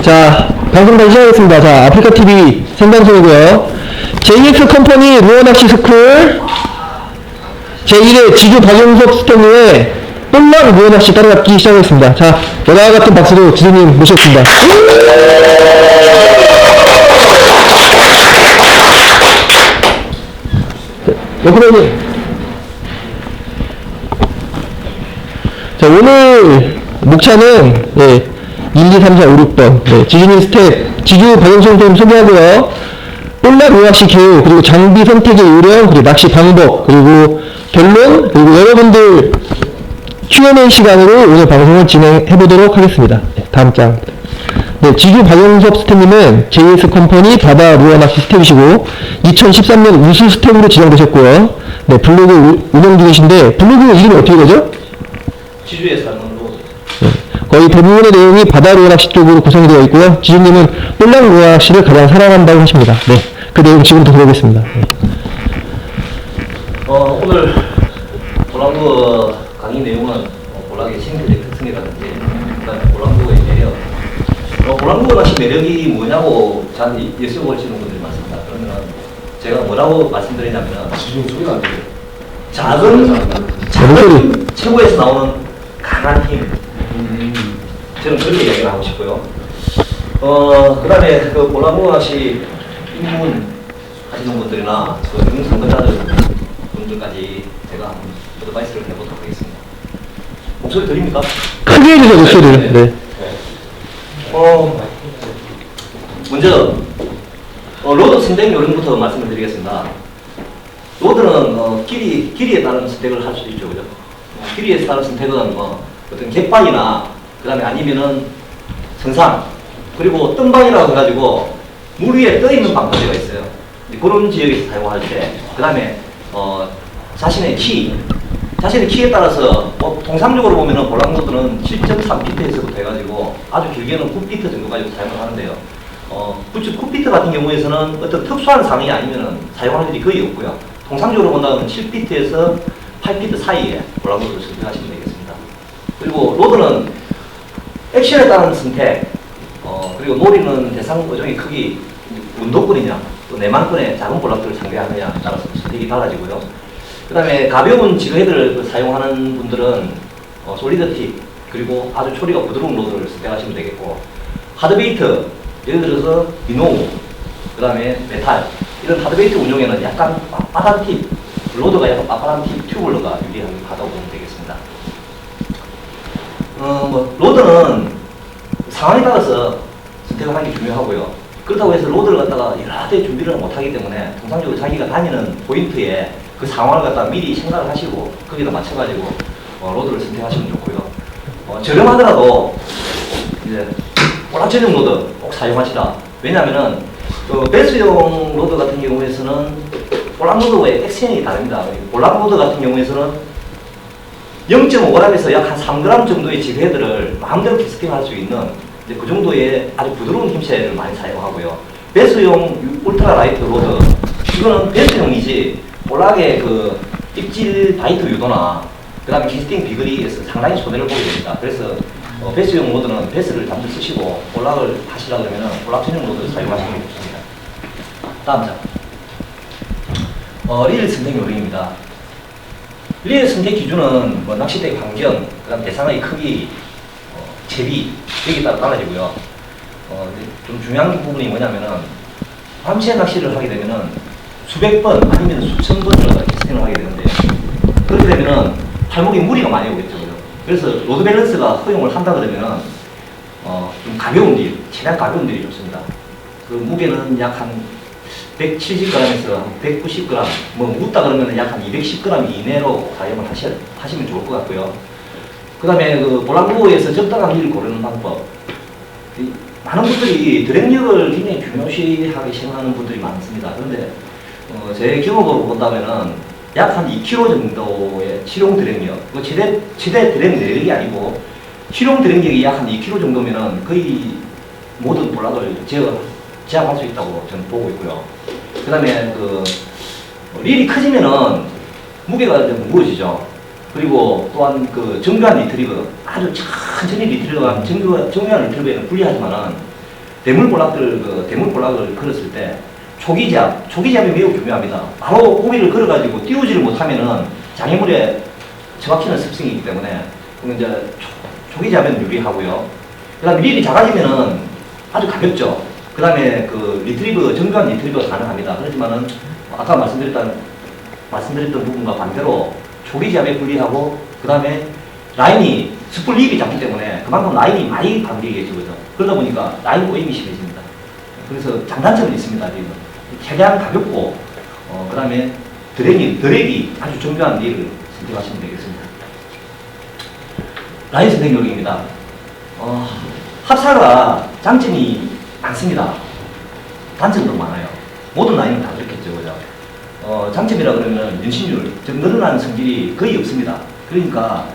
자, 방송 다시 시작하겠습니다. 자, 아프리카TV 생방송이고요. JX 컴퍼니 루어낚시 스쿨 제1회 지주 박용석 스탠리의 똘랑 루어낚시 따라잡기 시작하겠습니다. 자, 여자와 같은 박수로 지주님 모셨습니다. 여러분, 자, 오늘 목차는 1, 2, 3, 4, 5, 6번 지주님 스텝, 지주 박용석 좀 소개하고요. 똘랑 루어낚시 교육, 그리고 장비 선택의 요령, 그리고 낚시 방법, 그리고 결론, 그리고 여러분들 Q&A 시간으로 오늘 방송을 진행해 보도록 하겠습니다. 다음 장. 네, 지주 박용섭 스텝님은 JS 컴퍼니 바다 루어낚시 스텝이시고 2013년 우수 스텝으로 지정되셨고요. 네, 블로그 운영 중이신데 블로그 이름이 어떻게 되죠? 지주에서 하는 거. 네, 거의 대부분의 내용이 바다 루어낚시 쪽으로 구성이 되어 있고요. 지주님은 똘랑 루어낚시를 가장 사랑한다고 하십니다. 네, 그 내용 지금부터 들어보겠습니다. 네. 오늘 볼랑구 강의 내용은 볼랑의 생태적 특성이라든지 그다음에 볼랑구의 매력. 볼랑구 낚시 매력이 뭐냐고 저한테 여쭤보시는 분들이 많습니다. 그러면 제가 뭐라고 말씀드리냐면은 지금 소리가 안 들려요. 작은 최고에서 나오는 강한 힘. 저는 그렇게 이야기를 하고 싶고요. 그다음에 그 볼랑구 낚시 입문 하시는 분들이나 그 등산자들 분들까지 제가 어드바이스를 해보도록 하겠습니다. 목소리 들립니까? 크게 해주세요, 목소리를. 네. 먼저 로드 선택 요령부터 말씀을 드리겠습니다. 로드는 길이에 따른 선택을 할 수 있죠, 그죠? 길이에 따른 선택은 어떤 갯방이나 그 다음에 아니면은 성산 그리고 뜬방이라고 해가지고 물 위에 떠 있는 방파제가 있어요. 그런 지역에서 사용할 때, 그 다음에 자신의 키에 따라서 통상적으로 보면은 볼랑로드는 7.3피트에서부터 해가지고 아주 길게는 9피트 정도까지 사용을 하는데요. 9피트 같은 경우에서는 어떤 특수한 상황이 아니면은 사용하는 일이 거의 없고요. 통상적으로 본다면 7피트에서 8피트 사이에 볼랑로드를 선택하시면 되겠습니다. 그리고 로드는 액션에 따른 선택, 그리고 노리는 대상 어종의 크기, 운동권이냐, 또 내만권의 작은 볼락들을 상대하느냐에 따라서 선택이 달라지고요. 그 다음에 가벼운 지그헤드를 사용하는 분들은 솔리드 팁, 그리고 아주 초리가 부드러운 로드를 선택하시면 되겠고, 하드베이트, 예를 들어서 미노우, 그 다음에 메탈, 이런 하드베이트 운용에는 약간 빳빳한 팁, 로드가 약간 빳빳한 팁, 튜블러가 유리하다고 보면 되겠습니다. 로드는 상황에 따라서 선택을 하는 게 중요하고요. 그렇다고 해서 로드를 갖다가 여러 대 준비를 못하기 때문에 통상적으로 자기가 다니는 포인트에 그 상황을 갖다가 미리 생각을 하시고 거기다 맞춰가지고 로드를 선택하시면 좋고요. 저렴하더라도 이제 볼락전용 로드 꼭 사용하시라. 왜냐하면은 배수용 로드 같은 경우에서는 볼락 로드와의 액션이 다릅니다. 볼락 로드 같은 경우에서는 0.5g에서 약 한 3g 정도의 지그헤드를 마음대로 캐스팅할 수 있는 그 정도의 아주 부드러운 힘체를 많이 사용하고요. 배수용 울트라 라이트 로드, 이거는 배수용이지 볼락의 그 입질 바이트 유도나 그 다음에 캐스팅 비거리에서 상당히 손해를 보게 됩니다. 그래서 배수용 로드는 배스를 잠시 쓰시고 볼락을 하시려고 하면 볼락 전용 로드를 사용하시는 게 좋습니다. 다음 장. 릴 선택 요령입니다. 릴 선택 기준은 낚싯대 환경, 그 다음 대상의 크기, 채비, 여기에 따라 달라지고요. 좀 중요한 부분이 뭐냐면은 밤새 낚시를 하게 되면은 수백 번 아니면 수천 번 정도 캐스팅을 하게 되는데, 그렇게 되면은 팔목에 무리가 많이 오겠죠. 그래서 로드 밸런스가 허용을 한다 그러면은 좀 가벼운 딜, 최대한 가벼운 딜이 좋습니다. 그 무게는 약 한 170g에서 한 190g, 묻다 그러면 약 한 210g 이내로 사용을 하시면 좋을 것 같고요. 그 다음에 그 볼랑구에서 적당한 딜을 고르는 방법. 많은 분들이 드랙력을 굉장히 중요시하게 생각하는 분들이 많습니다. 그런데 제 경험으로 본다면은 약 한 2kg 정도의 실용 드랙력, 최대 드랙 내력이 아니고 실용 드랙력이 약 한 2kg 정도면은 거의 모든 볼락을 제압할 수 있다고 저는 보고 있고요. 그 다음에 릴이 커지면은 무게가 좀 무거워지죠. 그리고 또한 그 정교한 리트리버, 아주 천천히 리트리버가 정교한 리트리버에는 불리하지만은 대물볼락을 걸었을 때 초기잡이 매우 중요합니다. 바로 고비를 걸어가지고 띄우지를 못하면은 장애물에 정확히는 습성이기 때문에 이제 초기잡이는 유리하고요. 그 다음에 릴이 작아지면은 아주 가볍죠. 그 다음에 그 정교한 리트리버가 가능합니다. 그렇지만은 아까 말씀드렸던 부분과 반대로 초기잡에 불리하고 그 다음에 라인이 스플립이 작기 때문에 그만큼 라인이 많이 관계겠죠. 그죠? 그러다 보니까 라인 꼬임이 심해집니다. 그래서 장단점은 있습니다. 릴은. 최대한 가볍고 그 다음에 드랙이 아주 정교한 릴을 선택하시면 되겠습니다. 라인 선택 요령입니다. 합사가 장점이 많습니다. 단점도 많아요. 모든 라인은 다 그렇겠죠. 그죠? 장점이라 그러면 연신율, 즉 늘어나는 성질이 거의 없습니다. 그러니까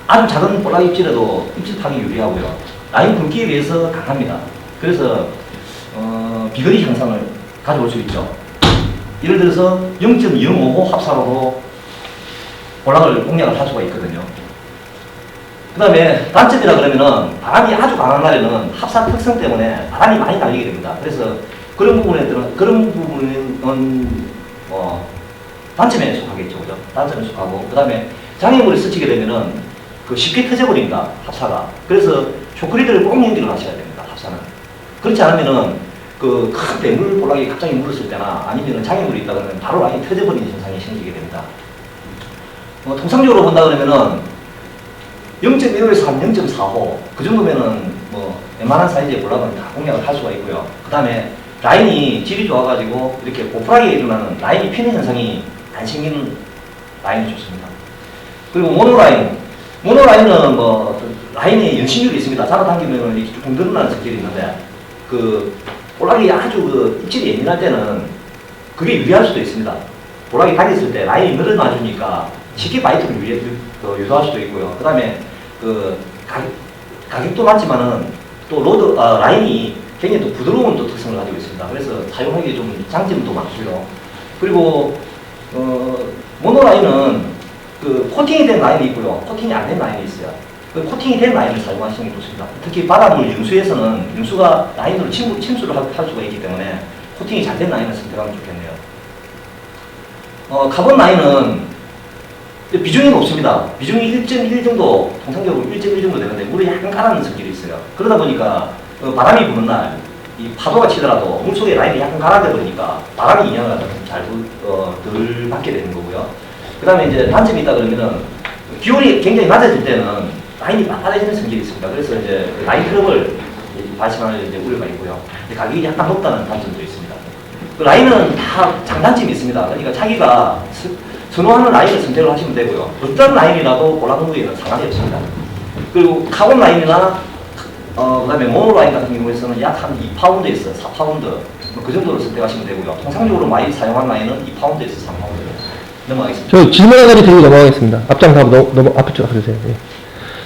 아주 작은 볼락 입질에도 입질하기 유리하고요. 라인 굵기에 비해서 강합니다. 그래서 비거리 향상을 가져올 수 있죠. 예를 들어서 0.055 합사로도 볼락을 공략을 할 수가 있거든요. 그 다음에 단점이라 그러면은 바람이 아주 강한 날에는 합사 특성 때문에 바람이 많이 날리게 됩니다. 그래서 그런 부분은 단점에 속하겠죠. 그죠? 단점에 속하고 그 다음에 장애물이 스치게 되면은 쉽게 터져버립니다. 합사가. 그래서 쇼크리드를 꼭 연기를 하셔야 됩니다. 합사는. 그렇지 않으면은 큰 대물 볼락이 갑자기 물었을 때나 아니면은 장애물이 있다 그러면 바로 라인이 터져버리는 현상이 생기게 됩니다. 통상적으로 본다 그러면은 0.15에서 한 0.45 그 정도면은 웬만한 사이즈의 볼락은 다 공략을 할 수가 있고요. 그 다음에 라인이 질이 좋아가지고 이렇게 고프하게 일어나는 라인이 피는 현상이 안 생기는 라인이 좋습니다. 그리고 모노라인은 라인의 연신율이 있습니다. 잡아당기면 이렇게 쭉 늘어나는 성질이 있는데 볼락이 아주 입질이 예민할 때는 그게 유리할 수도 있습니다. 볼락이 당겼을 때 라인이 늘어나 주니까 쉽게 바이트를 유도할 수도 있고요. 그 다음에 가격도 많지만은 또 라인이 굉장히 또 부드러운 또 특성을 가지고 있습니다. 그래서 사용하기에 좀 장점도 많고요. 그리고 모노라인은 코팅이 된 라인이 있고요. 코팅이 안 된 라인이 있어요. 코팅이 된 라인을 사용하시는 게 좋습니다. 특히 바닷물 염수에서는 염수가 라인으로 침수를 할 수가 있기 때문에 코팅이 잘 된 라인을 선택하면 좋겠네요. 카본 라인은 비중이 높습니다. 비중이 1.1 정도, 통상적으로 1.1 정도 되는데 물이 약간 가라앉는 성질이 있어요. 그러다 보니까 바람이 부는 날, 이 파도가 치더라도 물속에 라인이 약간 가라앉아 버리니까 바람이 영향을 덜 받게 되는 거고요. 그 다음에 이제 단점이 있다 그러면은 기온이 굉장히 낮아질 때는 라인이 빠빠해지는 성질이 있습니다. 그래서 이제 라인 트러블 발생하는 우려가 있고요. 가격이 약간 높다는 단점도 있습니다. 라인은 다 장단점이 있습니다. 그러니까 자기가 선호하는 라인을 선택을 하시면 되고요. 어떤 라인이라도 볼락무게는 상관이 없습니다. 그리고 카본 라인이나 그 다음에 모노라인 같은 경우에서는 약 한 2파운드에서 4파운드 그 정도로 선택하시면 되고요. 통상적으로 많이 사용한 라인은 2파운드에서 3파운드 넘어가겠습니다. 저 질문 한 가지 드리고 넘어가겠습니다. 앞장 가고 앞에 쪽 가주세요. 예.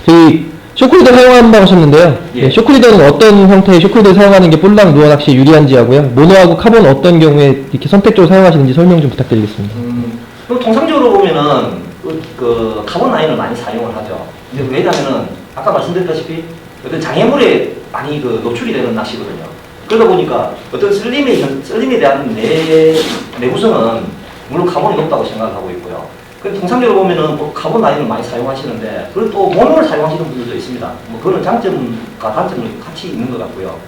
저희 쇼크리더 사용한다고 하셨는데요. 예. 쇼크리더는 어떤 형태의 쇼크리더를 사용하는 게 볼락 누어 낚시에 유리한지 하고요. 모노하고 카본 어떤 경우에 이렇게 선택적으로 사용하시는지 설명 좀 부탁드리겠습니다. 통상적으로 보면은 카본 라인을 많이 사용을 하죠. 근데 왜냐면은 아까 말씀드렸다시피 어떤 장애물에 많이 노출이 되는 낚시거든요. 그러다 보니까 어떤 썰림에 대한 내구성은 물론 카본이 높다고 생각을 하고 있고요. 통상적으로 보면은 카본 라인을 많이 사용하시는데 그리고 또 모노를 사용하시는 분들도 있습니다. 그거는 장점과 단점이 같이 있는 것 같고요.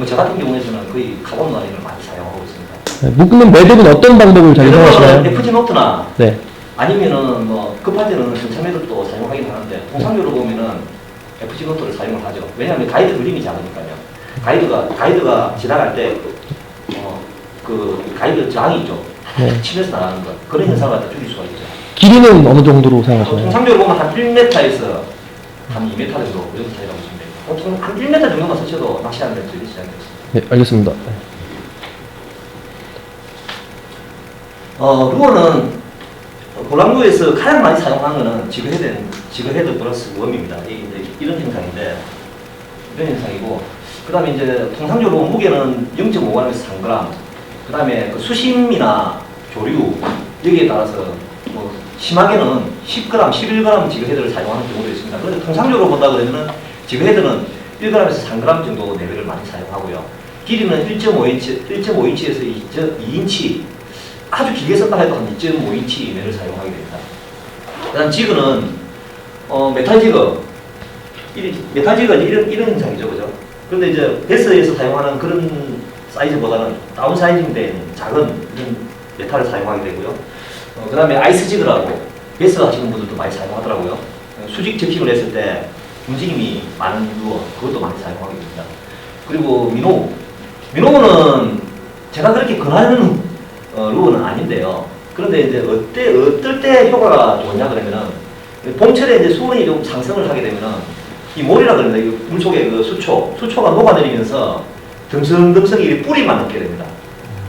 저 같은 경우에는 거의 카본 라인을 많이 사용하고 있습니다. 묶는 매듭은 어떤 방법을 잘 사용하시나요? FG 노트나 네. 아니면은 급할 때는 전차 매듭도 사용하긴 하는데 통상적으로 보면은 FG 노트를 사용을 하죠. 왜냐하면 가이드 그림이 작으니까요. 가이드가 지나갈 때 가이드 저항이 있죠. 네. 치면서 나가는 것 그런 현상을 갖다 줄일 수가 있죠. 길이는 어느 정도로 사용하시나요? 통상적으로 보면 한 1m에서 한 2m 정도 그 정도 차이라고 보시면 돼요. 보통 한 1m 정도만 서쳐도 낚시하는 데 즐길 수 있습니다. 네, 알겠습니다. 루어는 볼락무에서 가장 많이 사용하는 것은 지그헤드 플러스 웜입니다. 이런 형상인데, 이런 형상이고, 그 다음에 이제 통상적으로 무게는 0.5g에서 3g, 그 다음에 수심이나 조류, 여기에 따라서 심하게는 10g, 11g 지그 헤드를 사용하는 경우도 있습니다. 그런데 통상적으로 본다 그러면 지그 헤드는 1g에서 3g 정도 레벨을 많이 사용하고요. 길이는 1.5인치에서 2인치, 아주 길게 썼다 해도 한 2.5인치 이내를 사용하게 됩니다. 그다음 지그는 메탈 지그, 메탈 지그가 이런 형상이죠, 그죠? 그런데 이제 베스에서 사용하는 그런 사이즈보다는 다운 사이즈인데 작은 이런 메탈을 사용하게 되고요. 그 다음에 아이스 지그라고 베스 하시는 분들도 많이 사용하더라고요. 수직 접힘을 했을 때 움직임이 많은 루어, 그것도 많이 사용하게 됩니다. 그리고 미노는 제가 그렇게 권하는 루어는 아닌데요. 그런데 이제 어떨 때 효과가 좋냐 그러면은 봄철에 이제 수온이 좀 상승을 하게 되면은 이 몰이라 그러는데 이 물속에 그 수초가 녹아내리면서 듬성듬성이 뿌리만 넣게 됩니다.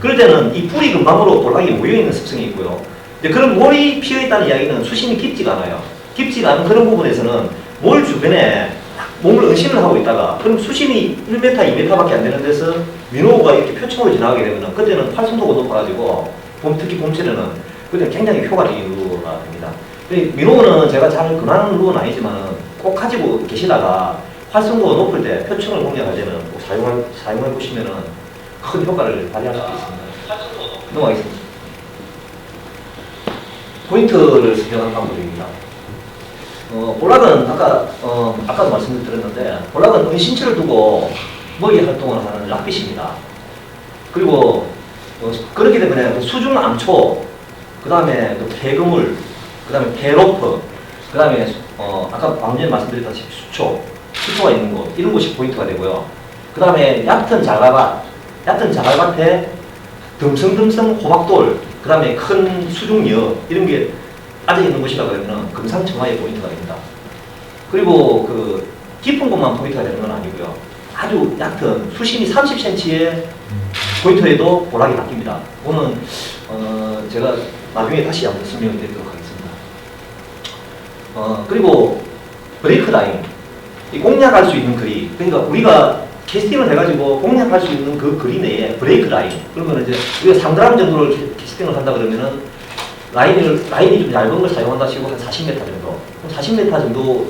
그럴 때는 이 뿌리 근방으로 볼락이 모여있는 습성이 있고요. 근데 그런 몰이 피어있다는 이야기는 수심이 깊지가 않아요. 깊지가 않은 그런 부분에서는 몰 주변에 몸을 은신을 하고 있다가 그럼 수심이 1m, 2m밖에 안 되는 데서 민호가 이렇게 표층으로 지나가게 되면 그때는 활성도가 높아가지고 특히 봄철에는 그때는 굉장히 효과적인 루어가 됩니다. 민호는 제가 잘 권하는 루어는 아니지만 꼭 가지고 계시다가 활성도가 높을 때 표층을 공략할 때는 꼭 사용해 보시면은 큰 효과를 발휘할 수 있습니다. 넘어가겠습니다. 포인트를 설정하는 방법입니다. 볼락은 아까도 말씀드렸는데 볼락은 은신처를 두고 먹이 활동을 하는 락빗입니다. 그리고 그렇기 때문에 그 수중 암초, 그 다음에 그 개그물, 그 다음에 개로프, 그 다음에 아까 방금 전에 말씀드렸다시피 수초가 있는 곳, 이런 곳이 포인트가 되고요. 그 다음에 얕은 자갈밭에 듬성듬성 호박돌, 그 다음에 큰 수중여, 이런 게 아재 있는 곳이라 그러면 금상첨화의 포인트가 됩니다. 그리고 그 깊은 곳만 포인트가 되는 건 아니고요. 아주 얕은 수심이 30cm의 포인트에도 볼락이 바뀝니다. 그거는 제가 나중에 다시 한번 설명을 드리도록 하겠습니다. 그리고 브레이크 라인, 이 공략할 수 있는 거리, 그러니까 우리가 캐스팅을 해가지고 공략할 수 있는 그 거리 내에 브레이크 라인, 그러면 이제 우리가 3g 정도를 캐스팅을 한다 그러면은 라인이 좀 얇은 걸 사용한다 치고 한 40m 정도, 40m 정도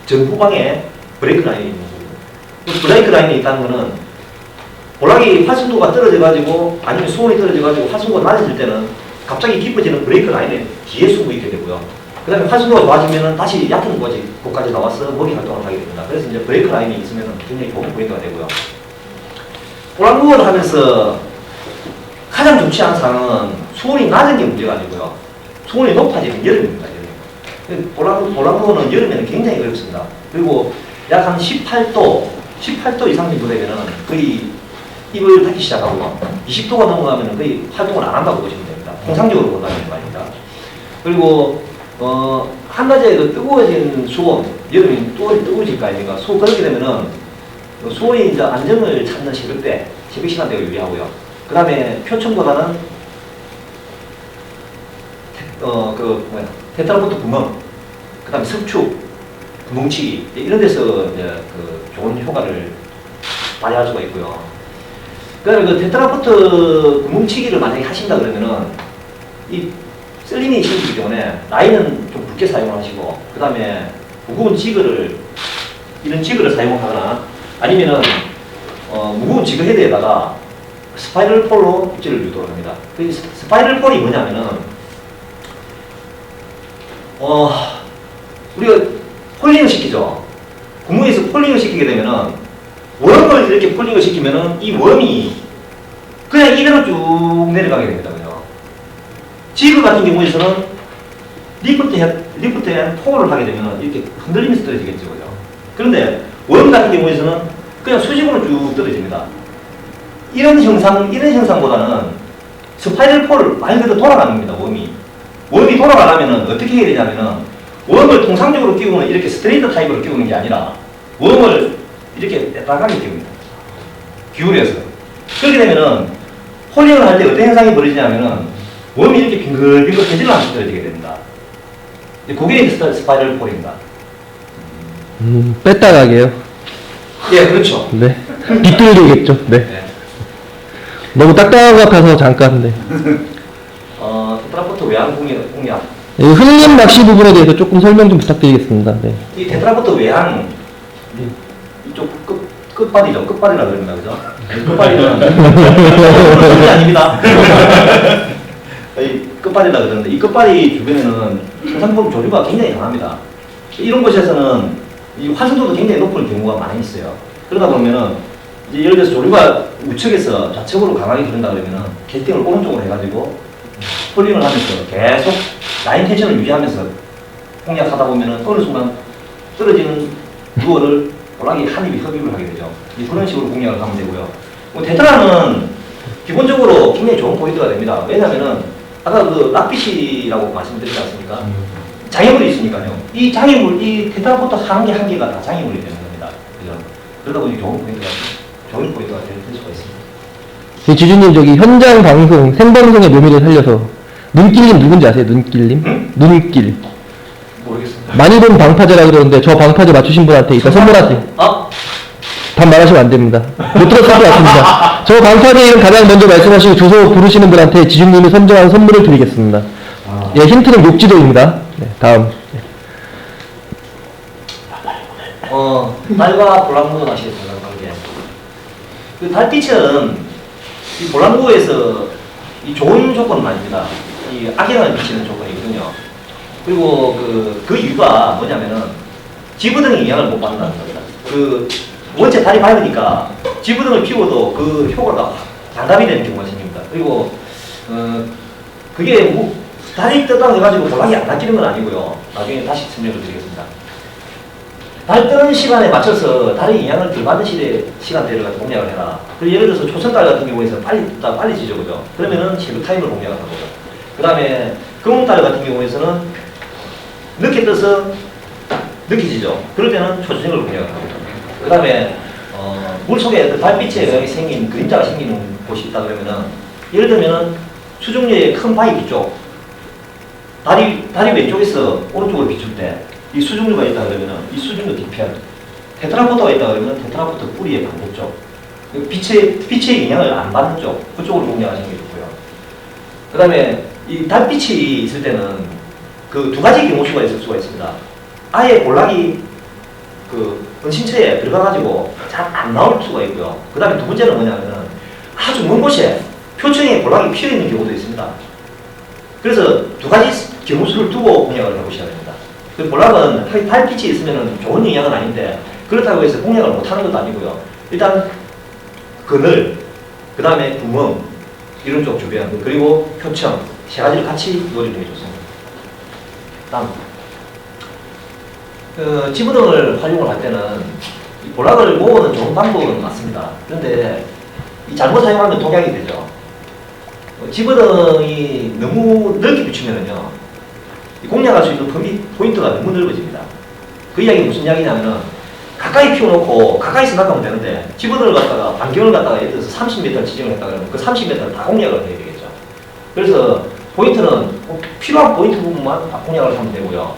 전후방에 브레이크 라인이 있는 거고, 브레이크 라인이 있다는 거는 볼락이 활성도가 떨어져가지고 아니면 수온이 떨어져가지고 활성도가 낮아질 때는 갑자기 깊어지는 브레이크 라인에 뒤에 숨어 있게 되고요. 그 다음에 활성도가 좋아지면 다시 얕은 곳까지 나와서 먹이 활동을 하게 됩니다. 그래서 이제 브레이크 라인이 있으면 굉장히 좋은 포인트가 되고요. 볼락 루어를 하면서 가장 좋지 않은 상황은 수온이 낮은 게 문제가 아니고요. 수온이 높아지는 여름입니다. 볼락 루어는 여름에는 굉장히 어렵습니다. 그리고 약 한 18도 이상 정도 되면은 거의 입을 닫기 시작하고 20도가 넘어가면 거의 활동을 안 한다고 보시면 됩니다. 통상적으로 본다는 말입니다. 그리고 한낮에 그 뜨거워진 수온, 여름이 뜨거워질 거 아닙니까? 그렇게 되면은 수온이 이제 안정을 찾는 새벽 시간대가 유리하고요. 그 다음에 표층보다는 테트라포트 구멍, 그 다음에 석축, 구멍치기 이런 데서 이제 그 좋은 효과를 발휘할 수가 있고요. 그다음에 그 테트라포트 구멍치기를 만약에 하신다 그러면은 이 셀린이 생기기 때문에 라인은 좀 굵게 사용을 하시고, 그 다음에 무거운 이런 지그를 사용하거나 아니면은 무거운 지그 헤드에다가 스파이럴 폴로 입질을 유도를 합니다. 그 스파이럴 폴이 뭐냐면은 우리가 폴링을 시키죠. 구멍에서 폴링을 시키게 되면은 웜을 이렇게 폴링을 시키면은 이 웜이 그냥 이대로 쭉 내려가게 됩니다. 그죠? 지그 같은 경우에서는 리프트 앤 폴을 하게 되면 이렇게 흔들리면서 떨어지겠죠. 그죠? 그런데 웜 같은 경우에서는 그냥 수직으로 쭉 떨어집니다. 이런 형상보다는 스파이럴 폴 말 그대로 돌아가는 겁니다. 웜이 돌아가려면 어떻게 해야 되냐면은 웜을 통상적으로 끼우면 이렇게 스트레이트 타입으로 끼우는 게 아니라 웜을 이렇게 빼딱하게 끼웁니다. 기울여서. 그렇게 되면은 폴링을 할 때 어떤 현상이 벌어지냐면은 웜이 이렇게 빙글빙글 해질러서 떨어지게 됩니다. 그게 스파이럴 폴입니다. 빼따가게요? 예, 그렇죠. 네. 비뚤리겠죠. 네. 네. 너무 딱딱한 것 같아서 잠깐, 네. 테트라포트 외양 공략. 이 흘림 낚시 부분에 대해서 조금 설명 좀 부탁드리겠습니다. 네. 이 테트라포트 외양 이쪽 끝발이죠. 끝발이라 그럽니다. 그죠? 끝발이는 그게 아닙니다. 이 끝발이라 그러는데 이 끝발이 주변에는 생산품 조류가 굉장히 강합니다. 이런 곳에서는 이 활성도도 굉장히 높은 경우가 많이 있어요. 그러다 보면은 이제 예를 들어서 조류가 우측에서 좌측으로 강하게 흐른다 그러면은 캐스팅을 오른쪽으로 해가지고 폴링을 하면서 계속 라인 텐션을 유지하면서 공략하다 보면은 어느 순간 떨어지는 루어를 볼락이 한 입이 흡입을 하게 되죠. 그런 식으로 공략을 하면 되고요. 뭐 테트라는 기본적으로 굉장히 좋은 포인트가 됩니다. 왜냐면은 아까 그 락피시라고 말씀드렸지 않습니까? 장애물이 있으니까요. 이 장애물, 이 테트라포트 한 개가 다 장애물이 되는 겁니다. 그죠? 그러다 보니 좋은 포인트가 될 수가 있습니다. 지주님 저기 현장 방송, 생방송의 묘미를 살려서 눈길님 누군지 아세요? 눈길님? 응? 눈길. 모르겠습니다. 많이 본 방파제라 그러는데 저 방파제 맞추신 분한테 이따 선물하세요. 답 말하시면 안 됩니다. 못 들었을 것 같습니다. 저 방파제 이름 가장 먼저 말씀하시고 주소 부르시는 분한테 지주님이 선정한 선물을 드리겠습니다. 예, 힌트는 욕지도입니다. 네, 다음. 달과 볼랑구 낚시했습니다. 그 달빛은 이 볼랑구에서 이 좋은 조건은 아닙니다. 이 악영향을 미치는 조건이거든요. 그리고 그 이유가 뭐냐면은 지부등이 영향을 못 받는다는 겁니다. 그 원체 달이 밝으니까 지부등을 피워도 그 효과가 반감이 되는 경우가 생깁니다. 그리고 그게 뭐 달이 떴다고 해가지고 볼락이 안 낚이는 건 아니고요. 나중에 다시 설명을 드리겠습니다. 달 뜨는 시간에 맞춰서 달이 영향을 덜 받는 시간대를 가지고 공략을 해라. 그리고 예를 들어서 초선달 같은 경우에서 빨리 떴다 빨리 지죠, 그죠? 그러면은 쉐도 타임을 공략을 하고요. 그 다음에 금음달 같은 경우에서는 늦게 떠서 늦게 지죠. 그럴 때는 초저녁을 공략을 합니다. 그 다음에 물속에 그 달빛에 영향이 생긴 그림자가 생기는 곳이 있다 그러면은 예를 들면은 수중류의 큰 바위 뒤쪽 달이 왼쪽에서 오른쪽으로 비출 때 이 수중류가 있다 그러면은 이 수중류 뒤편 테트라포트가 있다 그러면 테트라포트 뿌리의 반대쪽 빛의 영향을 안 받는 쪽 그쪽으로 공략하시는 게 좋고요. 그 다음에 이 달빛이 있을 때는 그 두 가지 경우수가 있을 수가 있습니다. 아예 볼락이 그 은신처에 들어가가지고 잘 안 나올 수가 있고요. 그 다음에 두 번째는 뭐냐면은 아주 먼 곳에 표층에 볼락이 피어 있는 경우도 있습니다. 그래서 두 가지 경우수를 두고 공략을 해보셔야 됩니다. 그 볼락은 달빛이 있으면 좋은 영향은 아닌데 그렇다고 해서 공략을 못하는 것도 아니고요. 일단 그늘, 그 다음에 구멍 이런 쪽 주변 그리고 표층 세 가지를 같이 이루어지는 게 좋습니다. 다음 지부등을 활용을 할 때는 이 볼락을 모으는 좋은 방법은 맞습니다. 그런데 이 잘못 사용하면 독약이 되죠. 지부등이 너무 넓게 비추면은요 공략할 수 있는 포인트가 너무 넓어집니다. 그 이야기는 무슨 이야기냐면은 가까이 피워놓고 가까이서 낚으면 되는데 지부등을 갖다가 반경을 갖다가 예를 들어서 30m 지정을 했다 그러면 그 30m를 다 공략을 해야 되겠죠. 그래서 포인트는 필요한 포인트 부분만 다 공략을 하면 되고요.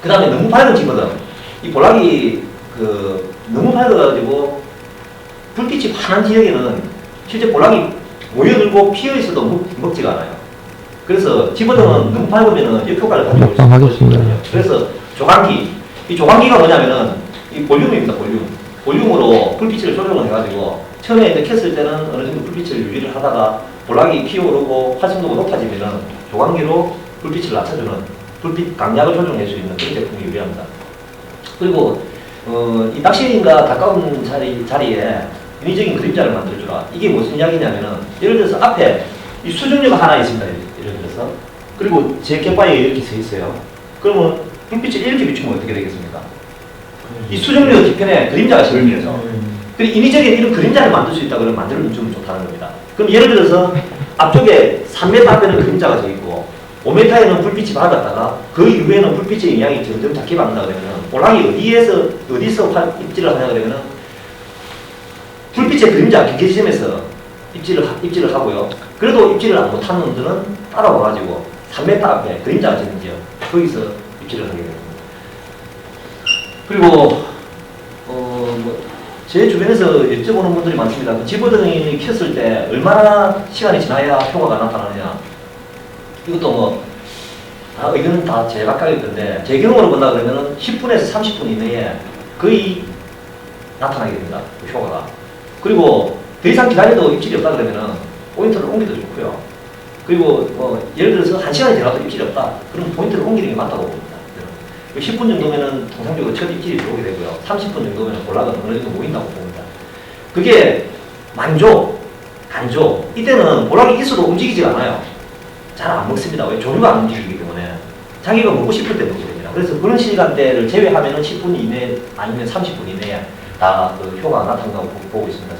그 다음에 너무 밝은 지부등 이 볼락이 너무 밝아가지고 불빛이 환한 지역에는 실제 볼락이 모여들고 피어있어도 먹지가 않아요. 그래서 지부등은 너무 밝으면은 역효과를 가지고 올 수 있거든요. 그래서 조광기, 이 조광기가 뭐냐면은 이 볼륨입니다. 볼륨으로 불빛을 조정을 해가지고 처음에 이제 켰을 때는 어느 정도 불빛을 유지를 하다가 볼락이 피어오르고 활성도가 높아지면은 조광기로 불빛을 낮춰주는 불빛 강약을 조정할 수 있는 그런 제품이 유리합니다. 그리고 이 낚시인과 가까운 자리에 인위적인 그림자를 만들어주라. 이게 무슨 이야기냐면은 예를 들어서 앞에 이 수중류가 하나 있습니다. 예를 들어서 그리고 제 갯바위에 이렇게 서 있어요. 그러면 불빛을 이렇게 비추면 어떻게 되겠습니까? 이 수중류 뒤편에 그림자가 생기죠. 그리고 인위적인 이런 그림자를 만들 수 있다 그러면 만들어주면 좀 좋다는 겁니다. 그럼 예를 들어서 앞쪽에 3m 앞에는 그림자가 져 있고 5m에는 불빛이 밝았다가 그 이후에는 불빛의 영향이 점점 작게 받는다 그러면 볼락이 어디서 입질을 하냐 그러면은 불빛의 그림자 경계 지점에서 입질을 하고요. 그래도 입질을 못하는 놈들은 따라와가지고 3m 앞에 그림자가 지는 지역 거기서 입질을 하게 됩니다. 그리고 제 주변에서 여쭤보는 분들이 많습니다. 지부등이 켰을 때 얼마나 시간이 지나야 효과가 나타나느냐. 이것도 의견은 다 제각각이 있던데, 제 경험으로 본다 그러면은 10분에서 30분 이내에 거의 나타나게 됩니다. 그 효과가. 그리고 더 이상 기다려도 입질이 없다 그러면은 포인트를 옮기도 좋고요. 그리고 예를 들어서 1시간이 지나도 입질이 없다. 그럼 포인트를 옮기는 게 맞다고 봅니다. 10분 정도면은 통상적으로 첫 입질이 들어오게 되고요. 30분 정도면 볼락은 어느 정도 모인다고 봅니다. 그게 만조, 간조. 이때는 볼락이 있어도 움직이지가 않아요. 잘 안 먹습니다. 왜? 조류가 안 움직이기 때문에. 자기가 먹고 싶을 때 먹게 됩니다. 그래서 그런 시간대를 제외하면은 10분 이내 아니면 30분 이내에 다 그 효과가 나타난다고 보고 있습니다.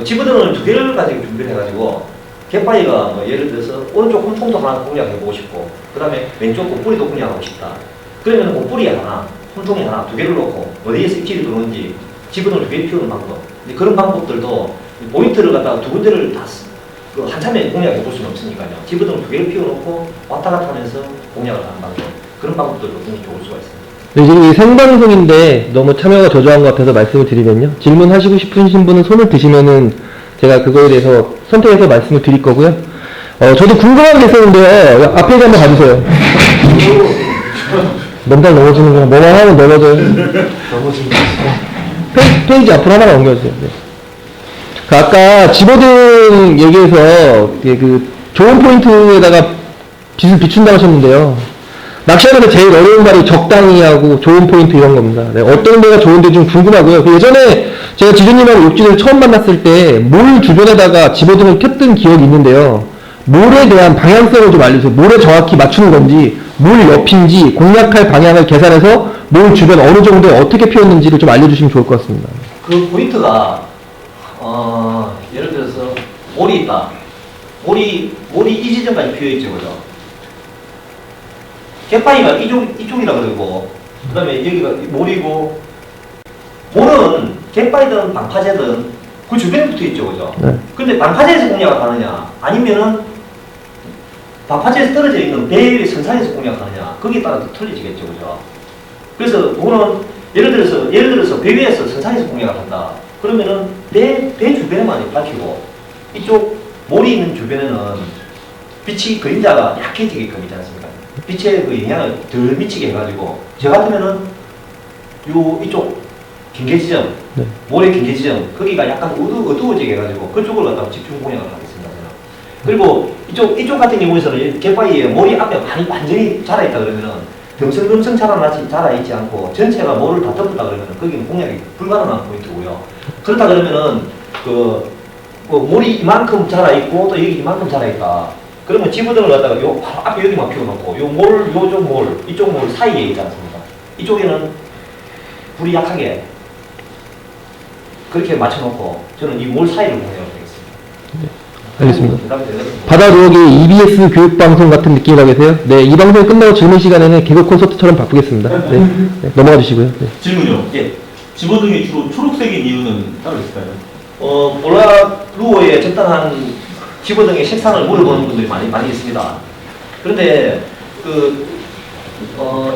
집어등을 2개를 가지고 준비를 해가지고 갯바위가 예를 들어서 오른쪽 홈통도 하나 공략해보고 싶고 그 다음에 왼쪽 꽃뿌리도 공략하고 싶다. 그러면 꽃뿌리 하나, 홈통이 하나 2개를 놓고 어디에서 입질이 들어오는지 집어등을 2개 피우는 방법. 그런 방법들도 포인트를 갖다가 2군데를 다 한참에 공략해 볼 수는 없으니까요. 집어등을 2개를 피워놓고 왔다 갔다 하면서 공략을 하는 방법. 그런 방법들도 굉장히 좋을 수가 있습니다. 네, 지금 이 생방송인데 너무 참여가 저조한 것 같아서 말씀을 드리면요. 질문하시고 싶으신 분은 손을 드시면은 제가 그거에 대해서 선택해서 말씀을 드릴 거고요. 저도 궁금한 게 있었는데요. 앞에 한번 가주세요. 맨날 넘어지는 거 뭐만 하면 넘어져요. 넘어지는 거 페이지 앞으로 하나만 옮겨주세요. 네. 아까 집어등 얘기해서 그 좋은 포인트에다가 빛을 비춘다고 하셨는데요. 낚시하면서 제일 어려운 말이 적당히 하고 좋은 포인트 이런 겁니다. 네, 어떤 데가 좋은데 좀 궁금하고요. 예전에 제가 지주님하고 욕진을 처음 만났을 때 몰 주변에다가 집어등을 켰던 기억이 있는데요. 몰에 대한 방향성을 좀 알려주세요. 몰에 정확히 맞추는 건지, 몰 옆인지, 공략할 방향을 계산해서 몰 주변 어느 정도에 어떻게 피웠는지를 좀 알려주시면 좋을 것 같습니다. 그 포인트가 예를 들어서 몰이 있다. 몰이 이 지점까지 피어있죠, 그죠? 갯바위가 이쪽이라 그러고, 그 다음에 여기가 몰이고, 몰은 갯바위든 방파제든 그 주변에 붙어 있죠, 그죠? 네. 근데 방파제에서 공략을 하느냐, 아니면은 방파제에서 떨어져 있는 배 선상에서 공략을 하느냐, 거기에 따라 또 틀려지겠죠, 그죠? 그래서 몰은 예를 들어서 배 위에서 선상에서 공략을 한다. 그러면은 배 주변에만 밝히고, 이쪽 몰이 있는 주변에는 빛이 그림자가 약해지게끔 있지 않습니까? 빛의 그 영향을 덜 미치게 해가지고, 저 같으면은 이쪽 경계지점, 네. 모래 경계지점, 거기가 약간 어두워지게 해가지고 그쪽을 갖다가 집중 공략을 하겠습니다. 저는. 그리고 이쪽 같은 경우에서는 갯바위에 몰이 앞에 완전히 자라있다 그러면은 듬성듬성 자라있지 않고 전체가 몰을 다 덮었다 그러면은 거기는 공략이 불가능한 포인트고요. 그렇다 그러면은 몰이 이만큼 자라있고 또 여기 이만큼 자라있다. 그러면 집어등을 갖다가 바로 앞에 여기만 피워놓고 이쪽 몰 사이에 있지 않습니까? 이쪽에는 불이 약하게 그렇게 맞춰놓고 저는 이 몰 사이를 공략을 하겠습니다. 알겠습니다. 바다 루어기 EBS 교육방송 같은 느낌이라 계세요? 네, 이 방송이 끝나고 질문 시간에는 개그 콘서트처럼 바꾸겠습니다. 네, 네, 넘어가 주시고요. 네. 질문요. 예. 집어등이 주로 초록색인 이유는 따로 있을까요? 볼락 루어에 적당한 집어등의 색상을 물어보는 분들이 많이 있습니다. 그런데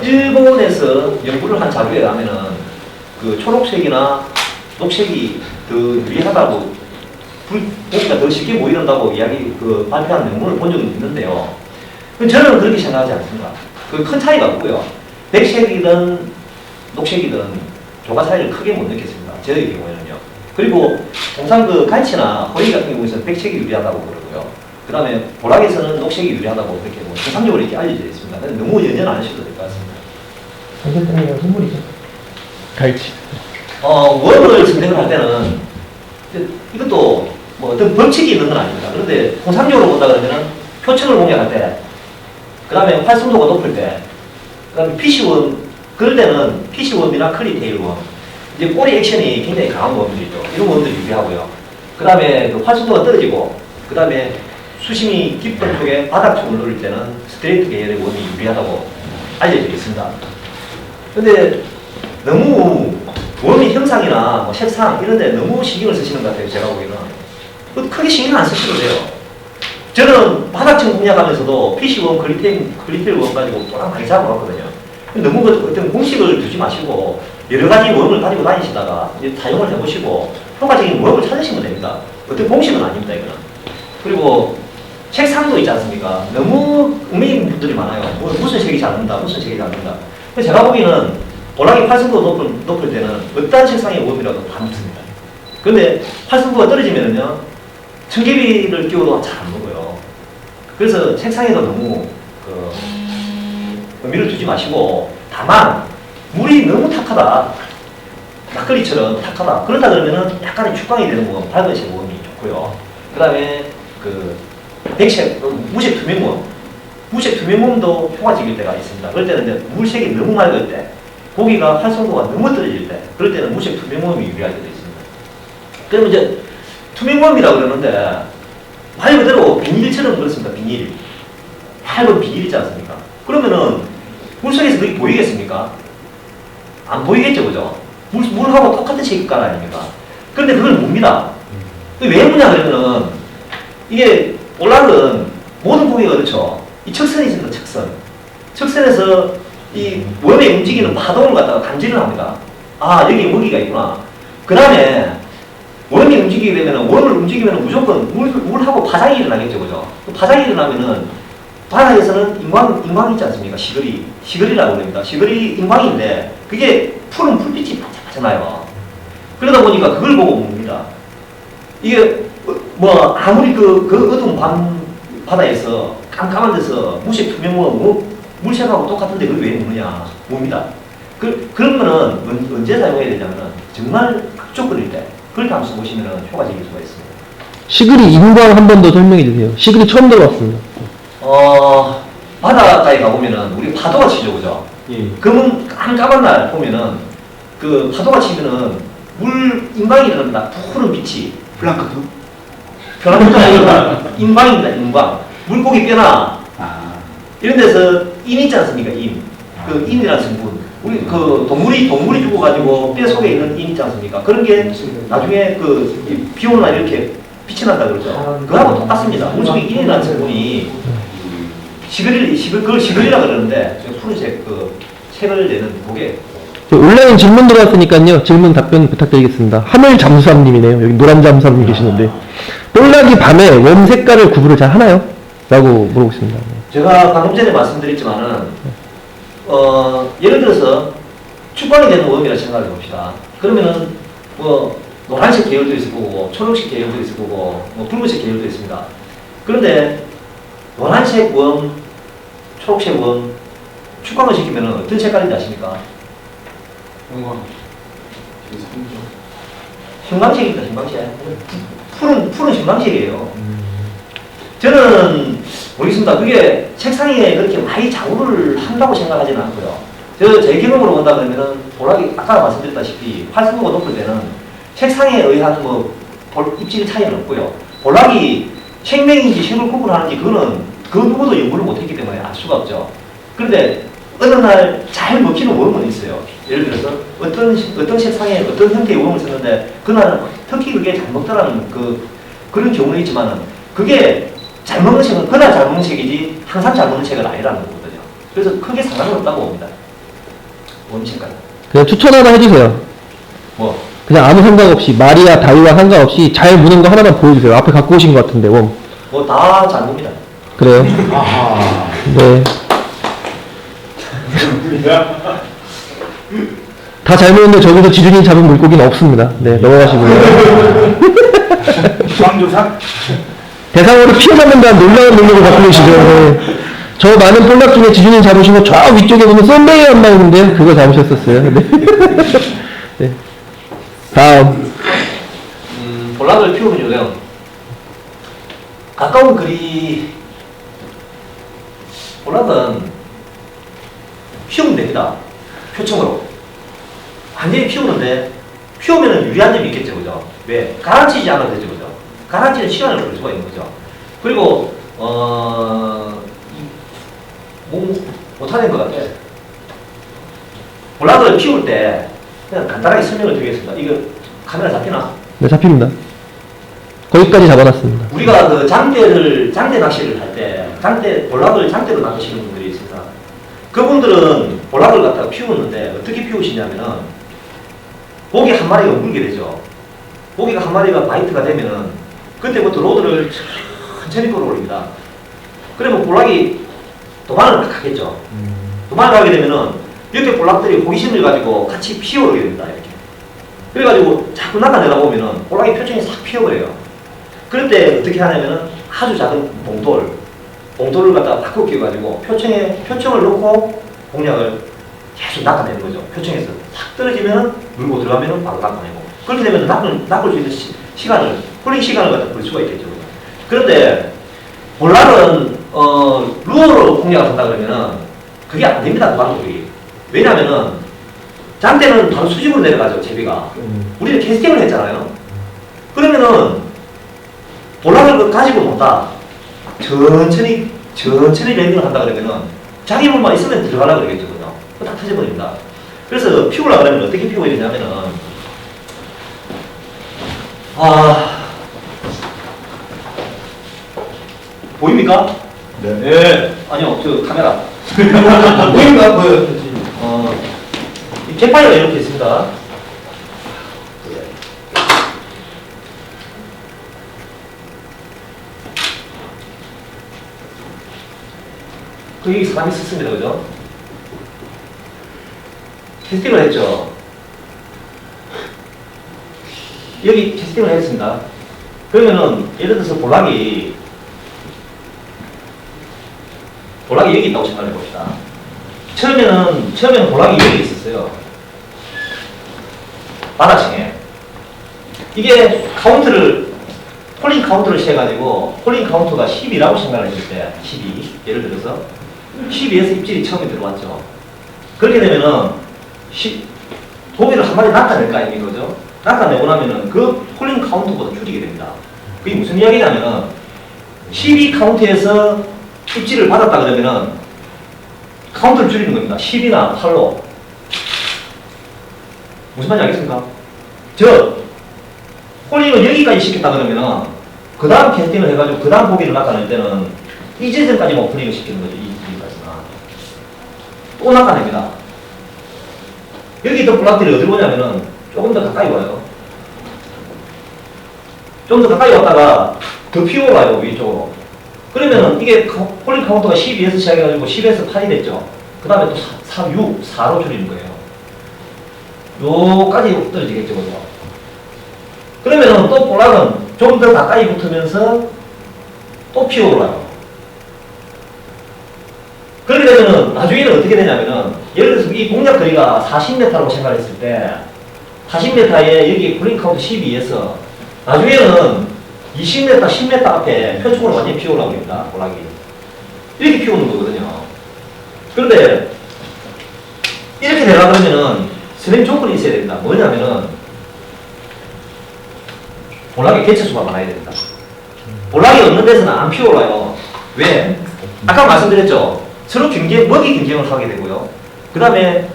일본에서 연구를 한 자료에 의하면은 그 초록색이나 녹색이 더 유리하다고 고기가 더 쉽게 모이른다고 발표한 논문을 본 적은 있는데요. 저는 그렇게 생각하지 않습니다. 그 큰 차이가 없고요. 백색이든 녹색이든 조가 차이를 크게 못 느꼈습니다. 저의 경우에는요. 그리고 통상 그 갈치나 호리 같은 경우에는 백색이 유리하다고 그러고요. 그 다음에 보락에서는 녹색이 유리하다고 그렇게 통상적으로 이렇게 알려져 있습니다. 너무 연연 안 하셔도 될 것 같습니다. 당근탕이랑 선물이죠. 갈치. 원을 선택을 할 때는 이것도 뭐 어떤 법칙이 있는 건 아닙니다. 그런데 통상적으로 본다 그러면은 표층을 공략할 때, 그 다음에 활성도가 높을 때, 그 다음에 피시원, 그럴 때는 피시원이나 클리테일원, 이제 꼬리 액션이 굉장히 강한 원들이죠. 이런 원들이 유리하고요. 그 다음에 그 활성도가 떨어지고, 그 다음에 수심이 깊은 쪽에 바닥쪽을 누를 때는 스트레이트 계열의 원이 유리하다고 알려져 있습니다. 근데 너무 원의 형상이나 뭐 색상 이런 데 너무 신경을 쓰시는 것 같아요. 제가 보기에는 크게 신경 안 쓰셔도 돼요. 저는 바닥층 공략하면서도 PC원, 글리텔원 가지고 또랑 많이 잡아봤거든요. 너무 어떤 공식을 두지 마시고 여러 가지 원을 가지고 다니시다가 이제 사용을 해보시고 효과적인 원을 찾으시면 됩니다. 어떤 공식은 아닙니다. 이거는. 그리고 책상도 있지 않습니까? 너무 얽매이는 분들이 많아요. 무슨 책이 잘 는다, 무슨 책이 잘 는다. 근데 제가 보기에는 볼락이 활성도 높을 때는 어떠한 책상의 모험이라도 다 먹습니다. 근데 활성도가 떨어지면은요, 청개비를 끼워도 잘 안 먹어요. 그래서 책상에도 너무 의미를 두지 마시고, 다만 물이 너무 탁하다, 막걸리처럼 탁하다, 그러다 그러면은 약간의 축광이 되는 모험, 밝은 색 모험이 좋고요. 그 다음에 백색, 무색 투명모험. 무색 투명모험도 효과적일 때가 있습니다. 그럴 때는 이제 물색이 너무 맑을 때, 고기가 활성도가 너무 떨어질 때, 그럴 때는 무색 투명모험이 유리할 때도 있습니다. 그러면 이제 투명모험이라고 그러는데 말 그대로 비닐처럼 그렇습니다. 비닐. 얇은 비닐 있지 않습니까? 그러면은 물속에서 그게 보이겠습니까? 안 보이겠죠, 그죠? 물하고 똑같은 색깔 아닙니까? 그런데 그걸 뭡니다. 왜 묻냐 그러면은 이게 볼락은 모든 고기가 그렇죠. 이 척선이 있습니다. 척선에서 이 웜에 움직이는 파동을 갖다가 감지를 합니다. 아, 여기 먹이가 있구나. 그 다음에 웜이 움직이게 되면은, 웜을 움직이면은 무조건 물하고 파장이 일어나겠죠, 그죠? 그 파장이 일어나면은 바다에서는 인광이 있지 않습니까? 시거리라고 합니다. 시거리 인광인데 그게 푸른 풀빛이 반짝반짝나요. 그러다 보니까 그걸 보고 봅니다. 이게 뭐 아무리 그 어두운 밤 바다에서 깜깜한 데서 무색 투명모 물색하고 똑같은데 그걸 왜 먹느냐 봅니다. 그러면은 언제 사용해야 되냐면은 정말 극조건일 때 그렇게 한번 써보시면은 효과적일 수가 있습니다. 시그리 인광 한 번 더 설명해 주세요. 시그리 처음 들어봤습니다. 바닷가에 가보면은 우리 파도가 치죠, 그죠? 예. 그러면 깜깜한 날 보면은 그 파도가 치면은 물 인광이 일어납니다. 푸른 빛이. 플랑크톤? 변화도 아니라 인광입니다, 인광. 물고기 뼈나 이런 데서 인 있지 않습니까? 그 인이라는 성분. 우리 그 동물이 죽어가지고 뼈 속에 있는 인 있지 않습니까? 그런 게 나중에 비 오는 날 이렇게 빛이 난다 그러죠. 그거하고 똑같습니다. 물속에 인이라는 성분이 그걸 시그리라 그러는데 푸른색 색을 내는 그게. 온라인 질문 들어왔으니까요. 질문 답변 부탁드리겠습니다. 하늘 잠수함님이네요. 여기 노란 잠수함님 계시는데 볼락이 밤에 웜 색깔을 구분을 잘 하나요? 라고 물어보고 있습니다. 제가 방금 전에 말씀드렸지만은 예를 들어서 축광이 되는 웜이라 생각해 봅시다. 그러면은 뭐 노란색 계열도 있을 거고 초록색 계열도 있을 거고 뭐 붉은색 계열도 있습니다. 그런데 노란색 웜, 초록색 웜 축광을 시키면은 어떤 색깔인지 아십니까? 형광색입니다. 형광색. 푸른 형광색이에요. 저는 모르겠습니다. 그게 책상에 그렇게 많이 좌우를 한다고 생각하지는 않고요. 제 경험으로 본다 그러면은 볼락이 아까 말씀드렸다시피 활성도가 높을 때는 책상에 의한 입질 차이는 없고요. 볼락이 생명인지 생물 구분하는지 그거는 그 누구도 연구를 못했기 때문에 알 수가 없죠. 그런데 어느 날 잘 먹히는 웜은 있어요. 예를 들어서 어떤 책상에 어떤 형태의 웜을 썼는데 그날은 특히 그게 잘 먹더라는 그런 경우는 있지만은 그게 잘 먹는 책은 그날 잘 먹는 책이지 항상 잘 먹는 책은 아니라는 거거든요. 그래서 크게 상관은 없다고 봅니다. 웜 색깔. 그냥 추천 하나 해주세요. 뭐? 그냥 아무 생각 없이 마리아 다이와 상관없이 잘 무는 거 하나만 보여주세요. 앞에 갖고 오신 것 같은데 웜. 뭐 다 잘 봅니다. 그래요? 아하. 네. 다 잘 먹는데 저기서 지준이 잡은 물고기는 없습니다. 네, 넘어가시고요. 주황조사? 대상어를 피해잡는다는 놀라운 능력을 갖고 계시죠. 네. 저 많은 볼락 중에 지준이 잡으신 거 저 위쪽에 보면 썬베이 한 마리인데요. 그거 잡으셨었어요. 네. 네. 다음. 볼락을 피우는 요령. 가까운 거리. 볼락은 피우면 됩니다. 표층으로. 완전히 피우는데, 피우면 유리한 점이 있겠죠, 그죠? 왜? 가라앉히지 않아도 되죠, 그죠? 가라앉히는 시간을 벌 수가 있는 거죠. 그리고, 못하는 것 같아. 볼락을 피울 때, 그냥 간단하게 설명을 드리겠습니다. 이거 카메라 잡히나? 네, 잡힙니다. 거기까지 잡아놨습니다. 우리가 장대 낚시를 할 때, 볼락을 장대로 낚으시는 분들이 있습니다. 그분들은 볼락을 갖다가 피우는데 어떻게 피우시냐면은 고기 한 마리가 물게 되죠. 고기가 한 마리가 바이트가 되면은 그때부터 로드를 천천히 끌어올립니다. 그러면 볼락이 도망을 막 하겠죠. 도망을 하게 되면은 옆에 볼락들이 호기심을 가지고 같이 피어오르게 됩니다. 이렇게. 그래가지고 자꾸 낚아내다 보면은 볼락이 표층이 싹 피어버려요. 그럴 때 어떻게 하냐면은 아주 작은 봉돌을 갖다가 바꿔 끼워가지고 표층을 놓고 공략을 계속 낚아내는 거죠. 표층에서 싹 떨어지면은 물고 들어가면은 바로 낚아내고. 그렇게 되면 낚을 수 있는 시간을, 홀링 시간을 갖다 벌 수가 있겠죠. 그런데 볼락은 루어로 공략을 한다 그러면은 그게 안 됩니다. 그 방법이. 왜냐면은 장대는 바로 수직으로 내려가죠. 제비가. 우리는 캐스팅을 했잖아요. 그러면은 볼락을 가지고 논다. 천천히 랜딩을 한다 그러면은 자기 물만 있으면 들어가려고 그러겠죠. 그죠? 딱 터져버립니다. 그래서 피우려고 하면 어떻게 피워야 되냐면은 보입니까? 네. 네. 아니요, 저 카메라. 보인가? 보여요. 이 객파이가 이렇게 있습니다. 여기 사람이 썼습니다. 그죠? 캐스팅을 했죠. 여기 캐스팅을 했습니다. 그러면은, 예를 들어서 볼락이 여기 있다고 생각해 봅시다. 처음에는 볼락이 여기 있었어요. 바다층에. 이게 홀링 카운트를 세가지고, 홀링 카운트가 12라고 생각을 했을 때, 12. 예를 들어서, 12에서 입질이 처음에 들어왔죠. 그렇게 되면은, 도미를 한 마리 낚아낼 거 아닙니까? 그죠? 낚아내고 나면은 그 홀링 카운트보다 줄이게 됩니다. 그게 무슨 이야기냐면은, 12 카운트에서 입질을 받았다 그러면은, 카운트를 줄이는 겁니다. 10이나 8로. 무슨 말인지 알겠습니까? 홀링을 여기까지 시켰다 그러면은, 그 다음 캐스팅을 해가지고, 그 다음 고기를 낚아낼 때는, 이 지점까지만 홀링을 시키는 거죠. 이까지나. 또 낚아냅니다. 여기 있던 볼락들이 어디로 오냐면은, 조금 더 가까이 와요. 좀 더 가까이 왔다가, 더 피워가요, 위쪽으로. 그러면은, 이게 홀링 카운터가 12에서 시작해가지고, 10에서 8이 됐죠. 그 다음에 또 4로 줄이는 거예요. 요까지 떨어지겠죠, 그죠? 그러면은 또 볼락은 좀 더 가까이 붙으면서 또 피어올라요. 그렇게 되면은 나중에는 어떻게 되냐면은 예를 들어서 이 공략 거리가 40m라고 생각했을 때 40m에 여기 홀링 카운트 12에서 나중에는 20m, 10m 앞에 표축으로 완전히 피어오라고 합니다. 볼락이. 이렇게 피우는 거거든요. 그런데 이렇게 되라 그러면은 스냅 조건이 있어야 됩니다. 뭐냐면은 볼락의 개체수가 많아야 됩니다. 볼락이 없는 데서는 안 피어올라요. 왜? 아까 말씀드렸죠. 서로 먹이 경쟁을 하게 되고요. 그 다음에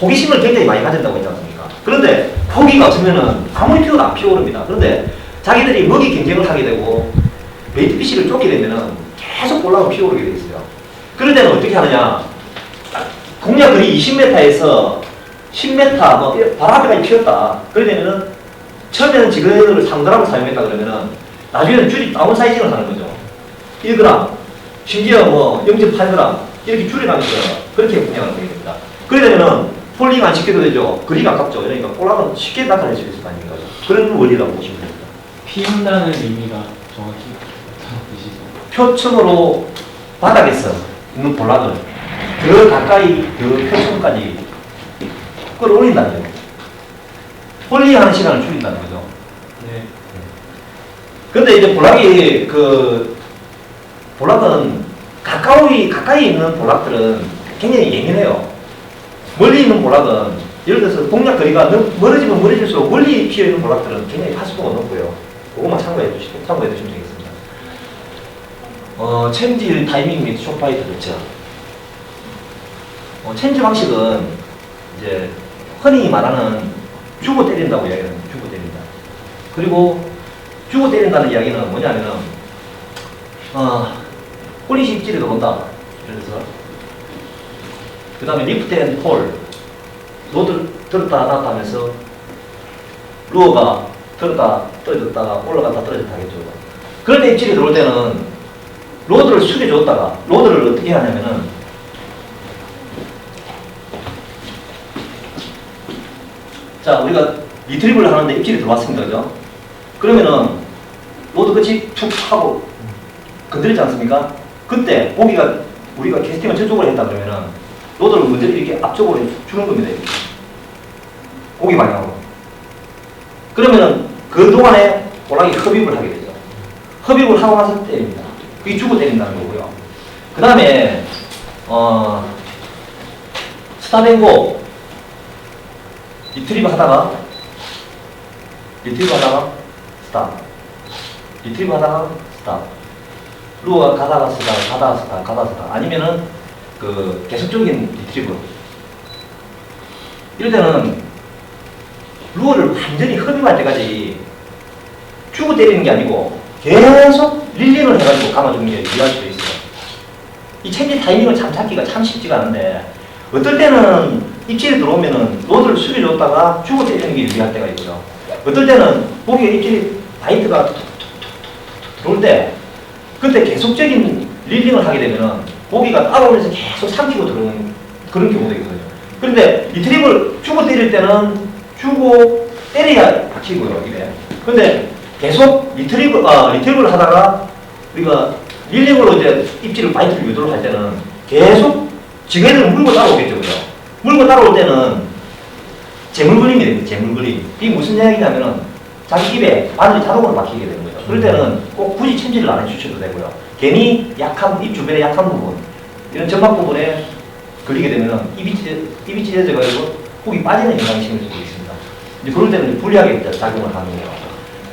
호기심을 굉장히 많이 가진다고 했지 않습니까? 그런데 고기가 없으면은 아무리 피워도 안 피어오릅니다. 그런데 자기들이 먹이 경쟁을 하게 되고 베이트피쉬를 쫓게 되면은 계속 볼락을 피어오르게 돼 있어요. 그럴 때는 어떻게 하느냐? 공략거리 20m에서 10m 바로 앞에까지 피웠다. 그러면은 처음에는 지그레이더를 3g을 사용했다 그러면은 나중에는 다운 사이징을 하는 거죠. 1g, 심지어 0.8g 이렇게 줄여가면서 그렇게 공략을 하게 됩니다. 그러려면은 홀링 안 시켜도 되죠. 거리가 아깝죠. 그러니까 볼락은 쉽게 낚아낼 수 있을 거 아닙니까? 그런 원리라고 보시면 됩니다. 피운다는 의미가 정확히 뜻이죠. 표층으로 바닥에서 있는 볼락을 더 가까이 표층까지 끌어올린다는 거죠. 홀링하는 시간을 줄인다는 거죠. 네. 근데 이제 볼락은 가까이 있는 볼락들은 굉장히 예민해요. 멀리 있는 볼락은 예를 들어서 공략 거리가 멀어지면 멀어질수록 멀리 피어 있는 볼락들은 굉장히 파수도가 높고요. 그것만 참고해 주시면 되겠습니다. 체인지 타이밍 및 쇼파이트 그렇죠. 체인지 방식은 이제 흔히 말하는 주고 때린다고 이야기하는 주고 때린다. 그리고 주고 때린다는 이야기는 뭐냐면은 홀리시 입질이 들어온다. 그래서 그 다음에 리프트 앤 폴 로드 들었다 놨다 하면서 루어가 들었다 떨어졌다가 올라갔다 떨어졌다 하겠죠. 그럴 때 입질이 들어올 때는 로드를 숙여줬다가 로드를 어떻게 하냐면은 자 우리가 리트리브를 하는데 입질이 들어왔습니다. 그죠? 그러면은 로드 끝이 툭 하고 건드렸지 않습니까? 그때 고기가 우리가 캐스팅을 저쪽으로 했다 그러면은 로드를 먼저 이렇게 앞쪽으로 주는 겁니다. 이렇게. 고기 방향으로. 그러면은 그 동안에 볼락이 흡입을 하게 되죠. 흡입을 하고 나서 때립니다. 그게 주고 때린다는 거고요. 그 다음에 스탑앤고 리트리브 하다가 스탑 리트리브 하다가 스탑 루어가 가다가 스탑 아니면은 그 계속적인 리트리브 이럴 때는 루어를 완전히 흡입할 때까지 주고 때리는 게 아니고 계속 릴링을 해가지고 감아주는 게 유리할 수도 있어요. 이 체인지 타이밍을 참 잡기가 참 쉽지가 않은데 어떨 때는 입질이 들어오면은 로드를 숙여줬다가 주고 때리는 게 유리할 때가 있고요. 어떨 때는 고기가 입질이 바이트가 툭툭툭툭 들어올 때 그때 계속적인 릴링을 하게 되면은 고기가 따라오면서 계속 삼키고 들어오는 그런 경우도 있거든요. 그런데 리트리브를 주고 때릴 때는 주고 때려야 박히고요, 이게. 근데 계속 리트리브를 하다가 우리가 릴링으로 이제 입질을 바이트를 유도를 할 때는 계속 지게를 물고 따라오겠죠, 그죠? 물고 따라올 때는 재물그림이 됩니다, 재물그림. 이게 무슨 이야기냐면은 자기 입에 바늘이 자동으로 박히게 되는 거죠. 그럴 때는 꼭 굳이 챔질을 안 해주셔도 되고요. 괜히 입 주변의 약한 부분, 이런 점막 부분에 걸리게 되면은 입이 찢어져가지고 고기 빠지는 현상이 생길 수도 있습니다. 이제 그럴 때는 불리하게 작용을 하는 거예요.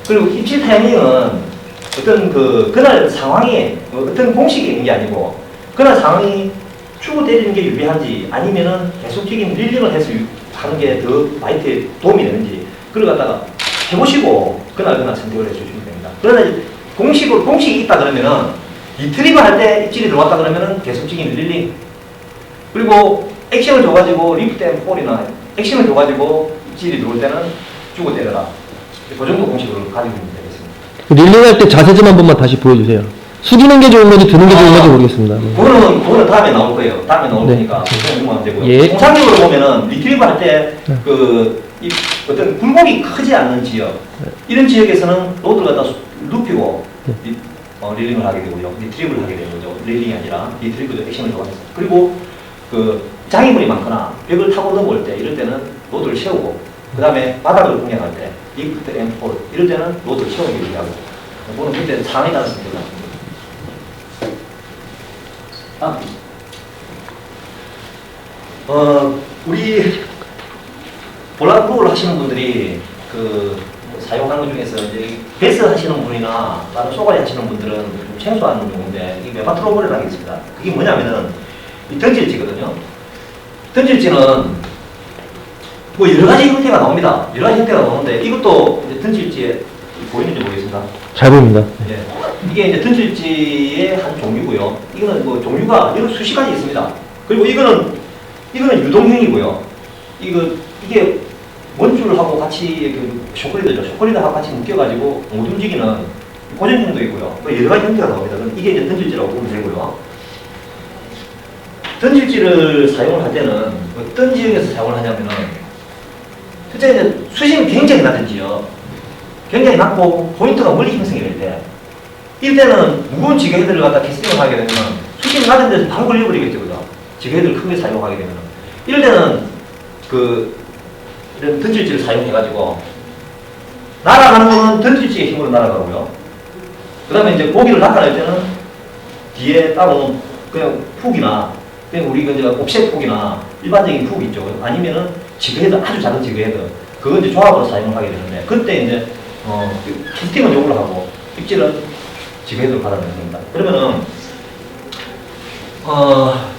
그리고 입질 타이밍은 어떤 그날 상황에 어떤 공식이 있는 게 아니고 그날 상황이 주고 때리는 게 유리한지 아니면은 계속적인 릴링을 해서 하는 게 더 바이트에 도움이 되는지 그걸 갖다가 해보시고 그날 선택을 해주시면 됩니다. 그러나 이제 공식이 있다 그러면은 리트리브 할 때 입질이 들어왔다 그러면은 계속적인 릴링 그리고 액션을 줘가지고 리프트 앤 폴이나 액션을 줘가지고 입질이 들어올 때는 주고 때려라. 그 정도 공식으로 가지고 있는 되겠습니다. 릴링할 때 자세 좀 한 번만 다시 보여주세요. 숙이는 게 좋은 건지 드는 게 좋은 건지 모르겠습니다. 네. 그거는 다음에 나올 거예요. 다음에 나올 네. 테니까 공부하면 되고요. 예. 통상적으로 보면은 리트리브 할 때 어떤 굴곡이 크지 않는 지역 이런 지역에서는 로드를 갖다 눕히고 릴링을 하게 되고요. 리트리브를 하게 되는 거죠. 릴링이 아니라 리트리브도 액션을 좋아해서 그리고 장애물이 많거나 벽을 타고 넘어올 때 이럴 때는 로드를 세우고 그 다음에 바닥을 공략할 때 리프트 앤 폴 이럴 때는 로드를 세우기 위하고 그거는 그때 상황에 따라서 됩니다. 우리 볼락프로를 하시는 분들이 사용하는 것 중에서 이제 베스 하시는 분이나 다른 쏘가리 하시는 분들은 좀 생소한 용어인데 이게 메바트로볼이라는 게 있습니다. 그게 뭐냐면은 이 던질지거든요. 던질지는 뭐 여러 가지 형태가 나옵니다. 여러 가지 형태가 나오는데 이것도 이제 던질지에 보이는지 모르겠습니다. 잘 보입니다. 예. 이게 이제 던질지의 한 종류고요. 이거는 뭐 종류가 여러 수십 가지 있습니다. 그리고 이거는 유동형이고요. 이게 원줄하고 같이 쇼크리드죠. 쇼크리드하고 같이 묶여가지고 못 움직이는 고정형도 있고요. 여러 가지 형태가 나옵니다. 그럼 이게 이제 던질지라고 보면 되고요. 던질지를 사용을 할 때는 어떤 지역에서 사용을 하냐면은 실제 이제 수심이 굉장히 낮은 지역, 굉장히 낮고 포인트가 멀리 형성이 될 때, 이때는 무거운 지게헤드를 갖다 캐스팅을 하게 되면 수심이 낮은 데서 바로 걸려버리겠죠, 그죠? 지게헤드를 크게 사용하게 되면 이럴 때는 이런 던질지를 사용해가지고 날아가는 거는 던질지의 힘으로 날아가고요. 그 다음에 이제 고기를 낚아낼 때는 뒤에 따로 그냥 훅이나 그냥 우리 이제 옵셋 훅이나 일반적인 훅 있죠. 아니면은 지그헤드 아주 작은 지그헤드 그거 이제 조합으로 사용을 하게 되는데 그때 이제 캐스팅은 요걸로 하고 입질은 지그헤드로 받아내는 겁니다. 그러면은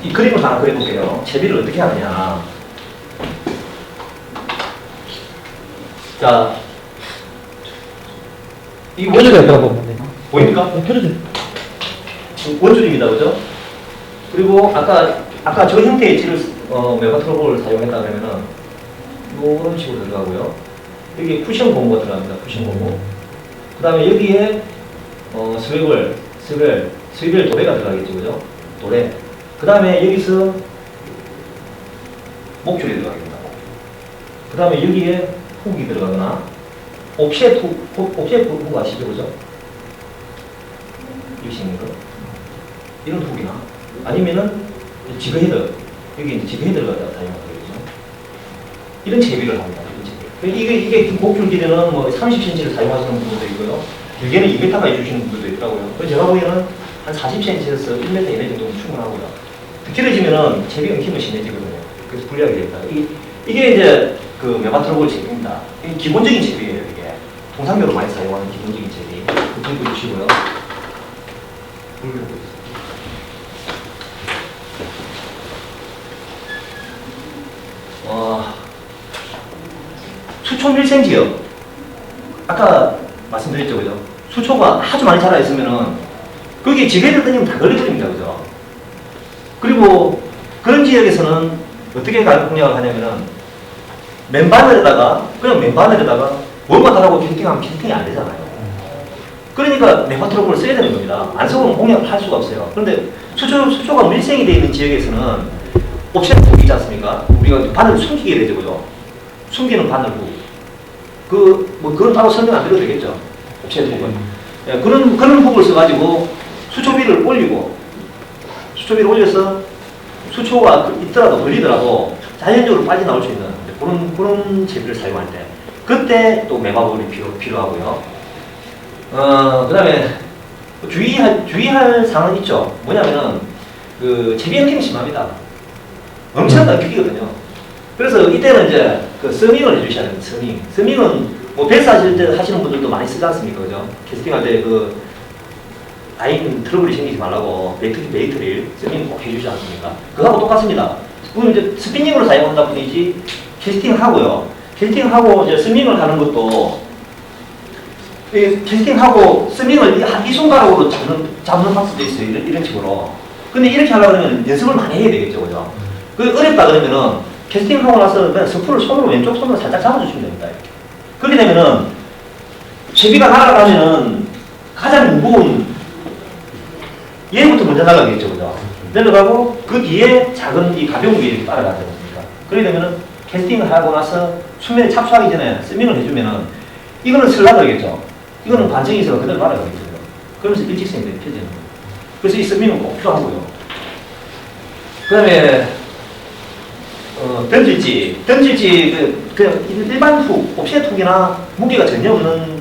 이 그림을 하나 그려볼게요. 채비를 어떻게 하느냐. 자, 이 펴주세요, 그럼. 보입니까? 펴주세요. 원줄입니다, 그죠? 그리고 아까 저 형태의 질을 메가트로볼을 사용했다 그러면은 이런 식으로 들어가고요. 여기 쿠션 고무가 들어갑니다. 쿠션 고무. 그 다음에 여기에 스웨벨 스위벨 도래가 들어가겠죠, 그죠? 도래. 그 다음에 여기서 목줄이 들어가겠다. 그 다음에 여기에 훅이 들어가거나, 옵셋 훅 아시죠, 그죠? 이렇게 있는 거. 이런 훅이나, 아니면은 지그 헤더, 여기 이제 지그 헤더가 사용하는 거죠. 이런 채비를 합니다. 이런 채비. 이게 목줄 길이는 뭐 30cm를 사용하시는 분들도 있고요. 길게는 2m가 해주시는 분들도 있더라고요. 그래서 제가 보기에는 한 40cm에서 1m 이내 정도면 충분하고요. 더 길어지면은 채비 엉킴은 심해지거든요. 그래서 불리하게 됩니다. 이게 이제 그 메바트로볼 채비입니다. 이게 기본적인 채비예요, 이게. 통상적으로 많이 사용하는 기본적인 채비. 그걸 보시고요. 수초 1cm요. 아까 말씀드렸죠, 그죠? 수초가 아주 많이 자라 있으면은 거기에 지뢰를 던지면 다 걸려버립니다, 그죠? 그리고 그런 지역에서는 어떻게 공략을 하냐면은 맨바늘에다가 그냥 맨바늘에다가 뭘만 하라고 캐스팅하면 캐스팅이 안 되잖아요. 그러니까 네바트로볼을 써야 되는 겁니다. 안 써보면 공략을 할 수가 없어요. 그런데 수초가 밀생이 되어 있는 지역에서는 옵셋 훅이 있지 않습니까? 우리가 바늘을 숨기게 되죠, 그죠? 숨기는 바늘 훅. 그건 따로 설명 안 드려도 되겠죠? 옵셋 훅은. 예, 그런 훅을 써가지고 수초비를 올리고, 수초비를 올려서 수초가 있더라도 걸리더라도 자연적으로 빠져나올 수 있는 그런 채비를 사용할 때. 그때 또 메바볼이 필요하고요. 그 다음에 주의할 사항은 있죠. 뭐냐면은, 채비 엉킴이 심합니다. 엄청나게 엉키거든요. 그래서 이때는 이제 서밍을 해주셔야 됩니다. 서밍은 뭐 벨스 하실 때 하시는 분들도 많이 쓰지 않습니까? 그죠? 캐스팅할 때 라인 트러블이 생기지 말라고 메이트릴 서밍 꼭 해주지 않습니까? 그거하고 똑같습니다. 그건 이제 스피닝으로 사용한다 뿐이지 캐스팅하고요. 캐스팅하고 이제 서밍을 하는 것도 캐스팅하고 서밍을 이 손가락으로 잡는 박스도 있어요. 이런 식으로. 근데 이렇게 하려고 하면 연습을 많이 해야 되겠죠. 그죠? 어렵다 그러면은 캐스팅하고 나서 그냥 스프를 왼쪽 손으로 살짝 잡아주시면 됩니다. 이렇게. 그렇게 되면은 채비가 날아가면은 가장 무거운 얘부터 먼저 날아가겠죠. 그죠? 내려가고 그 뒤에 작은 이 가벼운 게 이렇게 따라가지 않습니까? 그렇게 되면은 캐스팅을 하고 나서 수면에 착수하기 전에 서밍을 해주면은 이거는 슬라더겠죠. 이거는 반성이 있어서 그대로 날아가겠죠. 그러면서 일직선이 펴지는 거예요. 그래서 이 서밍은 꼭 필요하고요. 그 다음에 던질지 그냥 일반 훅, 옵셋 훅이나 무게가 전혀 없는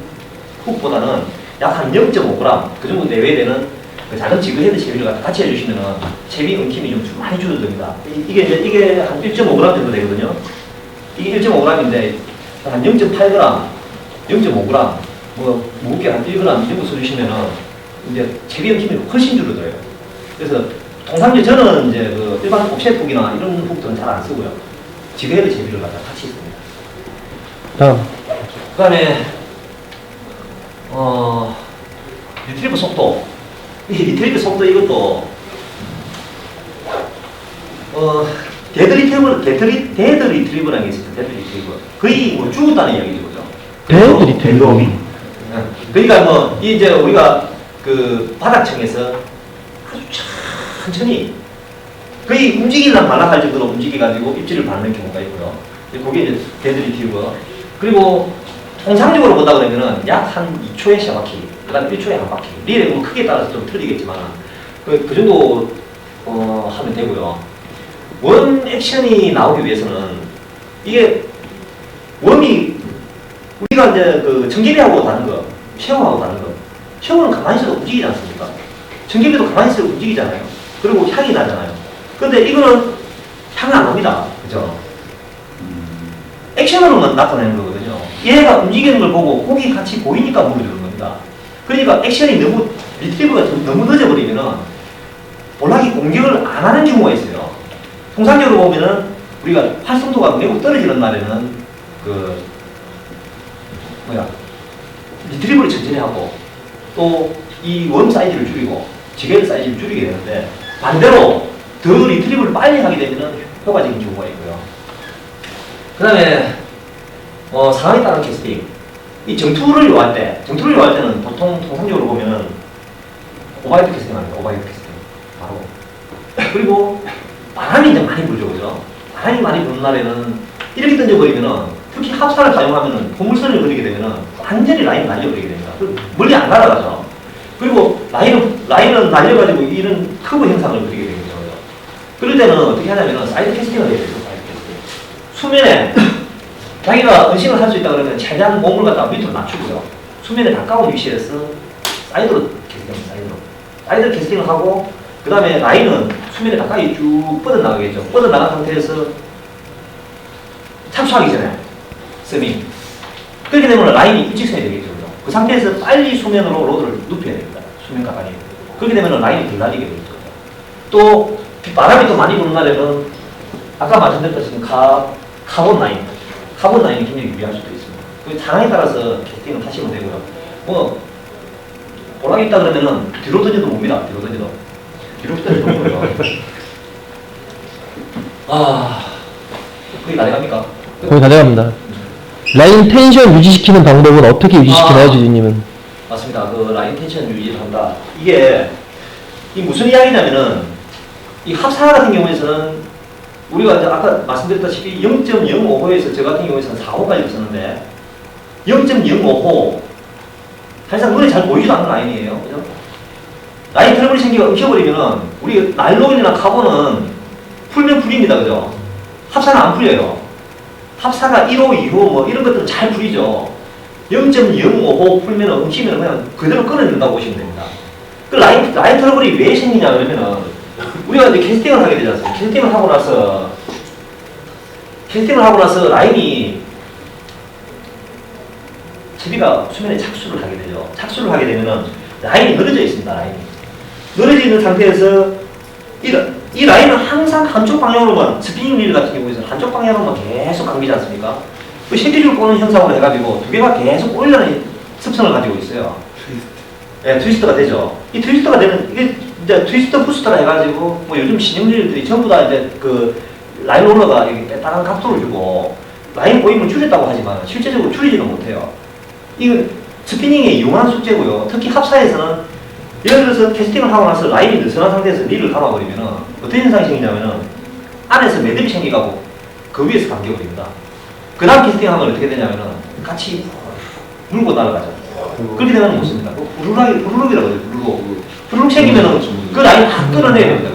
훅보다는 약 한 0.5g 그 정도 내외되는 작은 지그헤드 채비를 같이 해주시면은 채비 엉킴이 좀 많이 줄어듭니다. 이게 한 1.5g 정도 되거든요. 이게 1.5g인데 한 0.8g, 0.5g, 뭐 무게 한 1g 이 정도 써주시면은 이제 채비 엉킴이 훨씬 줄어들어요. 그래서 통상적으로 저는 이제 일반 옵셋 훅이나 이런 훅들은 잘 안 쓰고요. 지그헤드 채비를 같이 씁니다. 다음. 그 다음에 리트리버 속도. 이 리트리버 속도 이것도 데드 리트리버라는 게 있습니다. 데드 리트리버. 거의 뭐 죽었다는 이야기죠, 그죠? 데드 리트리버. 그러니까 뭐 이제 우리가 바닥층에서 아주 천천히 거의 움직이려면 말라할 정도로 움직여가지고 입질을 받는 경우가 있고요. 그게 이제 데드 리트리버. 그리고 통상적으로 본다 그러면은 약 한 2초에 세 바퀴, 그 다음에 1초에 한 바퀴. 릴의 뭐 크기에 따라서 좀 틀리겠지만 그 정도 하면 되고요. 원 액션이 나오기 위해서는 이게 웜이 우리가 이제 청개비하고 다른 거, 샤워하고 다른 거. 샤워는 가만히 있어도 움직이지 않습니까? 청개비도 가만히 있어도 움직이잖아요. 그리고 향이 나잖아요. 근데 이거는 향이 안 납니다. 그죠? 액션으로만 나타내는 거거든요. 얘가 움직이는 걸 보고 고기 같이 보이니까 물어주는 겁니다. 그러니까 액션이 리트리버가 너무 늦어버리면은 볼락이 공격을 안 하는 경우가 있어요. 통상적으로 보면은 우리가 활성도가 매우 떨어지는 날에는 리트리버를 천천히 하고 또 이 원 사이즈를 줄이고 지게드 사이즈를 줄이게 되는데 반대로 더 리트리버를 빨리 하게 되면은 효과적인 경우가 있고요. 그 다음에 상황에 따른 캐스팅. 이 정투를 요할 때는 보통 통상적으로 보면은 오바이드 캐스팅 합니다. 오바이드 캐스팅. 바로. 그리고 바람이 이제 많이 불죠. 그죠? 바람이 많이 부는 날에는 이렇게 던져버리면은 특히 합사를 사용하면은 고물선을 그리게 되면은 완전히 라인 날려버리게 됩니다. 멀리 안 날아가죠. 그리고 라인은 날려가지고 이런 커브 형상을 그리게 되거든요. 그럴 때는 어떻게 하냐면은 사이드 캐스팅을 해야 돼요. 사이드 캐스팅. 수면에 자기가 은신을 할 수 있다 그러면 최대한 몸을 갖다가 밑으로 낮추고요. 수면에 가까운 위치에서 사이드로 캐스팅합니다. 사이드로 캐스팅을 하고 그 다음에 라인은 수면에 가까이 쭉 뻗어나가겠죠. 뻗어나간 상태에서 착수하기 전에 스밍. 그렇게 되면 라인이 일직선이 되겠죠. 그 상태에서 빨리 수면으로 로드를 눕혀야 됩니다. 수면 가까이. 그렇게 되면 라인이 덜 날리게 되겠죠. 또 바람이 또 많이 부는 날에는 아까 말씀드렸듯이 카본 라인이 굉장히 유리할 수도 있습니다. 그 상황에 따라서 캐스팅을 하시면 되고요. 뭐 볼락이 있다 그러면은 뒤로 던져도 뭡니다. 뒤로 던져도 모르요. 거의 다 돼갑니까? 거의 다 돼갑니다. 라인 텐션 유지시키는 방법은 어떻게 유지시키나요, 주진님은? 맞습니다. 그 라인 텐션 유지를 한다. 이게 무슨 이야기냐면은 이 합사 같은 경우에서는 우리가 이제 아까 말씀드렸다시피 0.05호에서 저 같은 경우에서는 4호까지 썼는데 0.05호 사실상 눈에 잘 보이지도 않는 라인이에요. 그죠? 라인 트러블이 엉켜버리면은 우리 나일론이나 카본은 풀면 풀립니다. 그죠? 합사는 안 풀려요. 합사가 1호, 2호 뭐 이런 것들은 잘 풀리죠. 0.05호 풀면 엉키면 그냥 그대로 끊어낸다고 보시면 됩니다. 그 라인 트러블이 왜 생기냐 그러면은 우리가 이제 캐스팅을 하게 되지 않습니까? 캐스팅을 하고 나서 라인이 채비가 수면에 착수를 하게 되죠. 착수를 하게 되면은 라인이 늘어져 있습니다. 라인이 늘어져 있는 상태에서 이 라인은 항상 한쪽 방향으로만 스피닝 릴 같은 경우에는 한쪽 방향으로만 계속 감기지 않습니까? 그 쉐디줄 꼬는 형상으로 해가지고 두 개가 계속 올려는 습성을 가지고 있어요. 네, 트위스트가 되죠. 이 트위스트가 되는 이게 이제 트위스트 부스터라 해가지고 뭐 요즘 신형들이 전부 다 이제 그 라인 롤러가 이렇게 빼딱한 각도를 주고 라인 보임을 줄였다고 하지만 실제적으로 줄이지는 못해요. 이건 스피닝의 유용한 숙제고요. 특히 합사에서는 예를 들어서 캐스팅을 하고 나서 라인이 느슨한 상태에서 릴을 감아버리면은 어떤 현상이 생기냐면은 안에서 매듭이 생기고 그 위에서 감겨버립니다. 그 다음 캐스팅하면 어떻게 되냐면은 같이 물고 날아가죠. 그렇게 되면 못 씁니다. 후루룩이라고 해요. 후루룩 생기면은 그 라인 다 끌어내야 됩니다.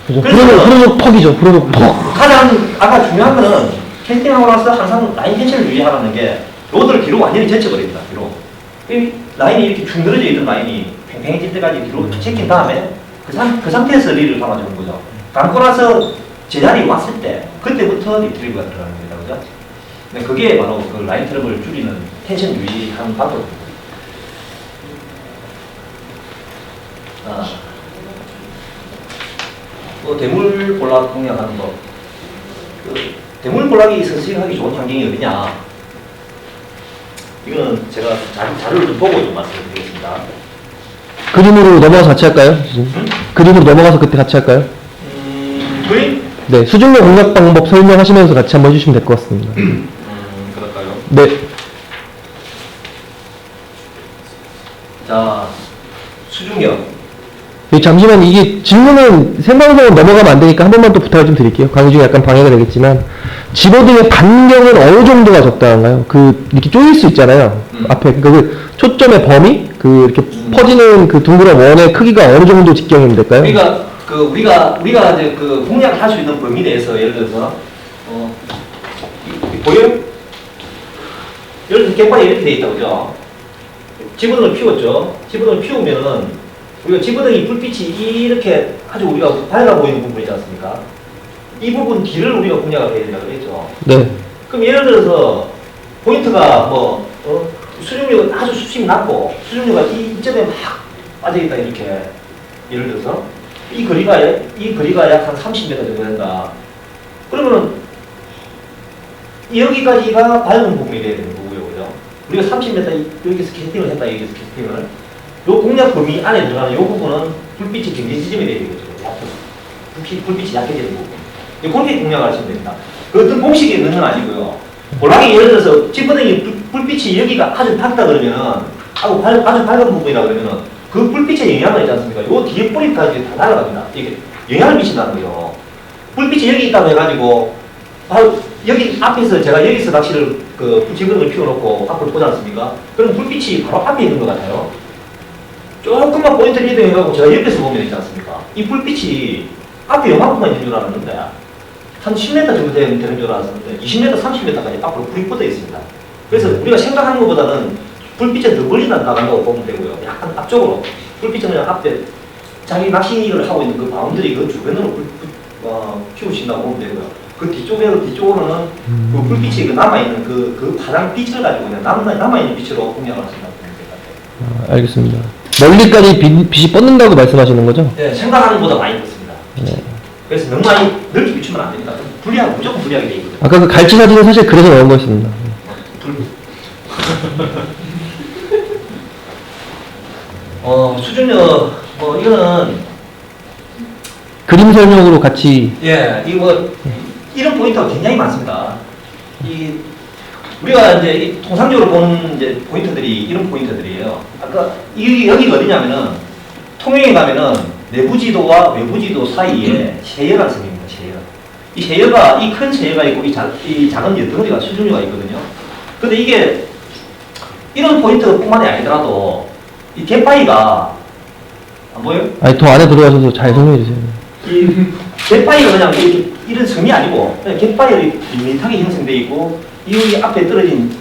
그죠? 후루룩 퍽이죠. 후루룩 퍽. 가장 아까 중요한 거는 캐스팅하고 나서 항상 라인 텐션을 유지하라는 게 로드를 뒤로 완전히 제쳐버립니다. 뒤로. 이 라인이 이렇게 쭉 늘어져 있던 라인이 팽팽해질 때까지 뒤로 제낀 다음에 그 상태에서 릴을 감아주는 거죠. 감고 나서 제자리에 왔을 때 그때부터 리트리브가 들어가는 겁니다. 그죠? 네, 그게 바로 그 라인 트러블을 줄이는 텐션 유지하는 방법입니다. 또 대물 볼락 공략하는 법. 대물 볼락이 서식하기 좋은 환경이 어디냐? 이거는 제가 자료를 좀 보고 좀 말씀드리겠습니다. 그림으로 넘어가서 같이 할까요? 그림으로 넘어가서 그때 같이 할까요? 그림? 네, 수중력 공략 방법 설명하시면서 같이 한번 해주시면 될 것 같습니다. 그럴까요? 네. 자, 수중력. 잠시만 이게 질문은 생방송은 넘어가면 안 되니까 한 번만 또 부탁을 좀 드릴게요. 강의 중에 약간 방해가 되겠지만 집어등의 반경은 어느 정도가 적당한가요? 그 이렇게 쪼일 수 있잖아요. 앞에 그 초점의 범위, 그 이렇게 퍼지는 그 둥그런 원의 크기가 어느 정도 직경이면 될까요? 그러니까 그 우리가 이제 그 공략을 할 수 있는 범위 내에서 예를 들어서 보여요? 예를 들어서 갯발이 이렇게 돼 있다 그죠? 집어등을 피웠죠. 집어등을 피우면은 우리가 집어등이 불빛이 이렇게 아주 우리가 밝아 보이는 부분이지 않습니까? 이 부분 뒤를 우리가 공략을 해야 된다고 그랬죠. 네. 그럼 예를 들어서 포인트가 뭐 수중력은 아주 수심이 낮고 수중력가 이점에 막 빠져있다 이렇게 예를 들어서 이 거리가 약 한 30m 정도 된다. 그러면은 여기까지가 밝은 부분이 돼야 되는 거고요, 그죠? 우리가 30m 여기서 캐스팅을 했다 여기서 캐스팅을 요 공략 범위 안에 들어가는 요 부분은 불빛이 굉장히 지점이 돼야 되겠죠. 불빛이 약해지는 부분. 그렇게 공략을 하시면 됩니다. 그 어떤 공식이 있는 건 아니고요. 볼락이 예를 들어서 집어등이 불빛이 여기가 아주 밝다 그러면은 아주 밝은 부분이라 그러면은 그 불빛의 영향을 있지 않습니까? 요 뒤에 뿌리까지 다 날아갑니다. 이게 영향을 미친다는 거예요. 불빛이 여기 있다고 해가지고, 바로 여기 앞에서 제가 여기서 낚시를 그 지그릇을 피워놓고 앞으로 보지 않습니까? 그럼 불빛이 바로 앞에 있는 것 같아요. 조금만 포인트를 이동해가지고 제가 옆에서 보면 있지 않습니까? 이 불빛이 앞에 요만큼만 있는 줄 알았는데, 한 10m 정도 되는 줄 알았는데, 20m, 30m까지 앞으로 불이 뻗어 있습니다. 그래서 우리가 생각하는 것보다는 불빛에 더 멀리 나간다고 보면 되고요. 약간 앞쪽으로. 불빛은 그냥 앞에 자기 낚시를 하고 있는 그 바운드리 그 주변으로 피우신다고 보면 되고요. 그 뒤쪽으로는 그 불빛이 그 남아있는 그 파란 빛을 가지고 그냥 남아있는 빛으로 공략을 하신다고 보면 될 것 같아요. 알겠습니다. 멀리까지 빛이 뻗는다고 말씀하시는 거죠? 네, 생각하는 것보다 많이 뻗습니다. 네. 그래서 너무 많이 넓게 비추면 안 됩니다. 무조건 불리하게 돼 있거든요. 아까 그 갈치 사진은 사실 그래서 넣은 거였습니다. 수준력, 이거는, 그림 설명으로 같이. 예, 이런 포인트가 굉장히 많습니다. 우리가 이제 통상적으로 보는 이제 포인트들이 이런 포인트들이에요. 아까, 여기가 어디냐면은, 통영에 가면은 내부지도와 외부지도 사이에 세여가 생깁니다, 세여. 이 세여가, 이 큰 세여가 있고, 이 작은 덩어리가 수준료가 있거든요. 근데 이게, 이런 포인트뿐만이 아니더라도, 이 갯바위가, 안 보여요? 아니, 더 안에 들어가셔서 잘 설명해 주세요. 이 갯바위가 그냥 이런 섬이 아니고, 그냥 갯바위가 밋밋하게 형성되어 있고, 이 앞에 떨어진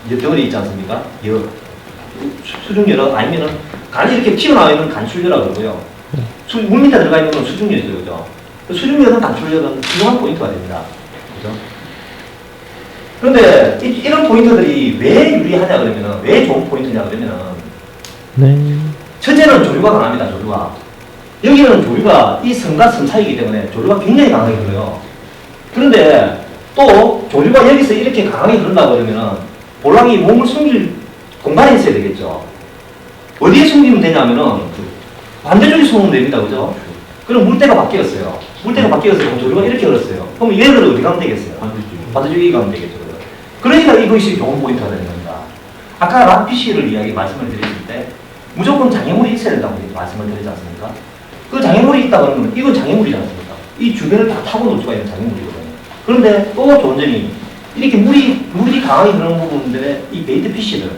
이제 덩어리 있지 않습니까? 수중열은 아니면은, 간이 이렇게 튀어나와 있는 간출열이라고 그러고요. 물 밑에 들어가 있는 건 수중열이죠, 그죠? 수중열은 간출열은 중요한 포인트가 됩니다. 그죠? 그런데 이런 포인트들이 왜 유리하냐 그러면은, 왜 좋은 포인트냐 그러면은, 네. 첫째는 조류가 강합니다, 조류가. 여기는 조류가 이 섬과 섬 사이이기 때문에 조류가 굉장히 강하게 흘러요. 그런데 또 조류가 여기서 이렇게 강하게 흐른다고 그러면은 볼락이 몸을 숨길 공간이 있어야 되겠죠. 어디에 숨기면 되냐면은 반대쪽에 숨으면 됩니다, 그죠? 그럼 물때가 바뀌었어요. 물때가 바뀌어서 조류가 이렇게 흘렀어요. 그럼 얘들은 어디 가면 되겠어요? 반대쪽에 가면 되겠죠. 그죠? 그러니까 이것이 좋은 포인트가 되는 겁니다. 아까 락피쉬를 말씀을 드렸을 때 무조건 장애물이 있어야 된다고 말씀을 드리지 않습니까? 그 장애물이 있다 그러면 이건 장애물이지 않습니까? 이 주변을 다 타고 놀 수가 있는 장애물이거든요. 그런데 또 좋은 점이 이렇게 물이 강하게 흐르는 부분들의 이 베이트 피쉬들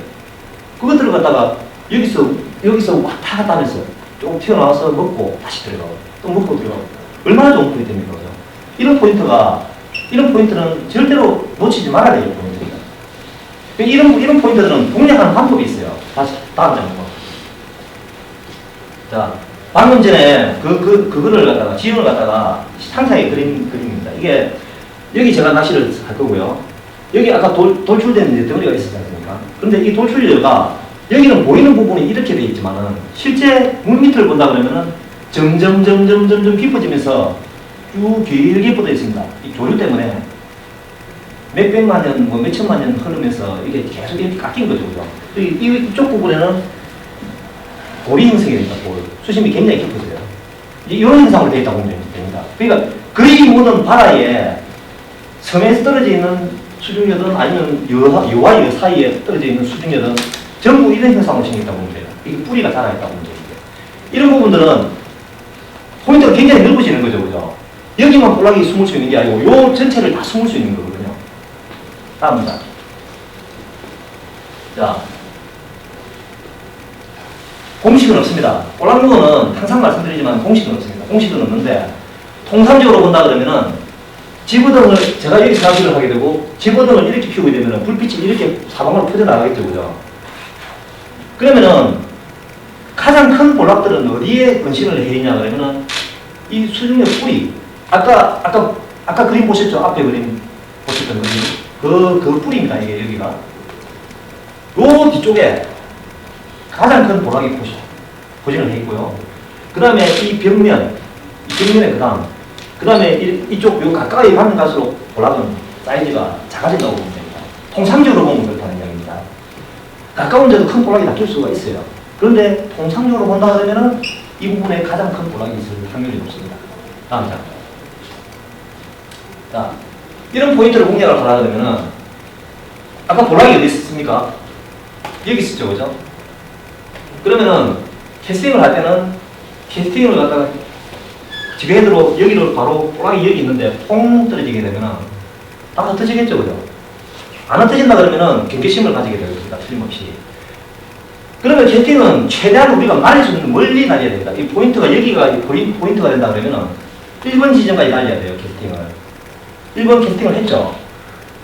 그것들을 갖다가 여기서 왔다 갔다 하면서 조금 튀어나와서 먹고 다시 들어가고 또 먹고 들어가고 얼마나 좋은 포인트입니까? 그죠? 이런 포인트는 절대로 놓치지 말아야 될 포인트입니다. 이런 포인트들은 공략하는 방법이 있어요. 다음 장면. 자, 방금 전에 그거를 갖다가, 지형을 갖다가 상상에 그림입니다. 이게, 여기 제가 낚시를 할 거고요. 여기 아까 돌출된 덩어리가 있었지 않습니까? 근데 이 돌출려가, 여기는 보이는 부분이 이렇게 돼 있지만은, 실제 물 밑을 본다 그러면은, 점점 깊어지면서 쭉 길게 뻗어 있습니다. 이 조류 때문에 몇백만 년, 몇천만 년 흐르면서 이게 계속 이렇게 깎인 거죠. 그죠? 이쪽 부분에는 골이 형성이 됩니다. 수심이 굉장히 깊어져요. 이런 현상으로 되어 있다고 보면 됩니다. 그러니까 거의 모든 바다에 섬에서 떨어져 있는 수중여든 아니면 여와 여 사이에 떨어져 있는 수중여든 전부 이런 현상으로 생겼다고 보면 돼요. 이게 뿌리가 자라있다고 보면 됩니다. 이런 부분들은 포인트가 굉장히 넓어지는 거죠. 그죠? 여기만 볼락이 숨을 수 있는 게 아니고 요 전체를 다 숨을 수 있는 거거든요. 다음입니다. 자. 공식은 없습니다. 볼락루어는 항상 말씀드리지만 공식은 없습니다. 공식은 없는데 통상적으로 본다 그러면은 집어등을 제가 여기서 낚시를 하게 되고 집어등을 이렇게 피우게 되면은 불빛이 이렇게 사방으로 퍼져나가겠죠. 그죠? 그러면은 가장 큰 볼락들은 어디에 근신을 해 있냐 그러면은 이 수중의 뿌리 아까 그림 보셨죠? 앞에 그림 보셨던 그림 그 뿌리입니다. 이게 여기가 요 뒤쪽에 가장 큰 볼락이 포진을 해 있고요. 그 다음에 이 벽면의 그 다음에 이쪽 요 가까이 가면 갈수록 볼락은 사이즈가 작아진다고 보면 됩니다. 통상적으로 보면 그렇다는 이야기입니다. 가까운 데도 큰 볼락이 낚일 수가 있어요. 그런데 통상적으로 본다 그러면은 이 부분에 가장 큰 볼락이 있을 확률이 높습니다. 다음 장. 자, 이런 포인트를 공략을 하라 그러면은 아까 볼락이 어디 있었습니까? 여기 있었죠, 그죠? 그러면은 캐스팅을 할 때는 캐스팅을 갖다가 지그헤드로 여기로 바로 꼬락이 여기 있는데 퐁 떨어지게 되면은 다 흩어지겠죠, 그죠? 안 흩어진다 그러면은 경계심을 가지게 됩니다, 틀림없이. 그러면 캐스팅은 최대한 우리가 날릴 수 있는 멀리 날려야 됩니다. 이 포인트가 여기가 포인트가 된다 그러면은 1번 지점까지 날려야 돼요, 캐스팅을. 1번 캐스팅을 했죠.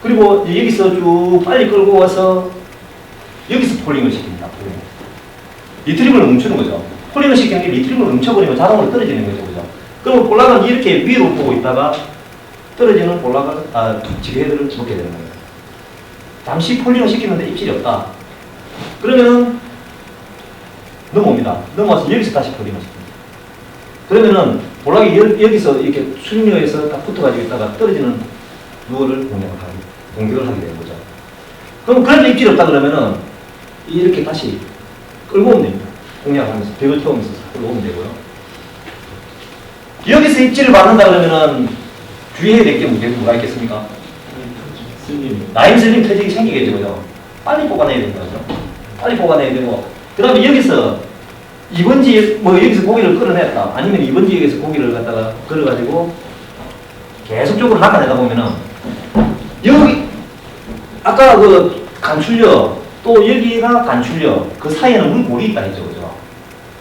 그리고 여기서 쭉 빨리 끌고 와서 여기서 폴링을 시킵니다. 폴링. 리트리블을 멈추는 거죠. 폴링을 시키는 게 리트리블을 멈춰버리면 자동으로 떨어지는 거죠. 그죠? 그럼 볼락은 이렇게 위로 보고 있다가 떨어지는 볼락을, 지그헤드를 먹게 되는 거예요. 잠시 폴링을 시키는데 입질이 없다. 그러면은 넘어옵니다. 넘어와서 여기서 다시 폴링을 시킵니다. 그러면은 볼락이 여기서 이렇게 수중료에서 딱 붙어가지고 있다가 떨어지는 루어를 공격을 하게 되는 거죠. 그럼 그런데 입질이 없다 그러면은 이렇게 다시 끌고 오면 됩니다. 공략하면서 벽을 태우면서 끌고 오면 되고요. 여기서 입질을 받는다 그러면은 주의해야 될 게 뭐가 있겠습니까? 라인 슬림 터지기 생기겠죠, 그죠? 빨리 뽑아내야 되는 거죠. 빨리 뽑아내야 되고, 그 다음에 여기서 2번지, 여기서 고기를 끌어냈다. 아니면 2번지에서 고기를 갖다가 걸어가지고 계속적으로 낚아내다 보면은, 여기, 아까 그 간출력, 또 여기가 간출력, 그 사이에는 물골이 있다 했죠, 그죠?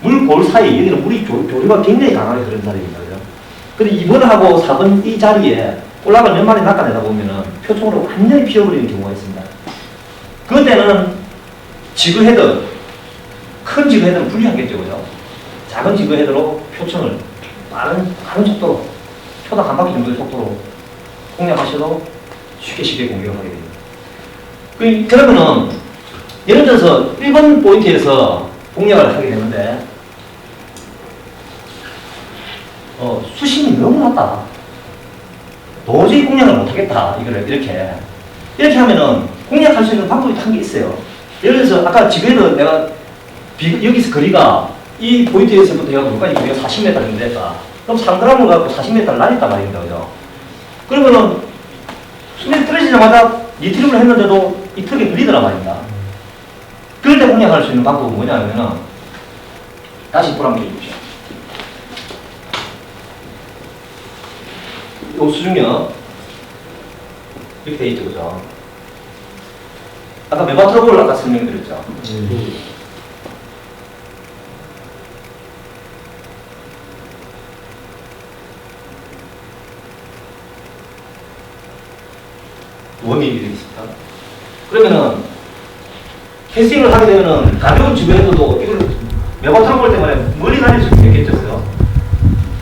물골 사이, 여기는 물이 조류가 굉장히 강하게 흐르는 자리입니다, 그죠? 근데 2번하고 4번 이 자리에 올라갈 몇 마리 낚아내다 보면은 표총으로 완전히 피어버리는 경우가 있습니다. 그때는 지그헤드, 큰 지그헤드는 불리하겠죠, 그죠? 작은 지그헤드로 표총을 빠른 속도로, 초당 한 바퀴 정도의 속도로 공략하셔도 쉽게 공격을 하게 됩니다. 그러면은, 예를 들어서 1번 포인트에서 공략을 하게 되는데, 수심이 너무 낮다. 도저히 공략을 못하겠다. 이렇게 하면은 공략할 수 있는 방법이 한 게 있어요. 예를 들어서 아까 지그헤드 내가 여기서 거리가 이 포인트에서부터 내가 물까지 거리가 40m 정도 됐다. 그럼 3g을 갖고 40m를 날렸단 말입니다. 그죠? 그러면은 수면이 떨어지자마자 리트리블을 했는데도 이 턱에 걸리더란 말입니다. 그럴 때 공략할 수 있는 방법은 뭐냐면은 다시 볼 한번 해주십시오. 요 수중력 이렇게 돼 있죠, 그죠? 아까 메바 트러블을 아까 설명드렸죠. 웜이 이렇게 있습니다. 그러면은 캐스팅을 하게 되면은 가벼운 지구에서도 이걸 메바 트러블 때문에 멀리 다닐 수 있겠죠, 그죠?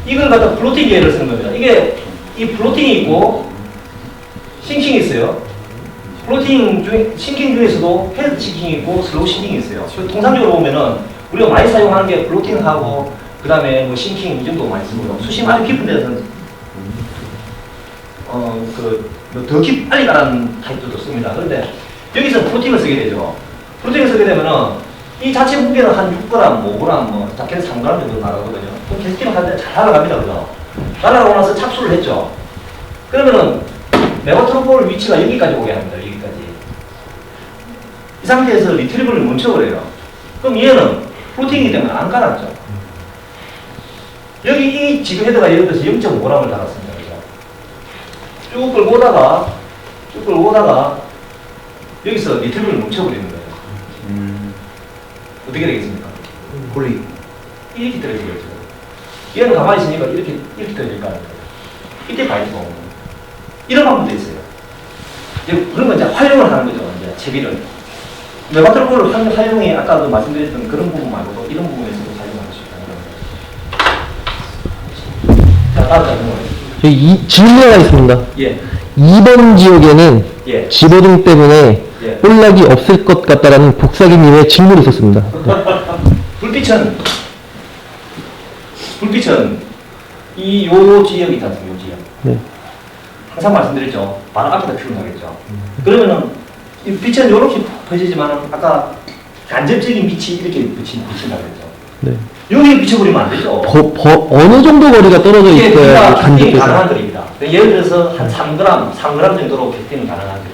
이걸 갖다 플로팅 기회를 쓰는 겁니다. 이게 이 플로팅이 있고 싱킹이 있어요. 플로팅 중에 싱킹 중에서도 헤드 싱킹이 있고 슬로우 싱킹이 있어요. 통상적으로 보면은 우리가 많이 사용하는 게 플로팅하고 그 다음에 뭐 싱킹 이 정도 많이 쓰고요. 수심 아주 깊은 데서는 더 빨리 가라는 타입들도 씁니다. 그런데 여기서 플로팅을 쓰게 되죠. 플로팅을 쓰게 되면은 이 자체 무게는 한 6g, 5g, 뭐 작게는 3g 정도 나가거든요. 그럼 캐스팅을 할 때 잘 날아갑니다, 그죠? 날아가고 나서 착수를 했죠. 그러면은 메바 트러블 위치가 여기까지 오게 합니다. 여기까지. 이 상태에서 리트리블을 멈춰버려요. 그럼 얘는 플로팅이기 때문에 안 깔았죠. 여기 이 지금 헤드가 예를 들어서 0.5g을 달았습니다. 그죠? 쭉 끌고 오다가 여기서 리트리블을 멈춰버리는 거예요. 어떻게 되겠습니까? 폴리. 이렇게 떨어지겠죠. 얘는 가만히 있으니까 이렇게 떨어질까? 이때 가야죠. 이런 방법도 있어요. 이제 그런 건 이제 활용을 하는 거죠. 이제 채비를. 메바 트러블을 활용이 아까도 말씀드렸던 그런 부분 말고도 이런 부분에서도 활용할 수 있다는 겁니다. 자, 다음 자료는 저희 질문가 있습니다. 예. 2번 지역에는 예. 집어등 때문에 예. 볼락이 없을 것 같다라는 복사기님의 질문이 있었습니다. 불빛은 요 지역이 있지 않습니까? 요 지역. 네. 항상 말씀드렸죠. 바로 앞에다 표현하겠죠. 그러면은 이 빛은 이렇게 퍼지지만은 아까 간접적인 빛이 이렇게 비친다고 했죠. 네. 여기 비춰버리면 안 되죠. 어느 정도 거리가 떨어져 이게 있어야 캐스팅이 가능한 간접해서. 거리입니다. 예를 들어서 한 3g 정도로 캐스팅이 가능한 거리.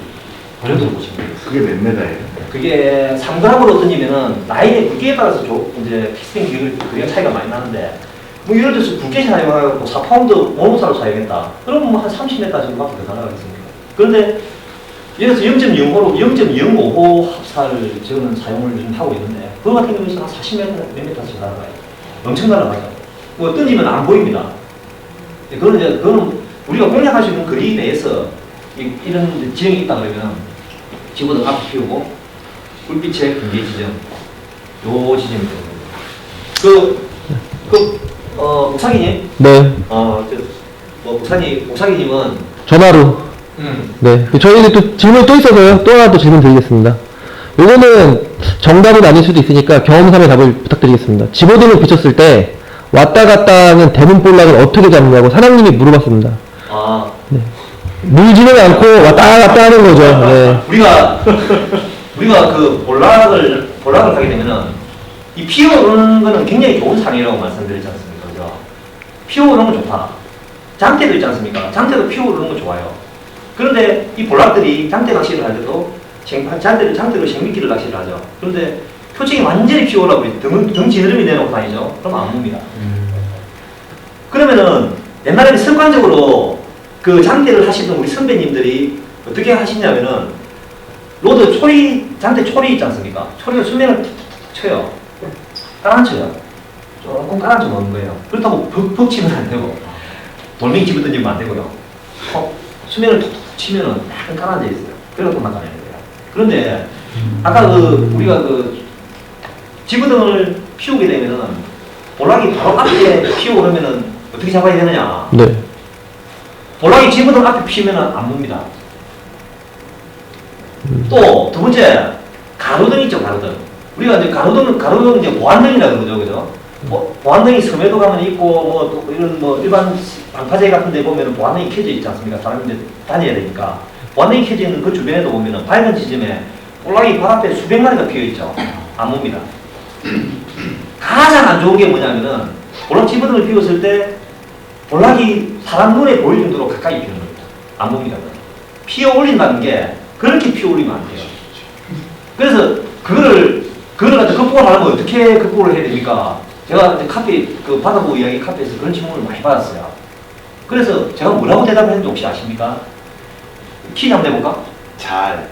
버려두고 보시면 돼요. 그게 몇 메다예요? 그게 3g으로 던지면은 라인의 굵기에 따라서 이제 피스팅 그게 차이가 많이 나는데 뭐 예를 들어서 굵게 사용하고 4파운드 모노사로 사용했다. 그러면 뭐 한 30m 정도밖에 더 날아가겠습니까? 그런데 예를 들어서 0.05로 0.05호 합사를 저는 사용을 좀 하고 있는데 그거 같은 경우는 한 40m 몇 m씩 날아가요. 엄청 날아가죠. 뭐 던지면 안 보입니다. 그거는 우리가 공략할 수 있는 거리 내에서 이런 지형이 있다 그러면 지구등 앞에 피우고 불빛의 경계 지점 요 지점이 되는 거예요. 목사기님? 네. 목사기님은 전화로. 네. 저희는 또 질문이 또 있어서요. 또 하나 또 질문 드리겠습니다. 요거는 정답은 아닐 수도 있으니까 경험삼의 답을 부탁드리겠습니다. 집어등을 비쳤을 때 왔다 갔다 하는 대문 볼락을 어떻게 잡느냐고 사장님이 물어봤습니다. 네. 물지는 않고 왔다 갔다 하는 거죠. 네. 우리가 그 볼락을 하게 되면은 이 피어오르는 거는 굉장히 좋은 상이라고 말씀드렸지 않습니까? 그죠? 피어오르는 건 좋다. 장대도 있지 않습니까? 장대도 피어오르는 건 좋아요. 그런데 이 볼락들이 장대 낚시를 할 때도 장대로 생미끼를 낚시를 하죠. 그런데 표층이 완전히 피어오르고 등 지느러미 내놓고 다니죠. 그럼 안 봅니다. 그러면은 옛날에는 습관적으로 그 장대를 하시던 우리 선배님들이 어떻게 하시냐면은 로드 장대 초리 있지 않습니까? 초리가 수면을 툭툭툭 쳐요. 깔아앉혀요. 조금 깔아앉혀 놓는 거예요. 그렇다고 벅 치면 안 되고 돌멩이 집어 던지면 안 되고요. 수면을 툭툭 치면은 약간 깔아앉아 있어요. 그래서 막아내는 거예요. 그런데 아까 우리가 지구등을 피우게 되면은 볼락이 바로 앞에 피우려면은 어떻게 잡아야 되느냐? 네. 볼락이 지구등 앞에 피우면은 안 봅니다. 또 두 번째 가로등 있죠, 가로등. 우리가 이제 가로등 이제 보안등이라 그러죠, 그죠? 보안등이 섬에도 가면 있고 또 이런 일반 방파제 같은 데 보면은 보안등이 켜져 있지 않습니까? 사람들이 다녀야 되니까. 보안등이 켜져 있는 그 주변에도 보면은 밝은 지점에 볼락이 발 앞에 수백 마리가 피어 있죠. 안 봅니다. 가장 안 좋은 게 뭐냐면은 볼락 집어등을 피웠을 때 볼락이 사람 눈에 보일 정도로 가까이 피우는 겁니다. 안 봅니다. 피어 올린다는 게 그렇게 피어 올리면 안 돼요. 그래서 그거를 갖다 극복을 하려면 어떻게 극복을 해야 됩니까? 제가 이제 바다보 이야기 카페에서 그런 질문을 많이 받았어요. 그래서 제가 뭐라고 대답을 했는지 혹시 아십니까? 퀴즈 한번 해볼까? 잘.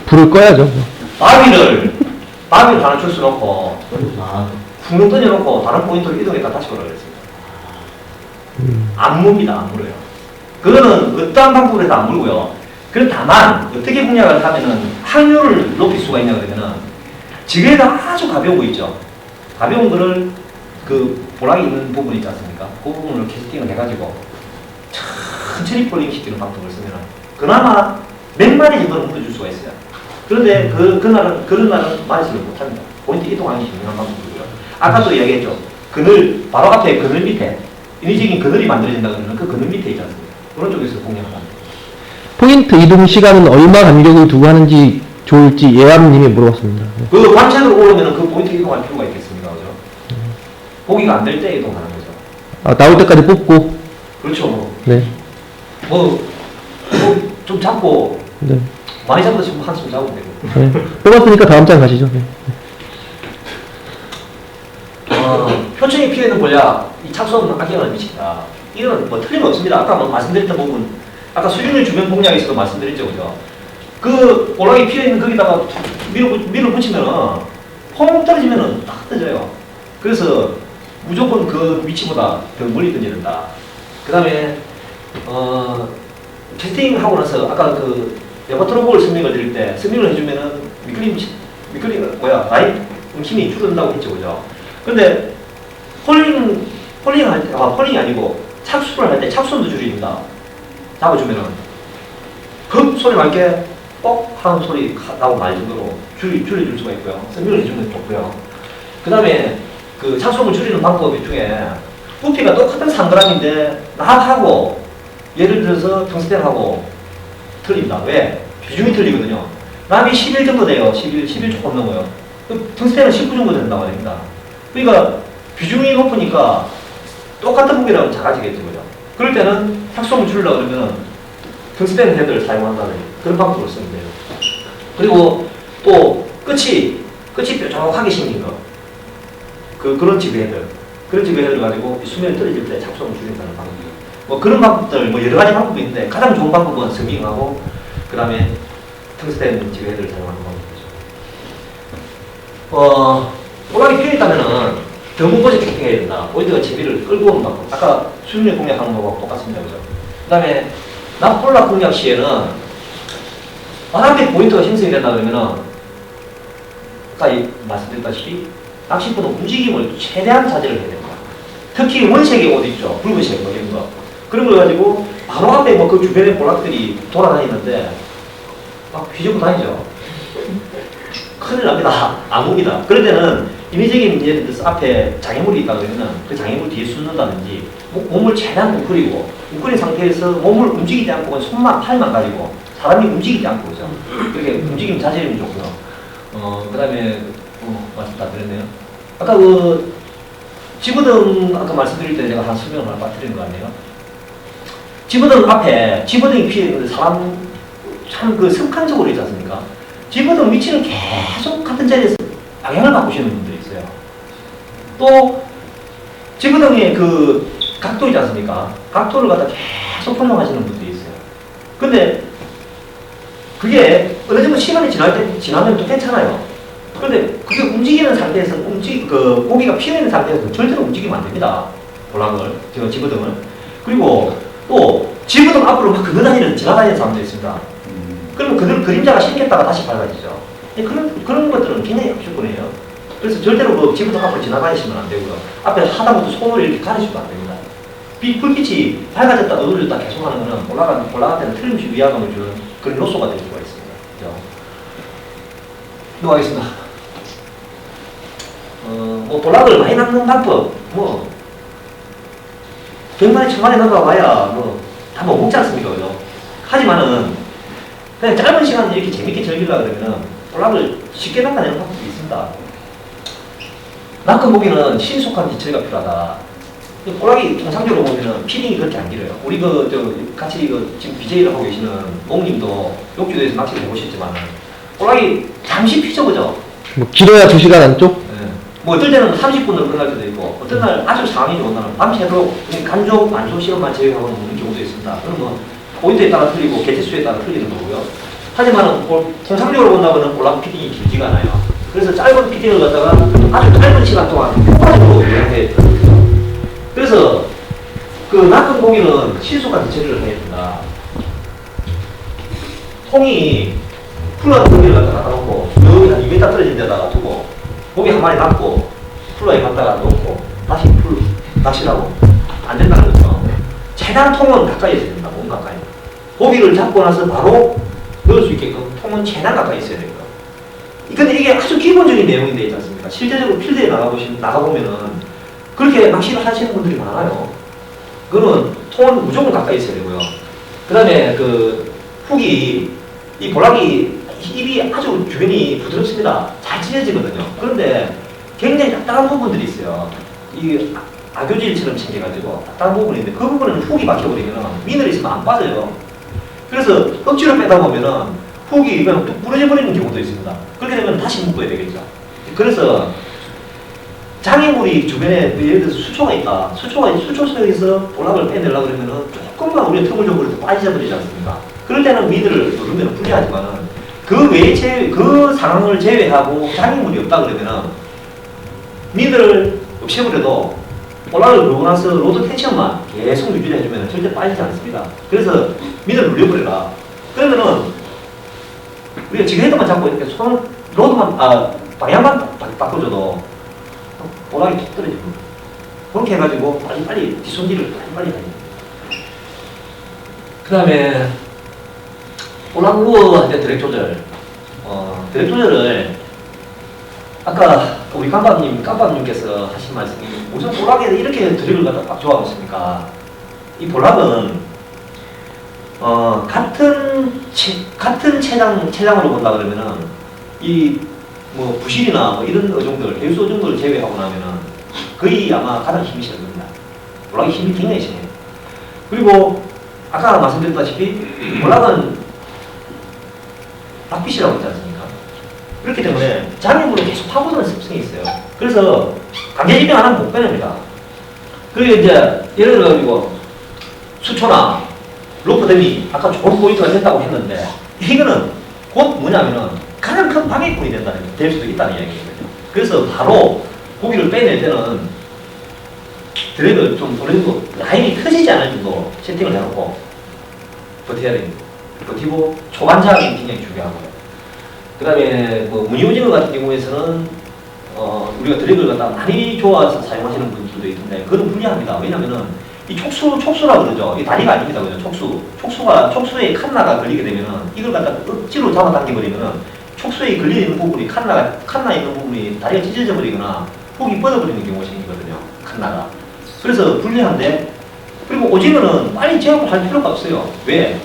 불을 꺼야죠. 바위를 하나 줄 수 놓고 붕 던져놓고 다른 포인트로 이동했다 다시 걸어야 됐습니다. 안 봅니다. 안 물어요. 그거는 어떠한 방법으로 해도 안 물고요. 그럼 다만 어떻게 공략을 하면은 확률을 높일 수가 있냐 그러면은 지그레가 아주 가벼운 거 있죠. 가벼운 거를 그 볼락이 있는 부분 있지 않습니까? 그 부분을 캐스팅을 해가지고 천천히 폴링 시키는 방법을 쓰면은 그나마 몇 마리 정도는 물어줄 수가 있어요. 그런데 그런 날은 마리수를 못합니다. 포인트 이동하기 중요한 방법이고요. 아까도 이야기했죠. 그늘 바로 앞에 그늘 밑에 인위적인 그늘이 만들어진다 그러면 그 그늘 밑에 있지 않습니까? 그런 쪽에서 공략을 합니다. 포인트 이동 시간은 얼마 간격을 두고 하는지 좋을지 예암님이 물어봤습니다. 네. 그 관측으로 오르면 그 포인트 이동할 필요가 있겠습니까? 그죠? 보기가 안 될 때 이동하는 거죠. 나올 때까지 뽑고. 그렇죠. 네. 좀 잡고 네. 많이 잡아도 지금 한숨 잡으면 되고. 네. 뽑았으니까 다음 장 가시죠. 네. 표층이 피해는 볼약, 이 착수는 악영향을 미친다. 이건 틀림없습니다. 아까 말씀드렸던 부분, 아까 수준의 주변 공략에서도 말씀드렸죠, 그죠? 그 볼락이 피해 있는 거기다가 밀을 붙이면은 퐁 떨어지면은 딱 떨어져요. 그래서 무조건 그 위치보다 더 멀리 던져야 된다. 그 다음에 캐스팅 하고 나서 아까 그 네바트로볼 설명을 드릴 때 설명을 해주면은 미끌리가 라인 힘이 줄어든다고 했죠, 그죠? 근데 폴링이 아니고 착수를 할 때 착수도 줄여준다. 잡아주면은 급 소리 맑게 뻑 하는 소리 나고 말 정도로 줄여줄 수가 있고요. 설명을 해주면 좋고요. 그 다음에 그 착수음을 줄이는 방법 중에 부피가 똑같은 3g인데 나하고 예를 들어서 텅스텐하고 틀립니다. 왜? 비중이 틀리거든요. 납이 11 정도 돼요. 11 조금 넘어요. 텅스텐은 19 정도 된다고 합니다. 그러니까 비중이 높으니까 똑같은 무게라면 작아지겠죠. 그죠? 그럴 때는 착수음을 줄이려고 그러면 텅스텐 헤드를 사용한다는 그런 방법을 쓰면 돼요. 그리고 또 끝이 뾰족하게 생긴 거. 그런 지배해들. 그런 지배해들 가지고 수면이 떨어질 때 착수성을 줄인다는 방법이에요. 뭐 그런 방법들, 뭐 여러 가지 방법이 있는데 가장 좋은 방법은 스밍하고 그 다음에 텅스텐 지배해들을 사용하는 방법이죠. 볼락이 필요했다면은 전문 포지 캐팅해야 된다. 포인트가 제비를 끌고 오는 방법. 아까 수준의 공략하는 거하고 똑같습니다. 그죠? 그 다음에 납볼락 공략 시에는 만약에 포인트가 생성이 된다 그러면은 아까 말씀드렸다시피 낚시꾼은 움직임을 최대한 자제를 해야 됩니다. 특히 원색의 옷 있죠. 붉은색 뭐 이런 거. 그런 걸 가지고 바로 앞에 뭐 그 주변에 볼락들이 돌아다니는데 막 휘젓고 다니죠. 큰일 납니다. 암흑이다. 그럴 때는 인위적인 예를 들어서 앞에 장애물이 있다 그러면 그 장애물 뒤에 숨는다든지 몸을 최대한 웅크린 상태에서 몸을 움직이지 않고 손만 팔만 가지고 사람이 움직이지 않고 그죠. 그렇게 움직임 자제는 좋고요. 그 다음에 말씀 다 드렸네요. 아까 그 집어등 아까 말씀드릴 때 제가 한 설명을 하나 빠뜨린 거 아니에요? 집어등 앞에 집어등이 피해 사람 참 그 습관적으로 있지 않습니까? 집어등 위치는 계속 같은 자리에서 방향을 바꾸시는 분들이 있어요. 또 집어등의 그 각도 있지 않습니까? 각도를 갖다 계속 변경하시는 분들이 있어요. 근데 그게 어느 정도 시간이 지나면 또 괜찮아요. 그런데 그게 움직이는 상태에서 그 고기가 피어있는 상태에서 절대로 움직이면 안 됩니다. 볼락을, 집어등을. 그리고 또 집어등 앞으로 막 지나다니는 사람들이 있습니다. 그러면 그들 그림자가 생겼다가 다시 밝아지죠. 그런 것들은 굉장히 악조건이에요. 그래서 절대로 그 집어등 앞으로 지나다니시면 안 되고요. 앞에 하다못해 손으로 이렇게 가리시면 안 됩니다. 불빛이 밝아졌다 어두워졌다 계속 하는 거는 볼락한테는 틀림없이 위화감을 주는 그런 요소가 될 수가 있습니다. 그죠? 넘어가겠습니다. 뭐 볼락을 많이 낚는 방법, 뭐 100마리, 1000마리 낚아봐야 다 못 먹지 않습니까? 그죠? 하지만은 그냥 짧은 시간 이렇게 재밌게 즐기려고 그러면은 볼락을 쉽게 낚아내는 방법이 있습니다. 낚은 고기는 신속한 뒤처리가 필요하다. 볼락이 통상적으로 보면은 피딩이 그렇게 안 길어요. 우리 같이 지금 BJ를 하고 계시는 몽님도 욕지도에서 낚시를 해보셨지만은 볼락이 잠시 피죠, 뭐 길어야 2시간 안쪽? 네. 뭐 어떨 때는 30분으로 끝날 때도 있고 어떤 날 아주 상황이 좋은 날은 밤새도록 간족, 만족 시간만 제외하고 먹는 경우도 있습니다. 그럼 뭐 포인트에 따라 틀리고 개체수에 따라 틀리는 거고요. 하지만 통상적으로 본다면 볼락 피딩이 길지가 않아요. 그래서 짧은 피딩을 갖다가 아주 짧은 시간 동안 효과적으로 이용해야 됩니다. 그래서 그 낚은 고기는 신속한 대처리를 해야 된다. 통이 풀러한 고기를 갖다가 놓고 여기 한 2m 떨어진 데다가 두고 고기 한 마리 낚고 풀러에 갖다가 놓고 다시 낚시라고 안 된다는 거죠. 최대한 통은 가까이 있어야 된다. 몸 가까이. 고기를 잡고 나서 바로 넣을 수 있게끔 통은 최대한 가까이 있어야 되고요. 근데 이게 아주 기본적인 내용이 되어 있지 않습니까? 실제적으로 필드에 나가보면은 그렇게 낚시를 하시는 분들이 많아요. 그거는 통은 무조건 가까이 있어야 되고요. 그 다음에 그 훅이, 이 볼락이 입이 아주 주변이 부드럽습니다. 잘 찢어지거든요. 그런데 굉장히 딱딱한 부분들이 있어요. 이 악교질처럼 생겨가지고 딱딱한 부분인데 그 부분은 훅이 막혀버리면 미늘이 있으면 안 빠져요. 그래서 억지로 빼다 보면은 훅이 그냥 뚝 부러져 버리는 경우도 있습니다. 그렇게 되면 다시 묶어야 되겠죠. 그래서 장애물이 주변에 예를 들어서 수초가 있다. 수초 속에서 볼락을 빼내려고 그러면은 조금만 우리가 틈을 좀 그래도 빠져버리지 않습니까? 그럴 때는 미들을 누르면 불리하지만은 그 외에 그 상황을 제외하고 장애물이 없다 그러면은 미들을 없애버려도 볼락을 걸고 나서 로드 텐션만 계속 유지를 해주면 절대 빠지지 않습니다. 그래서 미들을 눌려버려라. 그러면은 우리가 지금 헤드만 잡고 이렇게 로드만 방향만 바꿔줘도 볼락이 툭 떨어집니다. 그렇게 해가지고 빨리 뒷손질을 빨리 해야 됩니다. 그 다음에 볼락 루어 할 때 드랙 조절. 드랙 조절을 아까 우리 깜밥님께서 하신 말씀이 무슨 볼락에 이렇게 드랙을 갖다 딱 좋아하고 있습니까? 이 볼락은 같은 체장으로 본다 그러면은 이 뭐 부실이나 뭐 이런 어종들, 대수 어종들을 제외하고 나면은 거의 아마 가장 힘이 셀 겁니다. 볼락이 힘이 굉장히 세요. 그리고 아까 말씀드렸다시피 볼락은 락빛이라고 있지 않습니까? 그렇기 때문에 장애물을 계속 파고드는 습성이 있어요. 그래서 강제징용 안 하면 못 빼냅니다. 그리고 이제 예를 들어가지고 수초나 로프댐이 아까 좋은 포인트가 됐다고 했는데 이거는 곧 뭐냐면은 가장 큰 방해꾼이 될 수도 있다는 이야기거든요. 그래서 바로 고기를 빼낼 때는 드랙을 좀 돌리고 라인이 터지지 않을 정도 세팅을 해놓고 버텨야 됩니다. 버티고 초반작이 굉장히 중요하고요. 그 다음에 뭐 무늬오징어 같은 경우에서는 우리가 드랙을 갖다 많이 좋아해서 사용하시는 분들도 있는데 그건 불리합니다. 왜냐면은 이 촉수라 그러죠. 이 다리가 아닙니다. 그죠? 촉수에 칸나가 걸리게 되면은 이걸 갖다 억지로 잡아당겨버리면은 촉수에 걸려있는 부분이 칸나 있는 부분이 다리가 찢어져 버리거나 혹이 뻗어버리는 경우가 생기거든요. 칸나가. 그래서 불리한데 그리고 오징어는 빨리 제압을 할 필요가 없어요. 왜?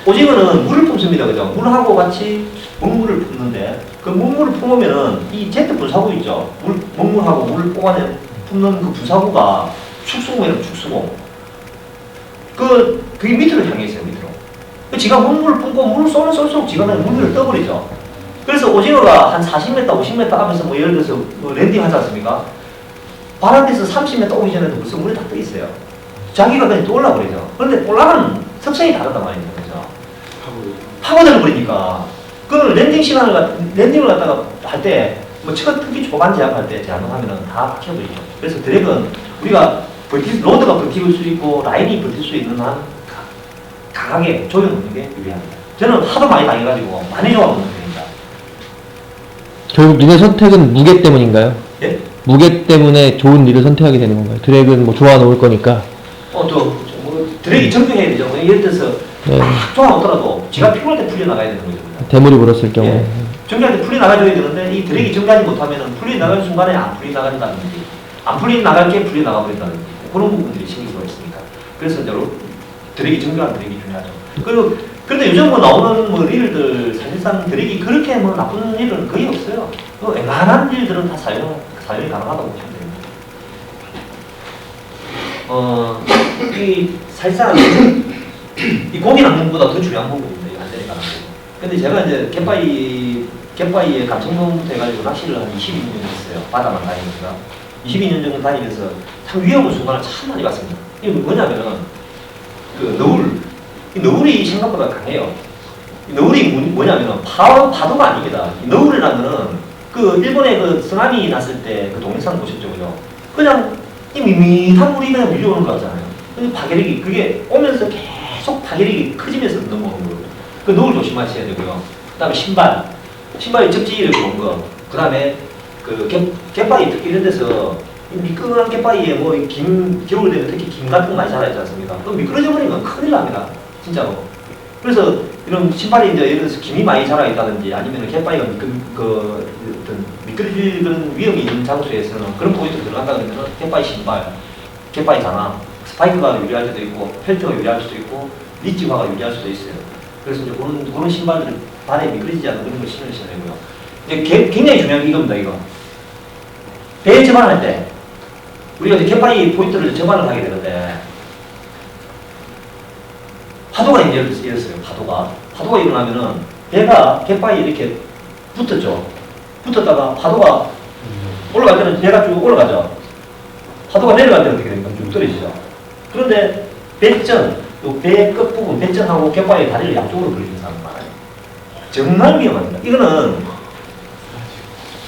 오징어는 물을 품습니다. 그죠? 물하고 같이 먹물을 품는데 그 먹물을 품으면은 이 제트 분사구 있죠. 먹물하고 물을 품는 그 분사구가 축수공이라고 축수공. 그게 밑으로 향해 있어요. 밑으로. 지가 먹물을 품고 물을 쏠수록 지가 그냥 물을 떠버리죠. 그래서 오징어가 한 40m, 50m 앞에서 뭐 예를 들어서 뭐 랜딩 하지 않습니까? 바람에서 30m 오기 전에도 벌써 물에 다 떠 있어요. 자기가 그냥 또 올라버리죠. 그런데 올라가는 습성이 다르단 말입니다. 그죠? 파고들어 버리니까. 그걸 랜딩을 갖다가 할 때, 뭐, 특히 초반 제압할 때 제압하면은 다 박혀버리죠. 그래서 드랙은 우리가 로드가 버틸 수 있고, 라인이 버틸 수 있는 한 강하게 조여놓는 게 유리합니다. 저는 하도 많이 당해가지고, 많이 좋아하는 편입니다. 결국 니네 선택은 무게 때문인가요? 예? 무게 때문에 좋은 일을 선택하게 되는 건가요? 드랙은 뭐 좋아 놓을 거니까. 드랙이 정평해야 되죠. 예를 들어서, 네. 좋아 놓더라도, 지가 피곤할 때 풀려나가야 되는 거죠. 대물이 물었을 경우에. 예. 정비할 때 풀려나가줘야 되는데, 이 드랙이 정비하지 못하면 풀려나가는 순간에 안 풀려나간다든지, 안 풀려나갈 게 풀려나가버린다든지, 그런 부분들이 생길 수가 있으니까. 그래서 이제 드랙이 정비하는 드랙이 중요하죠. 그리고, 그런데 요즘 뭐 나오는 뭐 일들, 사실상 드랙이 그렇게 뭐 나쁜 일은 거의 없어요. 웬만한 일들은 다 사용이 가능하다고 보시면 됩니다. 이, 사실상, 이 고기 낭만보다 더 중요한 부분입니다. 이 안전이 가는 거. 근데 제가 이제 갯바위에 감성동부터 해가지고 낚시를 한 22년 했어요. 바다만 다니면서. 22년 정도 다니면서 참 위험한 순간을 참 많이 봤습니다. 이게 뭐냐면은, 이 너울이 생각보다 강해요. 이 너울이 뭐냐면은, 파도가 아닙니다. 이 너울이라는 거는, 일본에 쓰나미 났을 때 동영상 보셨죠, 그죠? 그냥, 이 밋밋한 물이 그냥 밀려오는 거 같잖아요. 근데 파괴력이, 그게 오면서 계속 파괴력이 커지면서 넘어오는 거예요. 너울 조심하셔야 되고요. 그 다음에 신발이 접지를 좋은 거. 그 다음에 갯바위 특히 이런 데서 미끄러운 갯바위에 뭐 겨울 되면 특히 김 같은 거 많이 자라있지 않습니까? 그럼 미끄러져 버리면 큰일 납니다. 진짜로. 그래서 이런 신발이 이제 예를 들어서 김이 많이 자라있다든지 아니면 갯바위가 미끄러질 그런 위험이 있는 장소에서는 그런 포인트로 들어간다 그러면 갯바위 신발, 갯바위 장화, 스파이크가 유리할 수도 있고 펠트가 유리할 수도 있고 리치화가 유리할 수도 있어요. 그래서 이제 그런 신발들을 발에 미끄러지지 않는 그런 걸 신으셔야 되고요. 이제 굉장히 중요한 게 이겁니다, 이거. 배에 접안할 때, 우리가 이제 갯바위 포인트를 접안을 하게 되는데, 파도가 이제 이랬어요, 파도가 일어나면은, 배가 갯바위에 이렇게 붙었죠. 붙었다가 파도가 올라갈 때는 배가 쭉 올라가죠. 파도가 내려갈 때는 어떻게 됩니까? 쭉 떨어지죠. 그런데 배전, 배 끝부분, 배전하고 갯바위 다리를 양쪽으로 걸리는 사람 많아요. 정말 위험합니다. 이거는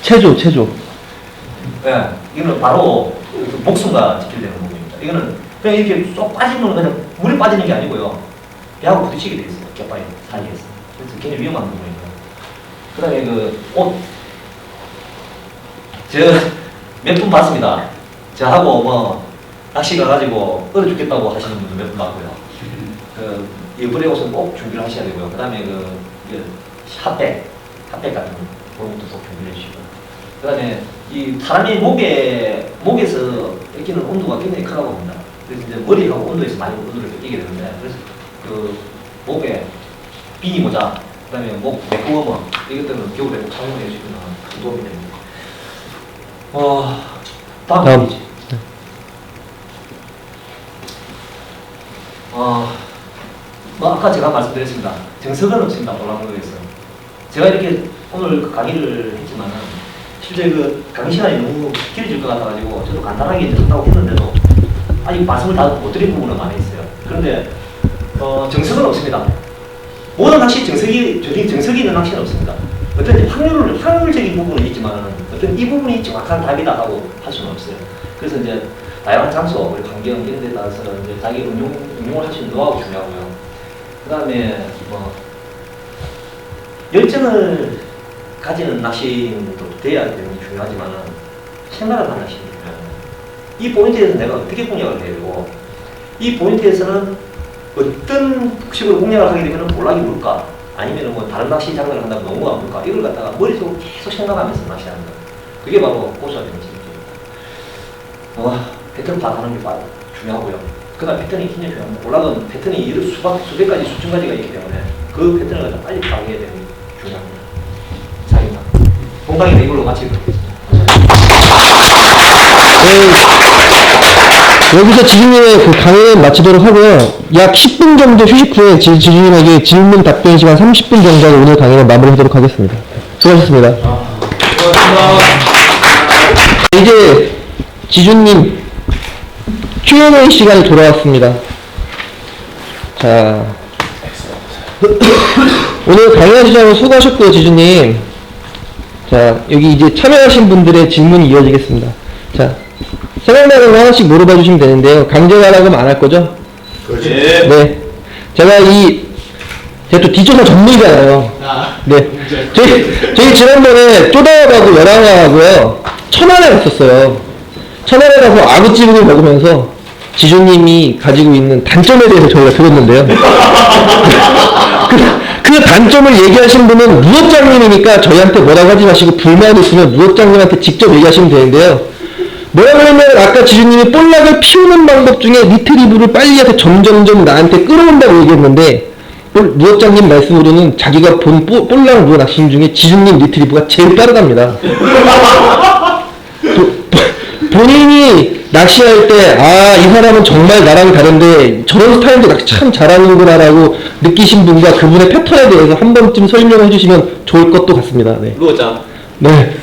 체조. 예, 이거는 바로 목숨과 직결되는 부분입니다. 이거는 그냥 이렇게 쏙 빠지면 그냥 물에 빠지는 게 아니고요. 배하고 부딪히게 돼 있어요. 갯바위 사이에서. 그래서 굉장히 위험한 부분입니다. 그 다음에 제가 몇 분 봤습니다. 저하고 뭐 낚시 가가지고 얼어 죽겠다고 하시는 분도 몇 분 봤고요. 이번에 옷은 꼭 준비를 하셔야 되고요. 그 다음에 핫팩 같은 그런 것도 꼭 준비를 해주시고. 그 다음에 이 사람의 목에서 느끼는 온도가 굉장히 크다고 합니다. 그래서 이제 머리하고 온도에서 많이 온도를 느끼게 되는데, 그래서 목에 비니 모자, 그 다음에 목 맥구워머, 이것들은 겨울에 꼭 착용해 주시면 큰 도움이 됩니다. 다음 페이지. 아까 제가 말씀드렸습니다. 정석은 없습니다. 볼랑로에서. 제가 이렇게 오늘 그 강의를 했지만은 실제 그 강의 시간이 너무 길어질 것 같아가지고 저도 간단하게 이제 한다고 했는데도 아직 말씀을 다 못 드린 부분은 많이 있어요. 그런데 정석은 없습니다. 모든 낚시 정석이 있는 낚시는 없습니다. 어떤 이제 확률적인 부분은 있지만 어떤 이 부분이 정확한 답이다 하고 할 수는 없어요. 그래서 이제 다양한 장소, 우리 환경 이런 데 따라서 이제 자기 응용을 할 수 있는 노하우가 중요하고요. 그 다음에 뭐 열정을 가지는 낚시인도 돼야 되는 게 중요하지만 생각을 하는 낚시입니다. 이 포인트에서 내가 어떻게 공략을 해야 되고 이 포인트에서는 어떤 식으로 공략을 하게 되면 볼락이 물까 아니면 뭐 다른 낚시 장르를 한다면 농어가 물까 이걸 갖다가 머릿속으로 계속 생각하면서 낚시하는 거예요. 그게 바로 고수가 되는 지점입니다. 패턴 파악하는 게 중요하고요. 그 다음 패턴이 굉장히 중요합니다. 볼락은 패턴이 수백 가지, 수천 가지가 있기 때문에 그 패턴을 갖다 빨리 파악해야 되는 게 중요합니다. 자기가 공방이나 이걸로 마치도록 하겠습니다. 여기서 지준님의 그 강의는 마치도록 하고요. 약 10분 정도 휴식 후에 지준님에게 질문 답변 시간 30분 정도로 오늘 강의를 마무리하도록 하겠습니다. 수고하셨습니다. 이제 지준님 Q&A 시간이 돌아왔습니다. 자, 오늘 강의하시자고 수고하셨고요, 지준님. 자, 여기 이제 참여하신 분들의 질문이 이어지겠습니다. 자, 생각나는 거 하나씩 물어봐 주시면 되는데요. 강제가라고 하면 안 할 거죠? 그렇지. 네. 제가 또 뒷조사 전문이잖아요. 네. 저희 지난번에 쪼다하고 열왕하고요, 천안에 갔었어요. 천안에 가서 아구찜을 먹으면서 지주님이 가지고 있는 단점에 대해서 저희가 들었는데요. 그 단점을 얘기하신 분은 무엇장님이니까 저희한테 뭐라고 하지 마시고 불만이 있으면 무엇장님한테 직접 얘기하시면 되는데요. 뭐라고 하면 아까 지주님이 볼락을 피우는 방법 중에 리트리브를 빨리 해서 점점점 나한테 끌어온다고 얘기했는데 무엇장님 말씀으로는 자기가 본 볼락 무어 낚시인 중에 지주님 리트리브가 제일 빠르답니다. 본인이 낚시할 때, 이 사람은 정말 나랑 다른데 저런 스타일도 낚시 참 잘하는구나 라고 느끼신 분과 그분의 패턴에 대해서 한 번쯤 설명해 주시면 좋을 것도 같습니다. 네. 루어장. 네.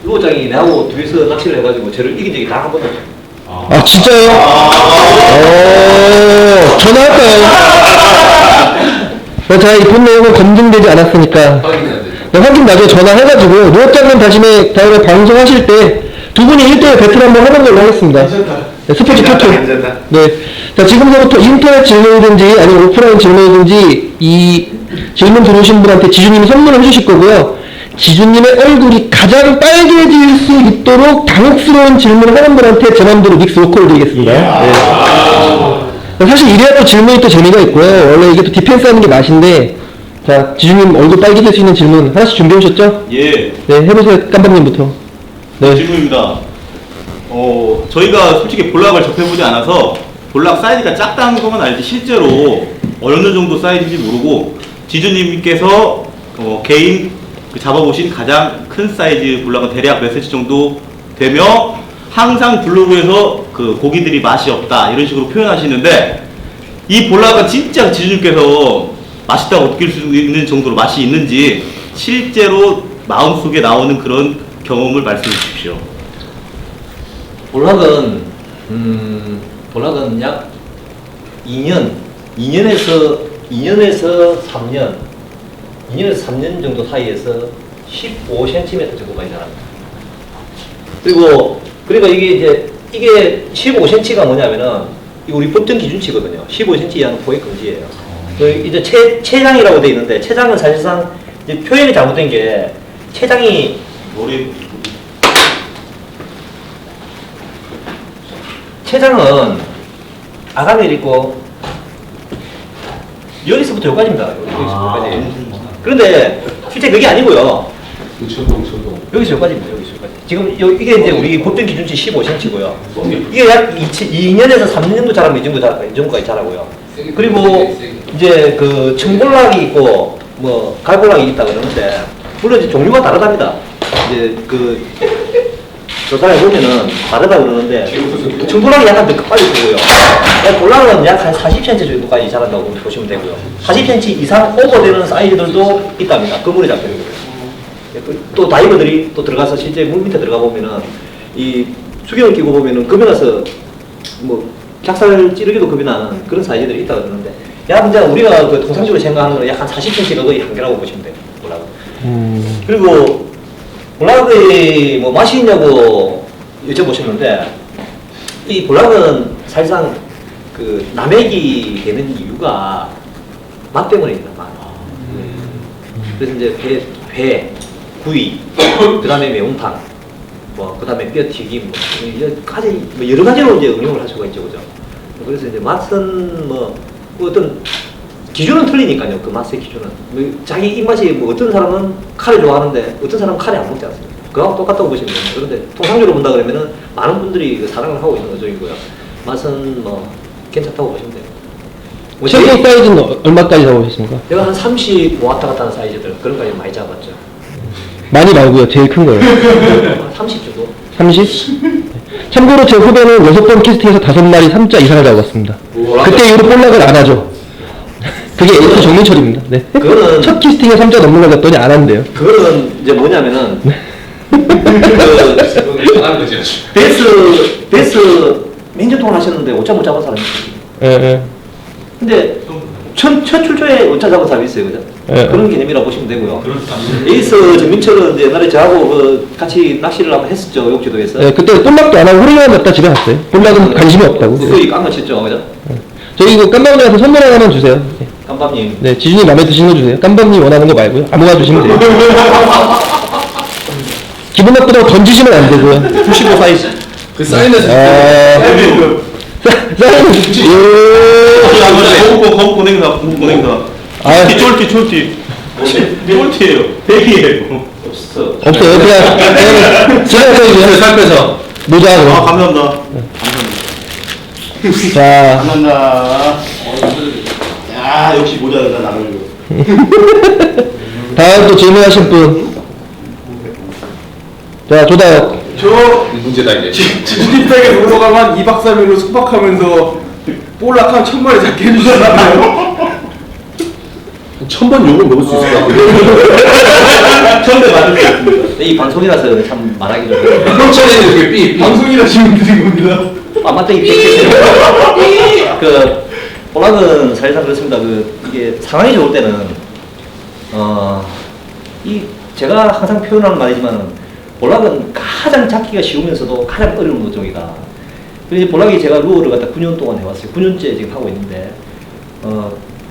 루어장이 나하고 둘이서 낚시를 해가지고 저를 이긴 적이 단 한 번도 없어요. 진짜요? 전화할까요? 자, 이 본 내용은 검증되지 않았으니까. 네, 확인 나중에 전화해가지고, 루어장님 다음에 방송하실 때, 두 분이 1대1 배틀 한번 하는 걸로 하겠습니다. 네, 스포츠 토토. 네. 자, 지금부터 인터넷 질문이든지, 아니면 오프라인 질문이든지, 이 질문 들어오신 분한테 지주님이 선물을 해주실 거고요. 지주님의 얼굴이 가장 빨개질 수 있도록 당혹스러운 질문을 하는 분한테 제 맘대로 믹스 워커를 드리겠습니다. 네. 사실 이래야 또 질문이 또 재미가 있고요. 원래 이게 또 디펜스 하는 게 맛인데, 자, 지주님 얼굴 빨개질 수 있는 질문 하나씩 준비해 오셨죠? 예. 네, 해보세요. 깜박님부터. 네. 질문입니다. 저희가 솔직히 볼락을 접해보지 않아서 볼락 사이즈가 작다는 것만 알지 실제로 어느 정도 사이즈인지 모르고 지주님께서 개인 잡아보신 가장 큰 사이즈 볼락은 대략 몇 cm 정도 되며 항상 블로그에서 그 고기들이 맛이 없다 이런 식으로 표현하시는데 이 볼락은 진짜 지주님께서 맛있다고 느낄 수 있는 정도로 맛이 있는지 실제로 마음속에 나오는 그런 경험을 말씀해 주십시오. 볼락은 약 2년에서 3년 정도 사이에서 15cm 정도가 자랍니다. 그리고 이게 15cm가 뭐냐면은 우리 법정 기준치거든요. 15cm 이하는 포획 금지예요. 이제 체장이라고 돼 있는데 체장은 사실상 이제 표현이 잘못된 게 체장이 체장은 아가미를 있고 여기서부터 여기까지입니다. 여기서부터까지. 그런데 실제 그게 아니고요. 여기서 여기까지입니다. 여기서 여기까지. 지금 이게 이제 우리 법정 기준치 15cm고요. 이게 약 2년에서 3년 정도 자라면 이 정도까지 자라고요. 그리고 이제 그 청볼락이 있고 뭐 갈볼락이 있다 그러는데 물론 이제 종류가 다르답니다. 이제 그 조사를 해보면은 다르다 그러는데 청볼락이 약간 더 빨리 크고요. 볼락은 약 한 40cm 정도까지 자란다고 보시면 되고요. 40cm 이상 오버되는 사이즈들도 있답니다. 그물에 잡혀있고요. 또 다이버들이 또 들어가서 실제 물 밑에 들어가 보면은 이 수경을 끼고 보면은 겁이 나서 뭐 작살 찌르기도 겁이 나는 그런 사이즈들이 있다 그러는데 약 이제 우리가 그 통상적으로 생각하는 거는 약 한 40cm가 거의 한계라고 보시면 돼요. 볼락은. 그리고 볼락의 뭐 맛이 있냐고 여쭤보셨는데 이 볼락은 사실상 그 남액이 되는 이유가 맛 때문입니다. 맛. 그래서 이제 회, 구이, 그 다음에 매운탕, 뭐 그 다음에 뼈튀김, 뭐 여러 가지로 이제 응용을 할 수가 있죠, 그죠? 그래서 이제 맛은 뭐 어떤 기준은 틀리니까요. 그 맛의 기준은 뭐 자기 입맛이 뭐 어떤 사람은 카레 좋아하는데 어떤 사람은 카레 안 먹지 않습니까? 그거하고 똑같다고 보시면 됩니다. 그런데 통상적으로 본다 그러면은 많은 분들이 사랑을 하고 있는 어종이고요. 맛은 뭐 괜찮다고 보시면 돼요. 뭐 최고 사이즈는 얼마까지 잡으셨습니까? 제가 한 30 왔다 갔다 하는 사이즈들 그런 거 많이 잡았죠. 많이 말고요. 제일 큰 거예요. 한 30 정도. 30? 참고로 제 후배는 6번 캐스팅에서 5마리 3자 이상을 잡았습니다. 그때 이후로 볼락을 안 하죠. 그게 에이스 정민철입니다. 네. 그거는- 첫 캐스팅에 3자 넘는 걸 했더니 안 한대요. 그거는 이제 뭐냐면은 하는 거지. 베스 몇년 동안 하셨는데 5자 못 잡은 사람이 있어요. 예, 예. 근데 첫 출조에 5자 잡은 사람이 있어요, 그죠? 예. 그런 개념이라고 보시면 되고요. 에이스 정민철은 이제 옛날에 저하고 그 같이 낚시를 한번 했었죠, 욕지도에서. 예, 그때 볼락도 안 하고 호리만 잡다 집에 갔어요. 볼락은 관심이 없다고. 거의 깡을 쳤죠, 그죠? 저희 그 깜밤님한테 선물 하나만 주세요. 네. 깜밤님. 네, 지준이 마음에 드시는 거 주세요. 깜밤님 원하는 거 말고요. 아무거나 주시면 돼요. 기분 나쁘다고 던지시면 안 되고요. 95 사이즈. 그 사인에서 사인, 거북 고냉이다. 아. 쫄티. 쫄티예요. 대기예요. 없어. 없어요. 그냥 제가 써주세요. 살 빼서 모자하고. 아, 감사합니다. 자, 감사합니다. 야, 역시 모자르다, 나를. 다음 또 질문하신 분. 자, 조다혁. 저 문제다 이게. 지주님댁에 놀러 가면 2박 3일로 숙박하면서 볼락 한 1000마리 잡게 해주셨나요? 1000번 욕을 먹을 수 있을 것 같아요. 처음에 맞을 수 있습니다. 이 방송이라서 참 말하기 좀 그래요. 그렇잖아요. 이렇게 삐. 방송이라 지금 드린 겁니다. 아, 맞다, 이 그, 볼락은 사실상 그렇습니다. 이게 상황이 좋을 때는, 제가 항상 표현하는 말이지만, 볼락은 가장 잡기가 쉬우면서도 가장 어려운 어종이다. 그래서 볼락이 제가 루어를 갖다 9년 동안 해왔어요. 9년째 지금 하고 있는데,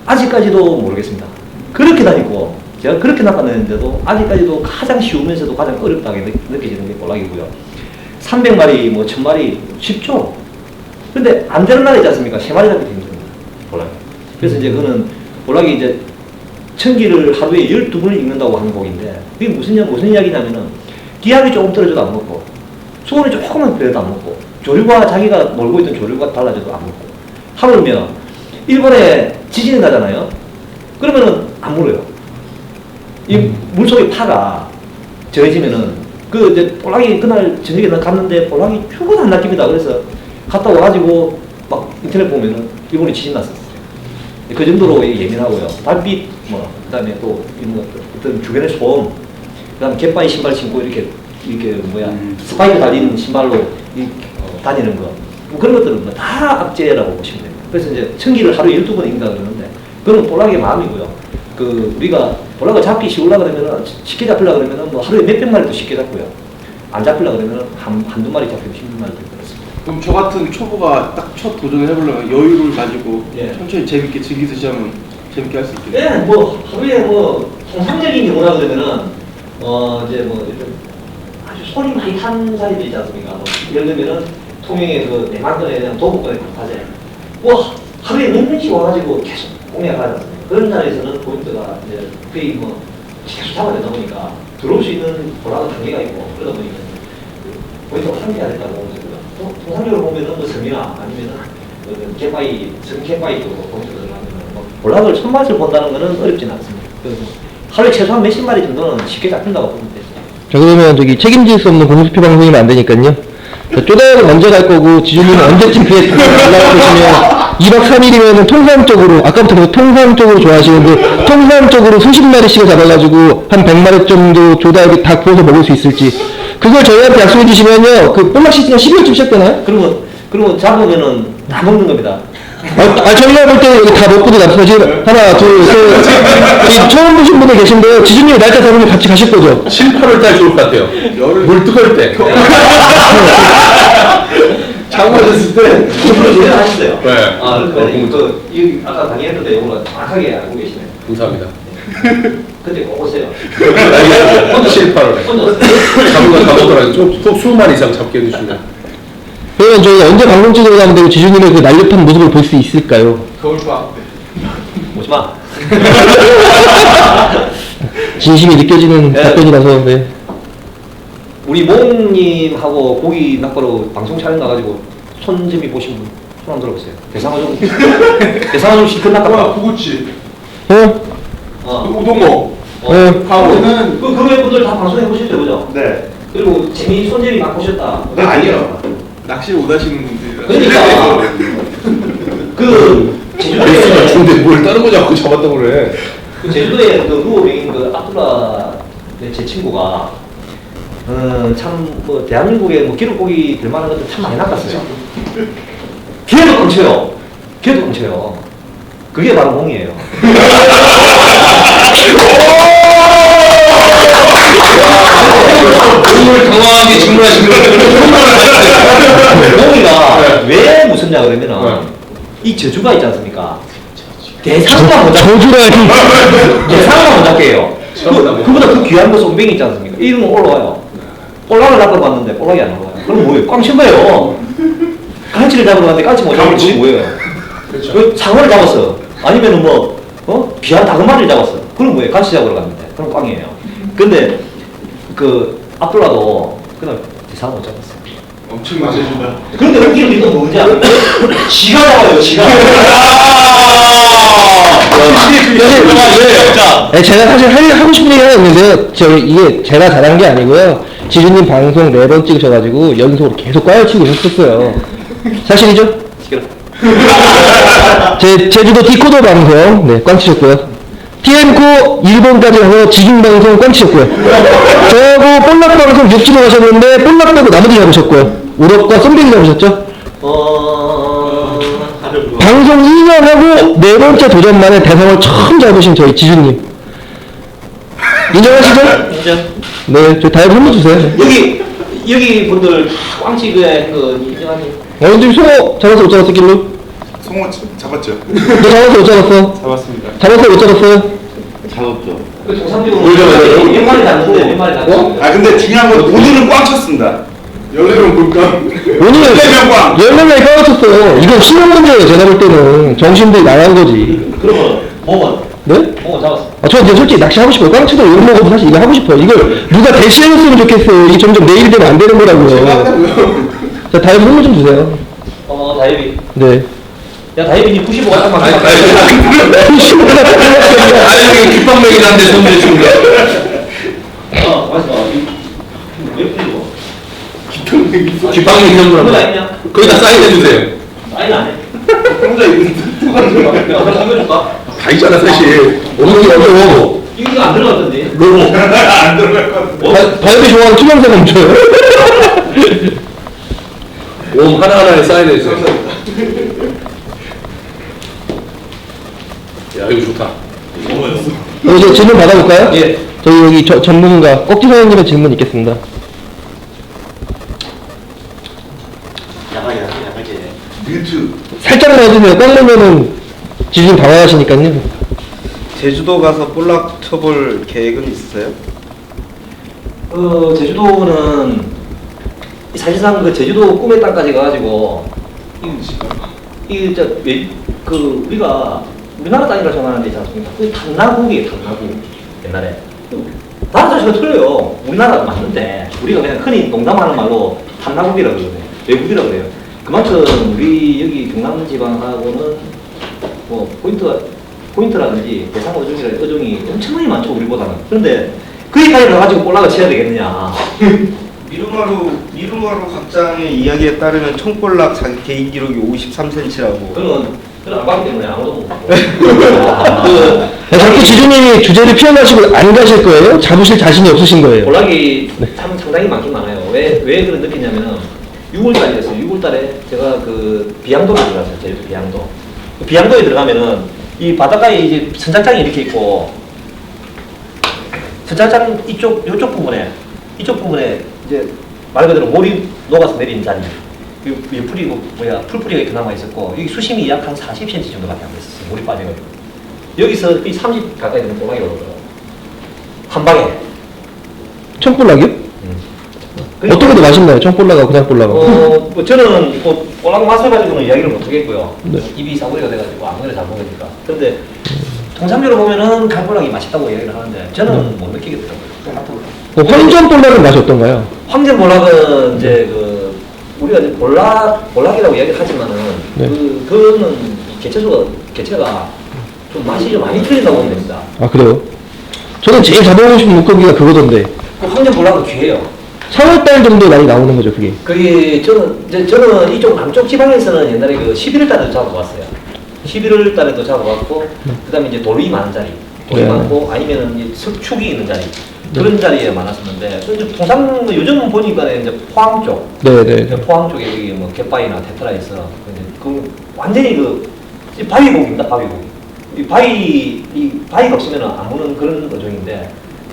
아직까지도 모르겠습니다. 그렇게 다니고, 제가 그렇게 낚아내는데도 아직까지도 가장 쉬우면서도 가장 어렵다고 느껴지는 게 볼락이고요. 300마리, 뭐 1000마리 쉽죠? 근데 안 되는 날이 있지 않습니까? 3마리 잡기 힘듭니다. 볼락이. 그래서 이제 그거는 볼락이 이제 천기를 하루에 12번을 읽는다고 하는 곡인데, 그게 무슨 이야기냐면은, 기압이 조금 떨어져도 안 먹고, 수온이 조금만 그래도 안 먹고, 조류가 자기가 놀고 있던 조류가 달라져도 안 먹고, 하물며, 일본에 지진이 나잖아요? 그러면은 안 물어요. 이 물속에 파가 저해지면은, 이제 볼락이 그날 저녁에 갔는데 볼락이 죽어도 안 낚입니다. 그래서 갔다 와가지고 막 인터넷 보면은 일본에 지진 났었어요. 그 정도로 예민하고요. 달빛, 그 다음에 또 어떤 주변의 소음, 그 다음에 갯바위 신발 신고 이렇게 스파이크 달리는 신발로 다니는 거. 뭐 그런 것들은 다 악재라고 보시면 됩니다. 그래서 이제 천기를 하루에 12번 읽는다 그러는데, 그건 볼락의 마음이고요. 우리가 볼락을 잡기 쉬우려고 그러면은, 쉽게 잡히려고 그러면은 뭐 하루에 몇백 마리도 쉽게 잡고요. 안 잡히려고 그러면은 한두 마리 잡히고 10마리 잡히고 그렇습니다. 그럼 저 같은 초보가 딱 첫 도전을 해보려면 여유를 가지고 예. 천천히 재밌게 즐기듯이 하면 재밌게 할 수 있겠네요. 네, 뭐 하루에 뭐 통상적인 경우라 그러면은 이제 뭐 이런 아주 손이 많이 탄 사람들 있지 않습니까? 뭐 예를 들면은 통영에 내만권에 대한 도보권에 가재. 뭐 하루에 몇 명씩 와가지고 계속 공략을 하지 않습니까? 그런 자리에서는 포인트가 이제 거의 뭐 계속 잡아내다 보니까 들어올 수 있는 볼락은 한계가 있고 그러다 보니까 포인트가 한계가 됐다고 보면 통상적으로 보면은 뭐 섬이나 아니면은 갯바위, 갯바위 쪽으로 포인트가 들어가면은 뭐 볼락을 손맛을 본다는 거는 어렵지는 않습니다. 그래서 하루에 최소한 몇십 마리 정도는 쉽게 잡힌다고 보면 되죠. 자, 그러면 저기 책임질 수 없는 공수표 방송이면 안 되니까요. 자, 쪼다역은 먼저 갈 거고, 지준이는 언제쯤 그에 연락을 보시면, 2박 3일이면 통상적으로, 아까부터 계속 통상적으로 좋아하시는데, 통상적으로 수십 마리씩을 잡아가지고, 한 100마리 정도 조다역에 다 구워서 먹을 수 있을지, 그걸 저희한테 약속해 주시면요, 그 볼락 시즌 12월쯤 시작되나요? 그리고 잡으면은 다 먹는 겁니다. 저희가 볼 때는 여기 다 먹고도 남습니다. 지금 하나, 둘, 셋. 이 처음 보신 분들 계신데, 지준님 날짜 잡으면 같이 가실 거죠? 7, 8월 달 좋을 것 같아요. 물 뜨거울 때. 장마졌을 때. 공부를 하셨어요. 네. 여기 아까 강의했는데 이거는 정확하게 알고 계시네요. 감사합니다. 그때 꼭 오세요. 알겠습니다. 7, 8월에. 잡은 건 다 먹더라고요. 좀 수만 이상 잡게 해주시면. 그러면 저희 언제 방송 찍으러 가는데 지준님의 그 날렵한 모습을 볼 수 있을까요? 겨울방. 오지 마. 진심이 느껴지는 네. 답변이라서, 네. 우리 모님하고 고기 낚으러 방송 촬영 가가지고 손재미 보신 분 손 한번 들어보세요. 대상어 좀 실컷 와, 낚았다. 구구치. 어. 우동어. 강호는. 그 분들 다 방송해 보셨죠, 그죠? 네. 그리고 재미 손재미 막 보셨다. 아니요. 낚시를 못 하시는 분들이라. 그러니까 그 있으면 제주도에 좋은데 뭘 다른 거 잡고 잡았다고 그래. 그 제주도에 그 루어백인 그 압둘라 제 친구가 참 뭐 대한민국에 뭐 기록고기 될 만한 것들 참 많이 낚았어요. 걔도 깡쳐요. 걔도 깡쳐요. 그게 바로 몽이에요. 오늘 당황하게 질문하시는 몽이가 왜 무섭냐 그러면은 이 저주가 있지 않습니까? 대상가 못 잡. 저주라니. 대상가 못 잡게요. 그보다 더 귀한 거 쏨뱅이 있지 않습니까? 이러면 올라와요. 볼락을 낚아봤는데 볼락이 안 올라와요. 그럼 뭐예요? 꽝친 거예요. 갈치를 잡으러 갔는데 깔치 못 잡으면 그건 뭐예요? 그렇죠. 그 상어를 잡았어. 아니면은 귀한 다금마리를 잡았어. 그럼 뭐예요? 갈치 잡으러 갔는데. 그럼 꽝이에요. 근데 그 압둘라도 그냥 대상어 못 잡았어요. 엄청 맞아준다. 그런데 웃기는 게 또 뭔지 알아요? 지가 잡아요, 지가. 네, 제가 사실 하고 싶은 얘기가 있는데요. 이게 제가 잘한 게 아니고요. 지준님 방송 4번 찍으셔가지고 연속으로 계속 꽈열치고 있었어요. 사실이죠? 시끄러. 제주도 디코더 방송, 네, 꽝치셨고요. TM코 일본까지 가서 지중 방송 꽝치셨고요. 저하고 볼락 방송 6주로 가셨는데 볼락 빼고 나머지 잡으셨고요. 우럭과 쏨뱅이 잡으셨죠? 방송 2년 하고 4번째 도전 만에 대상을 처음 잡으신 저희 지준님. 인정하시죠? 인정. 네, 저 다이브 한번 주세요. 여기 분들 꽝치그에 인정하니? 지금 송어 잡아서 못 잡았어, 길로? 송어 잡았죠? 너 잡아서 못 잡았어? 잡았습니다. 잡아서 못 잡았어요? 잡았죠. 그 정상적으로 뭘 잡아요? 몇 마리 났는데 몇 마리 났는데. 아 근데 중요한 건 오늘은 꽝 쳤습니다. 열내면 볼까? 오늘 14명 꽝. 10명이 까먹었어요. 이건 실험 문제예요, 제가 볼 때는. 정신들이 나간 거지. 그러면 몽은? 네? 몽은 잡았어. 저 이제 솔직히 낚시 하고 싶어요. 깡치도 욕 먹어도 사실 이거 하고 싶어요. 이걸 누가 대신해줬으면 좋겠어요. 이게 점점 내일 되면 안 되는 거라고요. 자, 다이브 선물 좀 주세요. 다이비. 네. 야, 다이비니 95가 딱 맞는 거 아니, 깃방맥이 난데 선물해 주는 거야. 맞아. 왜 풀리고? 깃방맥 이런 그거 거라고. 있냐? 거기다 사인해 주세요. 아니, 안 해. 혼자 있는 야, 그럼 이거 줄까? 다 있잖아, 사실. 어머니, 어머. 이거 안 들어갔던데. 로고. 안 들어갈 것 같아. 다이브 좋아하는 투명사 멈춰요. 옴 하나하나에 사인해 주세요. 야, 이거 좋다. 이제 질문 받아볼까요? 예. 저희 여기 전문가 꺽지 사장님의 질문 있겠습니다. 야가지. 뮤트. 살짝만 해주세요. 꽉 넣으면은 지금 당황하시니까요. 제주도 가서 볼락 쳐볼 계획은 있으세요? 제주도는 사실상 그 제주도 꿈의 땅까지 가가지고 우리가 우리나라 땅이라 생각하는 데 있지 않습니까? 그 당나국이에요, 당나국. 옛날에 다른 자식은 틀려요. 우리나라 맞는데 우리가 그냥 흔히 농담하는 말로 당나국이라고 그러거든요. 외국이라고 그래요. 그만큼 우리 여기 경남 지방하고는 뭐 포인트라든지 대상 어종이 엄청나게 많죠, 우리보다는. 그런데 거기까지 가가지고 볼락을 쳐야 되겠느냐. 미루마루 각장의 이야기에 따르면 총볼락 자기 개인 기록이 53cm라고. 그건 안 봤기 때문에 아무도 못 보고. 자꾸 지주님이 주제를 피해가시고 안 가실 거예요? 잡으실 자신이 없으신 거예요? 볼락이 참 상당히 많긴 많아요. 왜 그런 느끼냐면은 6월달이었어요. 6월달에 제가 그 비양도로 들어갔어요. 제주도 비양도. 그 비양도에 들어가면은 이 바닷가에 이제 선착장이 이렇게 있고 선착장 이쪽 부분에 이제 말 그대로 몰이 녹아서 내린 자리. 이 풀이고 풀뿌리가 이렇게 남아 있었고 여기 수심이 약 한 40cm 정도밖에 안 됐었어요. 물이 빠져가지고 여기서 거의 30 가까이 되는 볼락이 오더라고요. 한 방에. 청볼락이요? 어떻게 더 맛있나요? 청볼락하고 그냥 볼락하고? 뭐 저는 뭐 볼락 맛을 가지고는 이야기를 못 하겠고요. 네. 입이 사고리가 돼가지고 아무래도 잘 먹으니까. 그런데 통상적으로 보면은 갈볼락이 맛있다고 이야기를 하는데 저는 못 느끼겠더라고요. 황전 볼락은 맛이 어떤가요? 황제 볼락은 이제 그 우리가 이제 볼락이라고 이야기를 하지만은 네. 그거는 개체가 좀 맛이 좀 많이 틀린다고 보면 됩니다. 아 그래요? 저는 제일 잡아보고 싶은 물고기가 그거던데 그 황제 볼락은 귀해요. 3월달 정도에 많이 나오는 거죠 그게. 그게 저는 이쪽 남쪽 지방에서는 옛날에 그 11월 달에도 잡아봤어요. 11월 달에도 잡아봤고 그다음에 이제 돌이 많은 자리, 돌이 네. 많고 아니면은 이제 석축이 있는 자리 그런 자리에 많았었는데 이제 통상 뭐 요즘 보니까 이제 포항 쪽, 네네. 포항 쪽에 여기 뭐 갯바위나 테트라 있어. 근데 그 완전히 그 바위고기입니다. 바위고기. 이 바위가 없으면 안 무는 그런 어종인데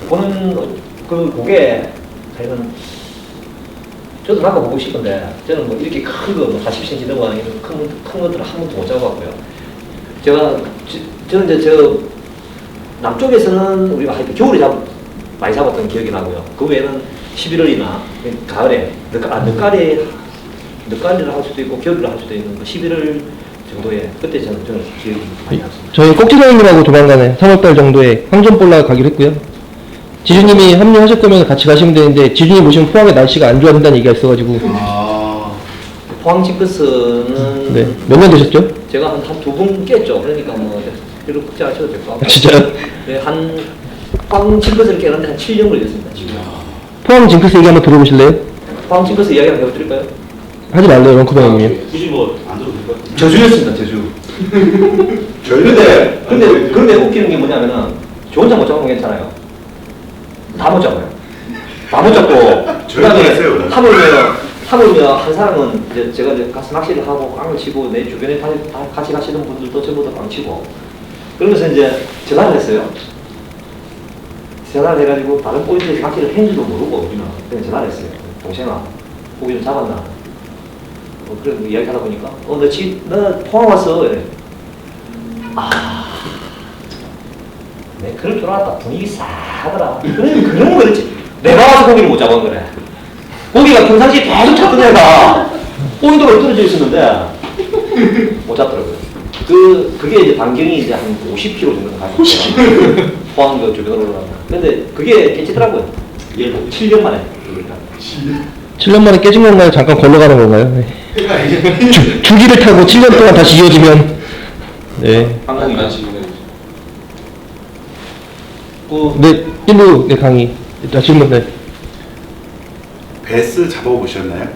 보는 그 고개 사실은 저도 낚아보고 싶은데 저는 뭐 이렇게 큰 거, 뭐 40cm 넘어가는 이런 큰 것들을 한 번도 못 잡아봤고요. 저는 이제 저 남쪽에서는 우리가 하여튼 겨울에 많이 잡았던 기억이 나고요. 그 외에는 11월이나 가을에 늦가을을 할 수도 있고 겨울을 할 수도 있는 그 11월 정도에 그때 저는 기억이 많이 났습니다. 저희 꼭지장님하고 조만간에 3월달 정도에 황전 볼락 가기로 했고요. 지주님이 합류하실 거면 같이 가시면 되는데 지주님 오시면 포항의 날씨가 안 좋아진다는 얘기가 있어가지고. 포항 징크스는 네. 몇 년 되셨죠? 제가 한 두 번 깼죠. 그러니까 뭐 별로 걱정하셔도 될 것 같고. 진짜요? 네, 포항 징크스를 깨는데 한 7년 걸렸습니다. 지금. 포항 징크스 얘기 한번 들어보실래요? 포항 징크스 이야기 한번 해드릴까요? 하지 말래요, 런쿠버 형님이. 굳이 뭐 안 들어도 될 것 같아요. 저주였습니다. 저주. 그런데 웃기는 게 뭐냐면은 저 혼자 못 잡으면 괜찮아요. 다 못 잡아요. 다 못 잡고 그다음에 하물며 한 사람은 이제 제가 이제 가서 낚시를 하고 깡을 치고 내 주변에 같이 가시는 분들도 전부 다 깡 치고 그러면서 이제 전화를 했어요. 전화를 해가지고 다른 포인트에서 낚시를 했는지도 모르고 우리는 그냥 전화를 했어요. 동생아 고기 좀 잡았나? 그래 이야기 하다 보니까 너 포항 왔어. 이래. 내 그럴 줄 알았다. 분위기 싸하더라. 그런 거 그렇지. 내가 와서 고기를 못 잡은 거래. 고기가 평상시에 계속 잡던 애가 본도로 떨어져 있었는데 못 잡더라고요. 그게 이제 반경이 이제 한 50km 정도 가요. 포항 그 주변으로 올라가면. 근데 그게 깨지더라고요. 7년 만에. 7년 만에 깨진 건가요? 잠깐 걸러가는 건가요? 네. 주기를 타고 7년 동안 다시 이어지면. 네. 방송이 네, 1부 네, 강의. 자, 질문, 네. 베스 잡아보셨나요?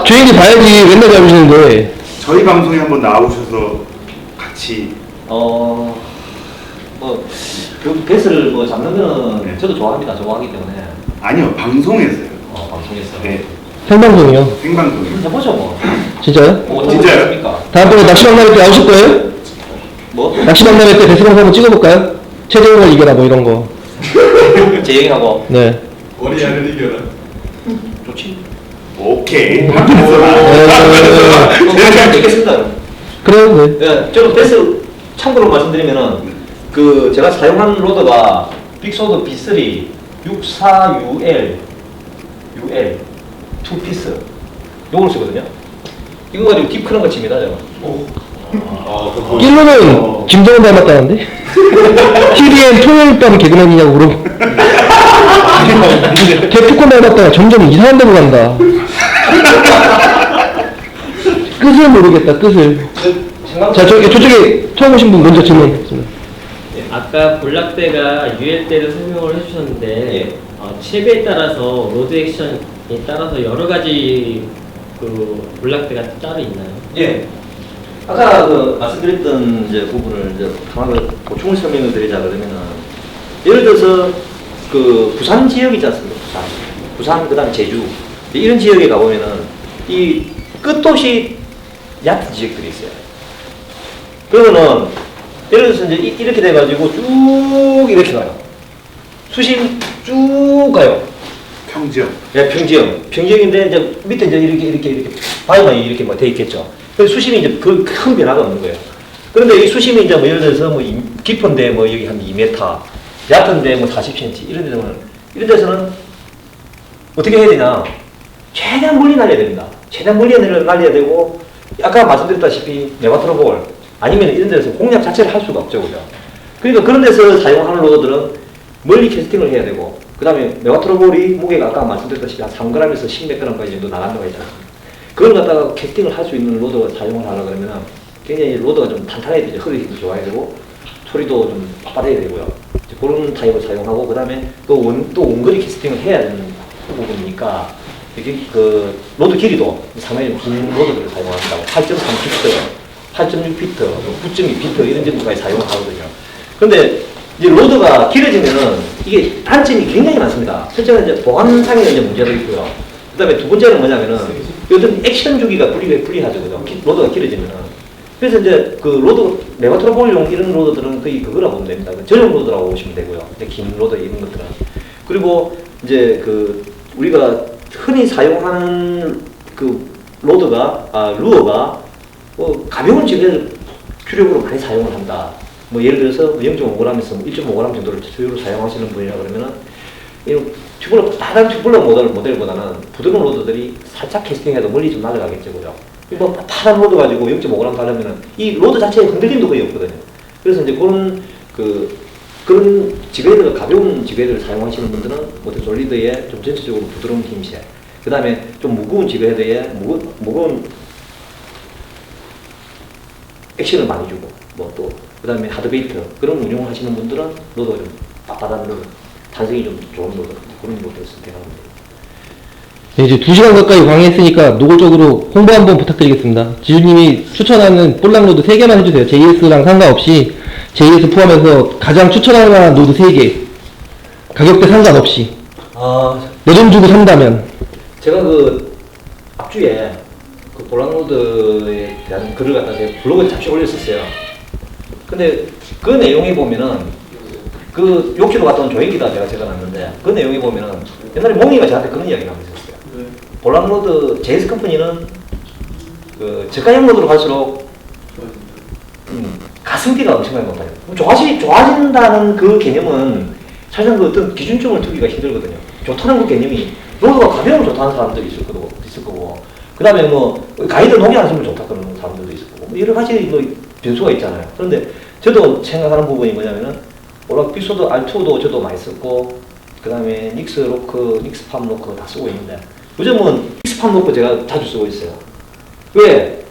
주인이 봐야지 맨날 잡으시는데. 저희 방송에 한번 나오셔서 같이 그 배스를 뭐 잡는 거는 네. 저도 좋아합니다. 좋아하기 때문에. 아니요 방송에서요. 방송에서. 네 생방송이요. 생방송에. 해보죠 뭐. 진짜요? 뭐 진짜요? 어떻습니까? 다음번에 낚시박람회 때 나오실 거예요? 뭐? 낚시박람회 때 배스방송 한번 찍어볼까요? 최재형을 이겨라 뭐 이런 거. 제 얘기하고 네. 어리야를 이겨라. 좋지. 오케이. 제가 찍겠습니다. 그래요, 네. 예, 저는 베스 참고로 말씀드리면은 그 제가 사용한 로드가 빅소드 B3 64UL 2피스 요걸 쓰거든요. 이거 가지고 딥 크는 거 칩니다 제가. 일로는 김정은 닮았다는데? TVN 통일감 개그맨이냐고 물어보. 개프콘 닮았다가 점점 이상한 데로 간다. 끝을 모르겠다, 끝을. 자, 저쪽에 처음 오신 분 먼저 질문. 아까 볼락대가 UL대를 설명을 해주셨는데 예. 칩에 따라서 로드 액션에 따라서 여러 가지 그 볼락대가 따로 있나요? 예. 아까 그 말씀드렸던 이제 부분을 이제 하나 보충을 설명을 드리자 그러면은 예를 들어서 그 부산 지역 있지 않습니까? 부산 그다음 제주 이런 지역에 가보면은 이 끝없이 얕은 지역들이 있어요. 그러면은 예를 들어서 이제 이렇게 돼가지고 쭉 이렇게 가요. 수심 쭉 가요. 평지형. 예, 평지형인데 이제 밑에 이제 이렇게 바위만 이렇게 뭐 돼 있겠죠. 그래서 수심이 이제 그 큰 변화가 없는 거예요. 그런데 이 수심이 이제 뭐 예를 들어서 뭐 깊은데 뭐 여기 한 2m, 얕은데 뭐 40cm 이런 데서는 어떻게 해야 되냐? 최대한 멀리 날려야 됩니다. 최대한 멀리 날려야 되고 아까 말씀드렸다시피 네바트로볼 아니면 이런 데서 공략 자체를 할 수가 없죠, 그죠? 그러니까 그런 데서 사용하는 로더들은 멀리 캐스팅을 해야 되고 그 다음에 네바트로볼이 무게가 아까 말씀드렸다시피 한 3g에서 10몇 g까지 정도 나간다고 했잖아요. 그걸 갖다가 캐스팅을 할 수 있는 로더를 사용을 하려고 그러면 굉장히 로더가 좀 탄탄해야 되죠. 흐르기도 좋아야 되고 소리도 좀 빳빳해야 되고요. 이제 그런 타입을 사용하고 그 다음에 또 원거리 캐스팅을 해야 되는 부분이니까 이게 그 로드 길이도 상당히 긴 로드들을 사용한다고 8.3피트, 8.6피트, 9.2피트 이런 정도까지 사용을 하거든요. 그런데 이제 로드가 길어지면은 이게 단점이 굉장히 많습니다. 첫째는 이제 보관상의 이제 문제도 있고요. 그 다음에 두 번째는 뭐냐면은 요즘 액션 주기가 불리하죠, 그죠? 로드가 길어지면은. 그래서 이제 그 로드, 네바트로볼용 이런 로드들은 거의 그거라고 보면 됩니다. 전용 로드라고 보시면 되고요. 이제 긴 로드 이런 것들은. 그리고 이제 그 우리가 흔히 사용하는 그 로드가, 루어가 가벼운 지뢰를 주력으로 많이 사용을 한다. 뭐 예를 들어서 0.5g에서 1.5g 정도를 주요로 사용하시는 분이라 그러면은 다른 튜블러 모델보다는 부드러운 로드들이 살짝 캐스팅해도 멀리 좀 날아가겠죠, 그죠? 뭐 파란 로드 가지고 0.5g 달려면은 이 로드 자체에 흔들림도 거의 없거든요. 그래서 이제 그런 지그헤드가 가벼운 지그헤드를 사용하시는 분들은 모델 솔리드에 좀 전체적으로 부드러운 힘새, 그 다음에 좀 무거운 지그헤드에 무거운 액션을 많이 주고 그 다음에 하드베이트 그런 운용을 하시는 분들은 로드가 좀 빳빳한 로드, 탄성이 좀 좋은 로드 그런 로드를 선택합니다. 네, 이제 2시간 가까이 강의했으니까 노골적으로 홍보 한번 부탁드리겠습니다. 지주님이 추천하는 볼락로드 3개만 해주세요. JS랑 상관없이 JS 포함해서 가장 추천할 로드 3개 가격대 상관없이 내 돈 주고 산다면 제가 그 앞주에 그 볼락로드에 대한 글을 갖다 제가 블로그에 잠시 올렸었어요. 근데 그 내용에 보면은 그 욕지로 갔다 온 조행기다 제가 적어놨는데 그 내용에 보면은 옛날에 몽이가 저한테 그런 이야기를 하고 있었어요. 볼락로드 JS 컴퍼니는 그 저가형 로드로 갈수록 가성비가 엄청나게 높아요. 좋아진다는 그 개념은 사실상 그 어떤 기준점을 두기가 힘들거든요. 좋다는 그 개념이 로드가 가벼우면 좋다는 사람들이 있을 거고 그 다음에 뭐 가이드 녹여하시면 좋다 그러는 사람들도 있을 거고 뭐 여러 가지 뭐 변수가 있잖아요. 그런데 저도 생각하는 부분이 뭐냐면은 볼락 비소드 R2도 저도 많이 썼고 그 다음에 닉스 로크, 닉스 팜 로크 다 쓰고 있는데 요즘은 닉스 팜 로크 제가 자주 쓰고 있어요. 왜?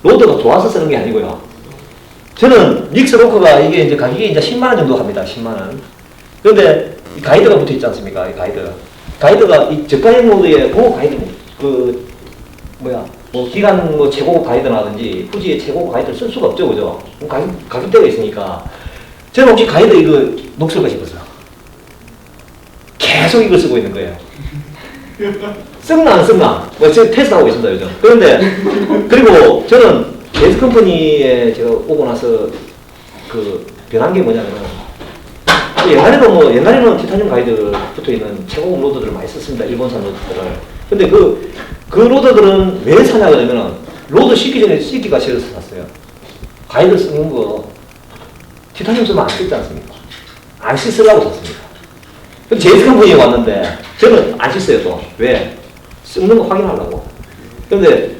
로드가 좋아서 쓰는 게 아니고요. 저는 닉스 로크가 이게 이제 가격이 이제 10만원 정도 합니다. 10만원. 그런데 이 가이드가 붙어 있지 않습니까? 이 가이드가 이 저가형 로드에 보호 가이드 기관 최고급 가이드라든지 후지의 최고급 가이드를 쓸 수가 없죠, 그죠? 가격대가 있으니까. 저는 혹시 가이드 이거 녹슬까 싶었어요. 계속 이걸 쓰고 있는 거예요. 썩나 안 썩나? 제가 테스트하고 있습니다, 요즘. 그리고 저는 JS 컴퍼니에 제가 오고 나서 그 변한 게 뭐냐면은 옛날에는 티타늄 가이드 붙어 있는 최고급 로드들을 많이 썼습니다. 일본산 로드들을. 근데 그 로드들은 왜 사냐 그러면은 로드 씻기 전에 씻기가 싫어서 샀어요. 가이드 쓰는 거 티타늄 쓰면 안 씻지 않습니까? 안 씻으려고 샀습니다. JS 컴퍼니에 왔는데 저는 안 씻어요 또. 왜? 씻는 거 확인하려고. 그런데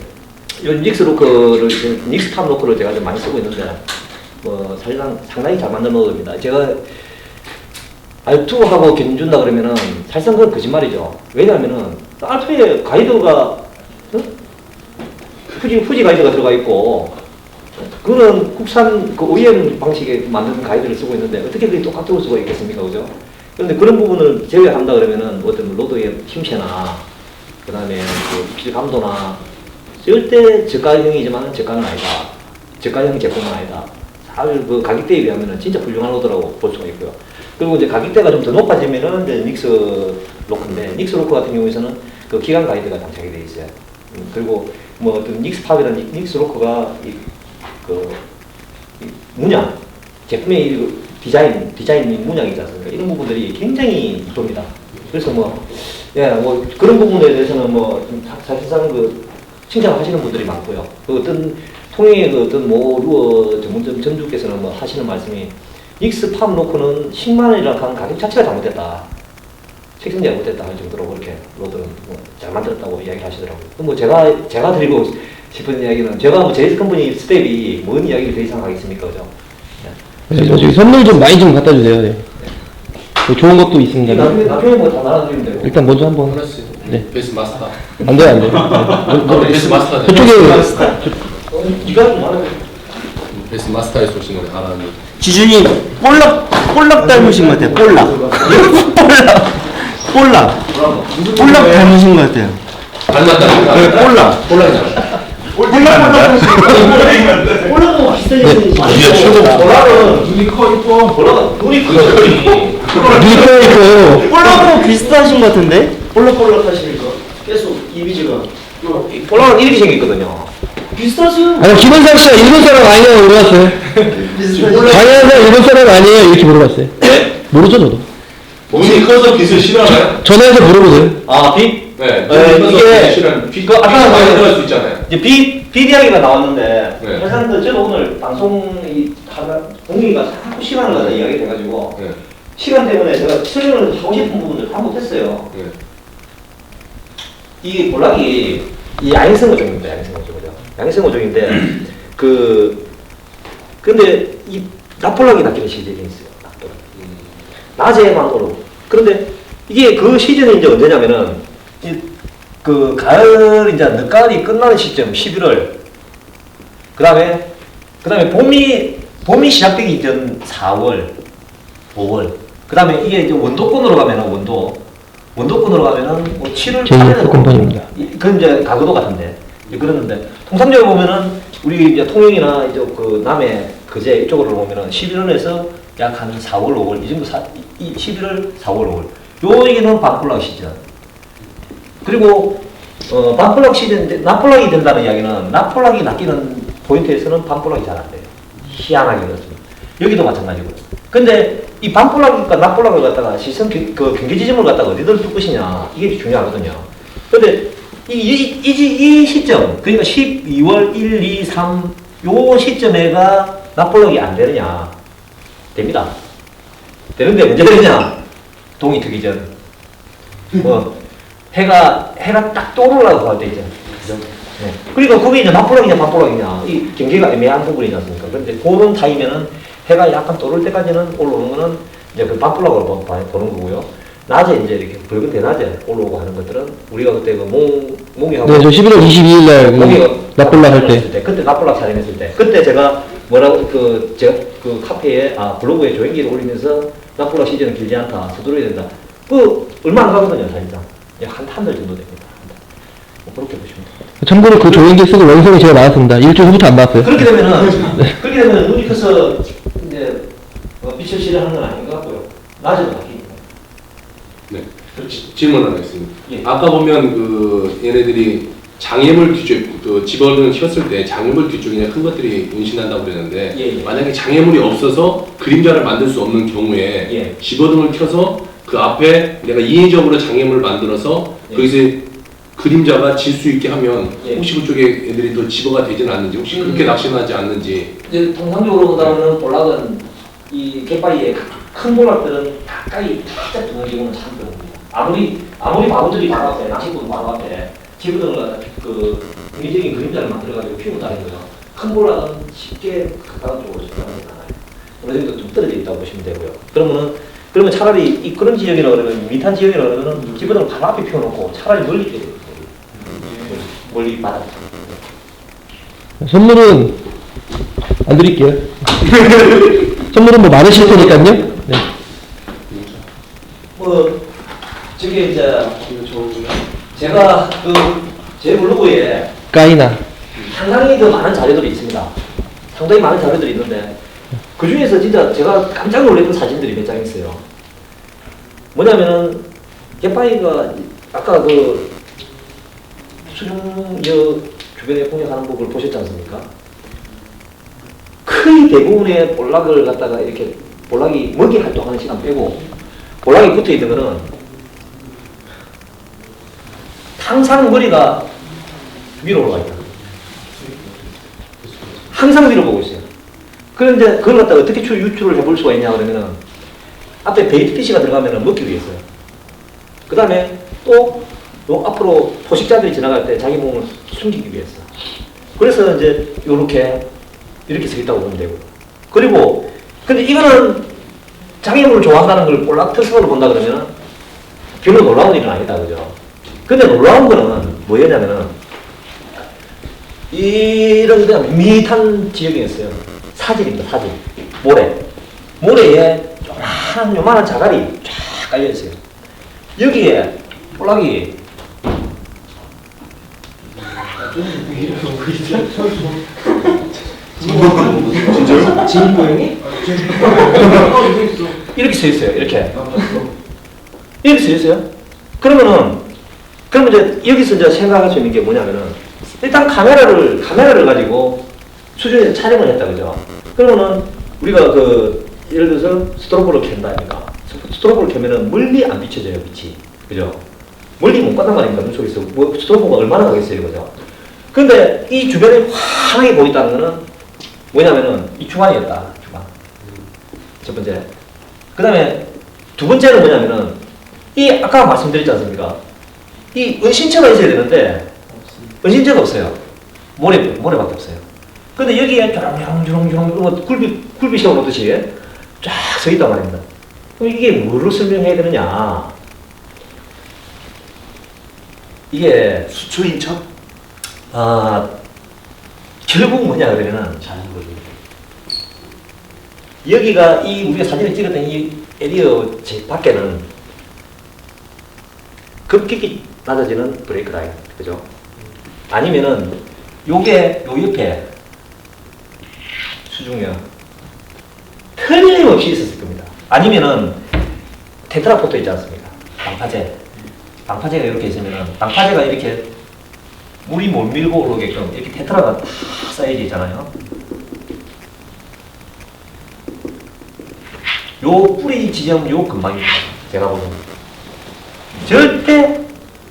이 닉스 로커를, 닉스 탑 로커를 제가 좀 많이 쓰고 있는데 사실상 상당히 잘 만든 로드입니다. 제가 R2하고 견준다 그러면은 사실상 그건 거짓말이죠. 왜냐하면은 R2에 가이드가 후지 가이드가 들어가 있고 그거는 국산 그 OEM 방식의 만든 가이드를 쓰고 있는데 어떻게 그게 똑같을 수가 있겠습니까, 그죠? 그런데 그런 부분을 제외한다 그러면은 어떤 로드의 힘체나 그다음에 그 입질 감도나 절대 저가형이지만 저가는 아니다. 저가형 제품은 아니다. 잘 그 가격대에 비하면은 진짜 훌륭한 로드라고 볼 수가 있고요. 그리고 이제 가격대가 좀 더 높아지면은 이제 닉스 로크인데 닉스 로크 같은 경우에는 그 기관 가이드가 장착이 되어 있어요. 그리고 뭐 어떤 닉스 팝이나 닉스 로크가 이 문양 제품의 이 디자인 문양이 있지 않습니까? 이런 부분들이 굉장히 이쁩니다. 그래서 뭐 그런 부분에 대해서는 뭐 사실상 그 칭찬하시는 분들이 많고요. 그 어떤 통행의 그 어떤 루어 전문점 전주께서는 뭐 하시는 말씀이 닉스 팝 로크는 10만 원이라는 가격 자체가 잘못됐다. 책임이 잘못됐다 할 정도로 그렇게 로드는 잘 만들었다고 이야기를 하시더라고요. 뭐 제가 드리고 싶은 이야기는 제가 뭐 제이스 컴퍼니 스텝이 뭔 이야기를 더 이상 하겠습니까, 그죠? 네, 저기 선물 좀 많이 좀 갖다 주세요. 네. 뭐 좋은 것도 있습니다. 나중에 뭐 다 나눠드리면 되고. 일단 먼저 한번. 네. 베이스 마스터. 안 돼요, 안 돼요. 베이스 마스터. 저쪽에 네가 좀 말해. 베이스 마스터에 쏘신 걸 알았는데. 지준이 볼락 닮으신 것 같아요. 볼락 닮으신 것 같아요. 닮았다. 네, 볼락이잖아. 볼락은 비슷하게 볼락은 눈이 커 이뻐. 볼락은 눈이 커. 볼락하고 비슷하신 것 같은데? 볼락 하시니까 계속 이미지가 볼락은 이렇게 생겼거든요. 비슷하죠? 아니, 김원상 씨가 일본 사람 아니냐고 물어봤어요. 강현상 일본 사람 아니에요? 이렇게 물어봤어요. 모르죠, 저도. 몸이 커서 빛을 싫어하나요? 전화해서 물어보세요. 아, 빛? 네. 이게 빛 아까 많이 들어갈 수 있잖아요. 이제 빛 이야기가 나왔는데 네. 사실 저는 오늘 방송이 하다 동기가 자꾸 시간을 가다 이야기 돼가지고 네. 시간 때문에 제가 설명을 하고 싶은 부분을 다 못했어요. 네. 이 볼락이 이 야행성 어종입니다. 야행성 어종인데 근데 이 납볼락이 낚이는 시즌이 있어요. 납볼락. 낮에만 오르고. 그런데 이게 그 시즌이 이제 언제냐면은 그 가을 이제 늦가을이 끝나는 시점 11월. 그다음에 봄이 시작되기 전 4월, 5월. 그다음에 이게 이제 원도권으로 가면은 원도권으로 가면은 뭐 7월, 제이스 컴퍼니입니다. 그건 이제 가구도 같은데 이제 그러는데 통상적으로 보면은 우리 이제 통영이나 이제 그 남해 그제 이쪽으로 보면은 11월에서 약 한 4월, 5월 이 정도 11월, 4월, 5월 요 얘기는 반폴락 시즌. 그리고 반폴락 시즌 납폴락이 된다는 이야기는 납폴락이 낚이는 포인트에서는 반폴락이 잘 안 돼요. 희한하게 그렇습니다. 여기도 마찬가지고요. 근데 이 반폴락과 납폴락을 갖다가 시선 그 경계 지점을 갖다가 어디들 둘 것이냐 이게 중요하거든요. 근데 이 시점 그러니까 12월 1, 2, 3 요 시점에가 납폴락이 안 되느냐 됩니다. 되는데 언제 되느냐 동이 트기 전 해가 딱 떠오르려고 할 때 있죠. 네. 그러니까 그게 이제 납볼락이냐 반볼락이냐 이 경계가 애매한 부분이지 않습니까? 그런데 그런 타임에는 해가 약간 떠오를 때까지는 올라오는 거는 이제 그 반볼락으로 보는 거고요. 낮에 이제 이렇게 붉은 대낮에 올라오고 하는 것들은 우리가 그때 그 몽이하고 네, 저 11월 22일 날 납볼락 할 때. 그때 납볼락 촬영했을 때 그때 제가 제가 그 카페에 블로그에 조행기를 올리면서 납볼락 시즌은 길지 않다 서두르야 된다. 얼마 안 가거든요 사실상. 한 달 정도 됩니다. 뭐 그렇게 보시면 됩니다. 참고로 그 조인기 쓰고 원성이 제가 나왔습니다. 일주일 후부터 안 봤어요. 그렇게 되면은 눈이 커서 이제 빛을 실현하는 건 아닌 것 같고요. 낮에도 바뀌니까. 네. 질문 하나 있습니다. 예. 아까 보면 그 얘네들이 장애물 뒤쪽, 그 집어등을 켰을 때 장애물 뒤쪽에 큰 것들이 은신한다고 그랬는데 예. 만약에 장애물이 없어서 그림자를 만들 수 없는 경우에 예. 집어등을 켜서 그 앞에 내가 인위적으로 장애물을 만들어서 예. 거기서 그림자가 질 수 있게 하면 예. 혹시 그쪽에 애들이 더 집어가 되지는 않는지 혹시 그렇게 낚시는 하지 않는지. 이제 통상적으로 보다는 볼락은 이 갯바위에 큰 볼락들은 가까이 살짝 두는 참 드뭅니다. 아무리 바보들이 바로 앞에 낚시꾼 바로 앞에 집어등을 그 인위적인 그림자를 만들어가지고 피우고 다니고요. 큰 볼락은 쉽게 가까운 쪽으로 접근하지 않아요. 어느 정도 뚝 떨어져 있다고 보시면 되고요. 그러면 차라리 그런 지역이라 그러면 민탄 지역이라 그러면 집어등을 바로 앞에 피워놓고 차라리 멀리 피워야 돼요. 멀리 바닥. 선물은 안 드릴게요. 선물은 뭐 많으실 테니까요. 네. 뭐 저게 이제 제가 제 블로그에 까이나. 상당히 더 많은 자료들이 있습니다. 상당히 많은 자료들이 있는데 그 중에서 진짜 제가 깜짝 놀랐던 사진들이 몇 장 있어요. 뭐냐면은 개파이가 아까 그 수중여 주변에 공략하는 법을 보셨지 않습니까? 거의 대부분의 볼락을 갖다가 이렇게 볼락이 먹이 활동하는 시간 빼고 볼락이 붙어 있는 거는 항상 머리가 위로 올라가 있다. 항상 위로 보고 있어요. 그런데 그걸 갖다가 어떻게 유출을 해볼 수가 있냐 그러면은 앞에 베이트 피쉬가 들어가면은 먹기 위해서요. 그 다음에 또 요 앞으로 포식자들이 지나갈 때 자기 몸을 숨기기 위해서. 그래서 이제 이렇게 서 있다고 보면 되고. 그리고 근데 이거는 자기 몸을 좋아한다는 걸 볼락 특성으로 본다 그러면은 별로 놀라운 일은 아니다, 그죠? 근데 놀라운 거는 뭐였냐면은 이런 그냥 밋밋한 지역이었어요. 사질입니다, 사질. 모래에 요만한 자갈이 쫙 깔려있어요. 여기에 볼락이 진짜요? 진 모양이? 이렇게 서 있어요, 이렇게. 이렇게 서 있어요. 그러면 이제 여기서 이제 생각할 수 있는 게 뭐냐면은 일단 카메라를 가지고 수중에서 촬영을 했다, 그죠? 그러면은 우리가 예를 들어서 스트로보를 켠다 아닙니까? 스트로보를 켜면은 멀리 안 비춰져요, 빛이. 그죠? 멀리 못 간단 말입니다, 눈 속에서. 뭐 스트로보가 얼마나 가겠어요, 그죠? 근데 이 주변에 환하게 보인다는 거는 뭐냐면은 이 주방이었다, 주방. 첫 번째. 그 다음에 두 번째는 뭐냐면은 이 아까 말씀드렸지 않습니까? 이 은신처가 있어야 되는데 은신처가 없어요. 모래밖에 없어요. 근데 여기에 주렁주렁 굴비시가 오듯이 쫙 서 있단 말입니다. 그럼 이게 뭐로 설명해야 되느냐? 이게 수초인천? 결국 뭐냐 그러면은 여기가 우리가 사진을 찍었던 이 에리어 밖에는 급격히 낮아지는 브레이크 라인, 그죠? 아니면은 요게 요 옆에 수중요 틀림없이 있었을 겁니다. 아니면은 테트라포트 있지 않습니까? 방파제가 이렇게 있으면은 방파제가 이렇게 물이 못 밀고 오르게끔 이렇게 테트라가 다 쌓여져 있잖아요. 요 뿌리 지점 요 근방입니다. 제가 보는 절대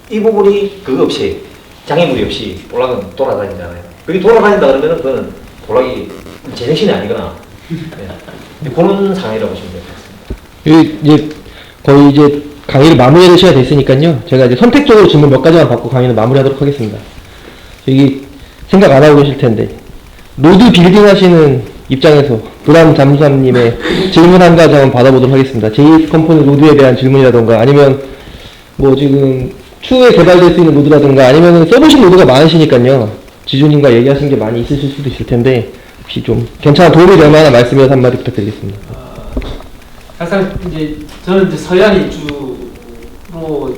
이 부분이 그거 없이 장애물이 없이 볼락은 돌아다니잖아요. 그게 돌아다닌다 그러면은 그거는 볼락이 제정신이 아니거나 네. 그런 상황이라고 보시면 될 것 같습니다. 이제 거의 이제 강의를 마무리할 시간이 됐으니까요. 제가 이제 선택적으로 질문 몇 가지만 받고 강의는 마무리하도록 하겠습니다. 여기 생각 안 하고 계실 텐데 로드 빌딩 하시는 입장에서 브람 잠수함님의 질문 한 가지 한번 받아보도록 하겠습니다. JS 컴포니 로드에 대한 질문이라던가 아니면 뭐 지금 추후에 개발될 수 있는 로드라든가 아니면 써보신 로드가 많으시니까요. 지주님과 얘기하신 게 많이 있으실 수도 있을 텐데 혹시 좀 괜찮은 도움이 될 만한 말씀이라서 한마디 부탁드리겠습니다. 항상 이제 저는 이제 서해안 일주로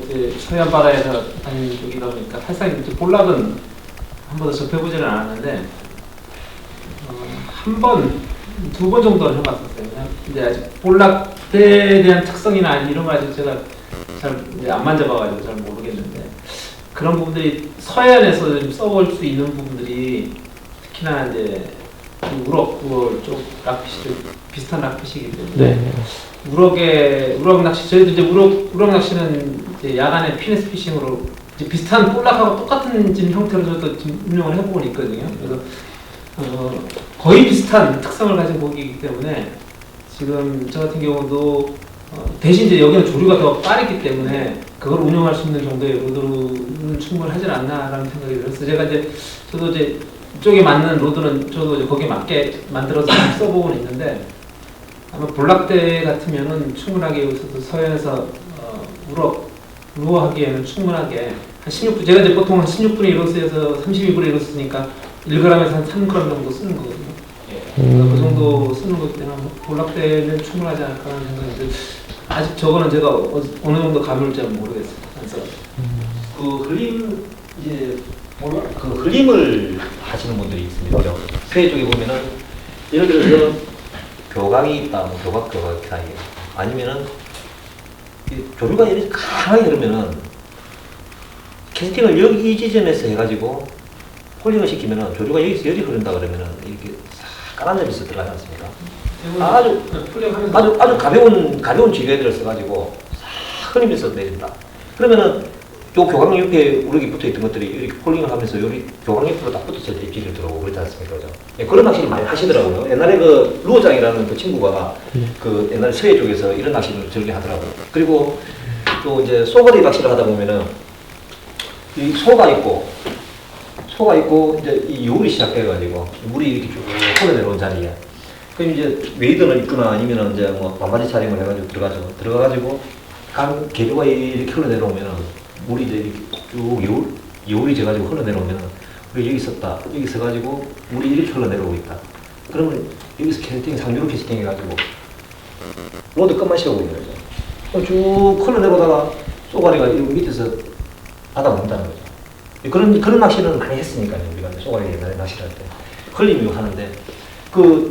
이제 서해안 바다에서 다니는 쪽이다 보니까 사실상 이제 볼락은 한 번도 접해보지는 않았는데 한 번, 두 번 정도는 해봤었어요. 그냥 이제 아직 볼락대에 대한 특성이나 이런 거 아직 제가 잘 안 만져봐가지고 잘 모르겠는데 그런 부분들이 서해안에서 좀 써볼 수 있는 부분들이 특히나 이제 우럭 쪽 락피시도 비슷한 락피시이기 때문에 네. 우럭 낚시 저희도 이제 우럭 낚시는 이제 야간에 피네스 피싱으로 이제 비슷한 볼락하고 똑같은 지금 형태로 저도 지금 운영을 해보고 있거든요. 그래서 거의 비슷한 특성을 가진 고기이기 때문에 지금 저 같은 경우도 대신 이제 여기는 조류가 더 빠르기 때문에 그걸 운영할 수 있는 정도의 로드는 충분하지 않나라는 생각이 들어서 제가 저도 이제 이쪽에 맞는 로드는 저도 이제 거기에 맞게 만들어서 써보고는 있는데 아마 볼락대 같으면은 충분하게 여기서도 서해안에서 루어 하기에는 충분하게 한 16분 제가 이제 보통 한 16분의 1호스에서 32분의 1호스니까 1g에서 한 3g 정도 쓰는 거거든요. 그 정도 쓰는 것 때문에 볼락대는 충분하지 않을까 하는 생각인데 아직 저거는 제가 어느 정도 감을 잘 모르겠어요. 그래서 그 흘림 이제 그 흘림을 하시는 분들이 있습니다. 세계 쪽에 보면은 예를 들어서 교각이 있다, 뭐 교각 사이에 아니면은 이 조류가 이렇게 강하게 흐르면은 캐스팅을 여기 이 지점에서 해가지고 폴링을 시키면은 조류가 여기서 열이 흐른다 그러면은 이렇게 싹 까만 점이 있어 들어가지 않습니까? 아주 가벼운 지뢰들을 써가지고 싹 흐리면서 내린다. 그러면은 요 교각 옆에 우럭이 붙어 있던 것들이 이렇게 폴링을 하면서 요리 교각 옆으로 딱 붙어서 입질을 들어오고 그렇지 않습니까? 그죠? 예, 그런 낚시를 많이 하시더라고요. 옛날에 그 루어장이라는 그 친구가 그 옛날 서해 쪽에서 이런 낚시를 즐겨 하더라고요. 그리고 또 이제 쏘가리 낚시를 하다 보면은 이 소가 있고 이제 이 요울이 시작해가지고 물이 이렇게 쭉 흘러내려온 자리에 그럼 이제 웨이더는 있거나 아니면은 이제 뭐 반바지 촬영을 해가지고 들어가가지고 강 계류가 이렇게 흘러내려오면은 물이 이제 이렇게 쭉 요울이 져가지고 흘러내려오면은 우리 여기 있었다 여기 있어가지고 물이 이렇게 흘러내려오고 있다 그러면 여기서 캐스팅 상주로 캐스팅 해가지고 로드 끝만 씌우고 있는 거죠. 그럼 쭉 흘러내려오다가 쏘가리가 이 밑에서 받아 먹는다는 거죠. 그런 낚시는 많이 했으니까요. 우리가 쏘가리 옛날에 낚시를 할 때 흘림이 하는데 그